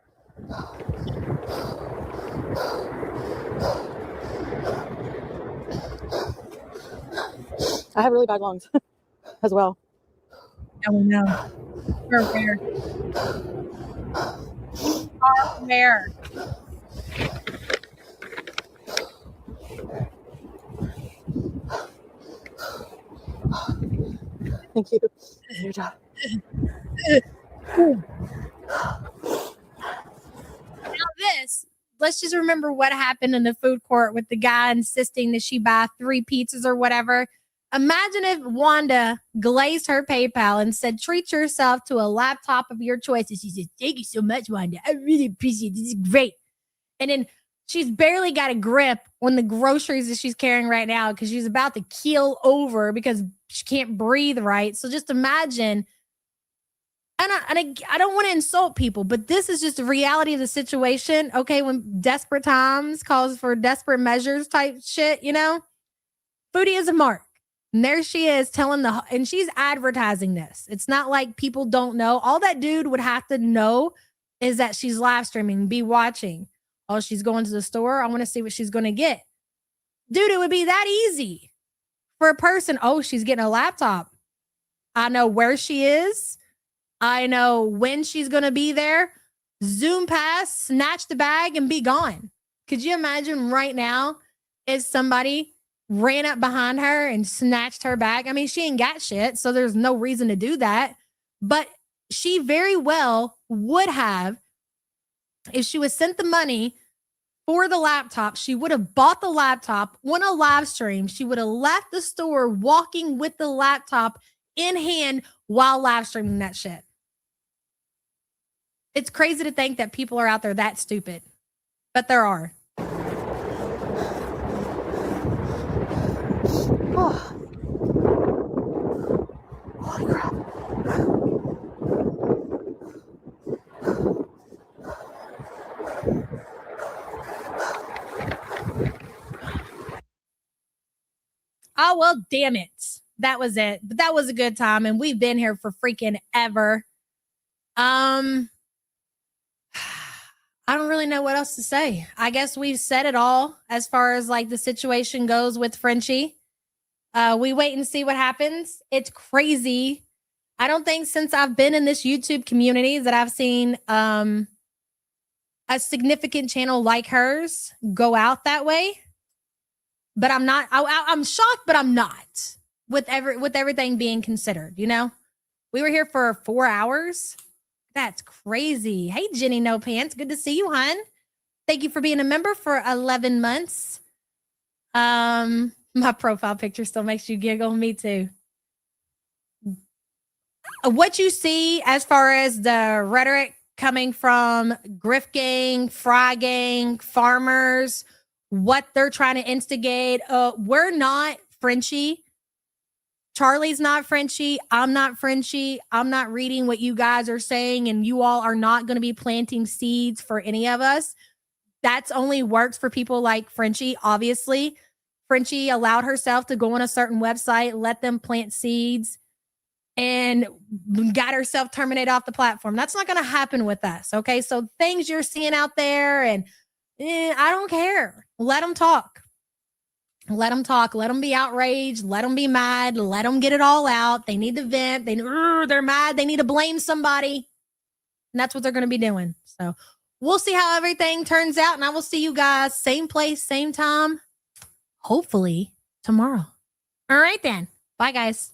I have really bad lungs as well. I don't know. You're where? Where? Thank you. Good job. Now this, let's just remember what happened in the food court with the guy insisting that she buy 3 pizzas or whatever. Imagine if Wanda glazed her PayPal and said, treat yourself to a laptop of your choice. And she said, thank you so much, Wanda. I really appreciate it. This is great. And then she's barely got a grip on the groceries that she's carrying right now because she's about to keel over because she can't breathe right. So just imagine, and I don't want to insult people, but this is just the reality of the situation. Okay, when desperate times calls for desperate measures type shit, you know, Foodie is a mark. And there she is telling and she's advertising this. It's not like people don't know. All that dude would have to know is that she's live streaming, be watching. Oh, she's going to the store. I want to see what she's going to get. Dude, it would be that easy for a person. Oh, she's getting a laptop. I know where she is. I know when she's going to be there. Zoom pass, snatch the bag and be gone. Could you imagine right now if somebody ran up behind her and snatched her bag? I mean, she ain't got shit, so there's no reason to do that. But she very well would have, if she was sent the money for the laptop, she would have bought the laptop on a live stream. She would have left the store walking with the laptop in hand while live streaming that shit. It's crazy to think that people are out there that stupid, but there are. Oh. Holy crap. Oh, well, damn it. That was it. But that was a good time. And we've been here for freaking ever. I don't really know what else to say. I guess we've said it all as far as like the situation goes with Frenchie. We wait and see what happens. It's crazy. I don't think since I've been in this YouTube community that I've seen a significant channel like hers go out that way. But I'm not. I'm shocked, but I'm not with everything being considered. You know, we were here for 4 hours. That's crazy. Hey, Jenny No Pants, good to see you, hon. Thank you for being a member for 11 months. My profile picture still makes you giggle. Me too. What you see as far as the rhetoric coming from Grift Gang, Fry Gang, farmers, what they're trying to instigate. We're not Frenchie. Charlie's not Frenchie. I'm not Frenchie. I'm not reading what you guys are saying, and you all are not going to be planting seeds for any of us. That's only works for people like Frenchie, obviously. Frenchie allowed herself to go on a certain website, let them plant seeds, and got herself terminated off the platform. That's not going to happen with us, okay? So things you're seeing out there, and I don't care. Let them talk. Let them talk. Let them be outraged. Let them be mad. Let them get it all out. They need to vent. They're mad. They need to blame somebody. And that's what they're going to be doing. So we'll see how everything turns out. And I will see you guys same place, same time, hopefully tomorrow. All right, then. Bye, guys.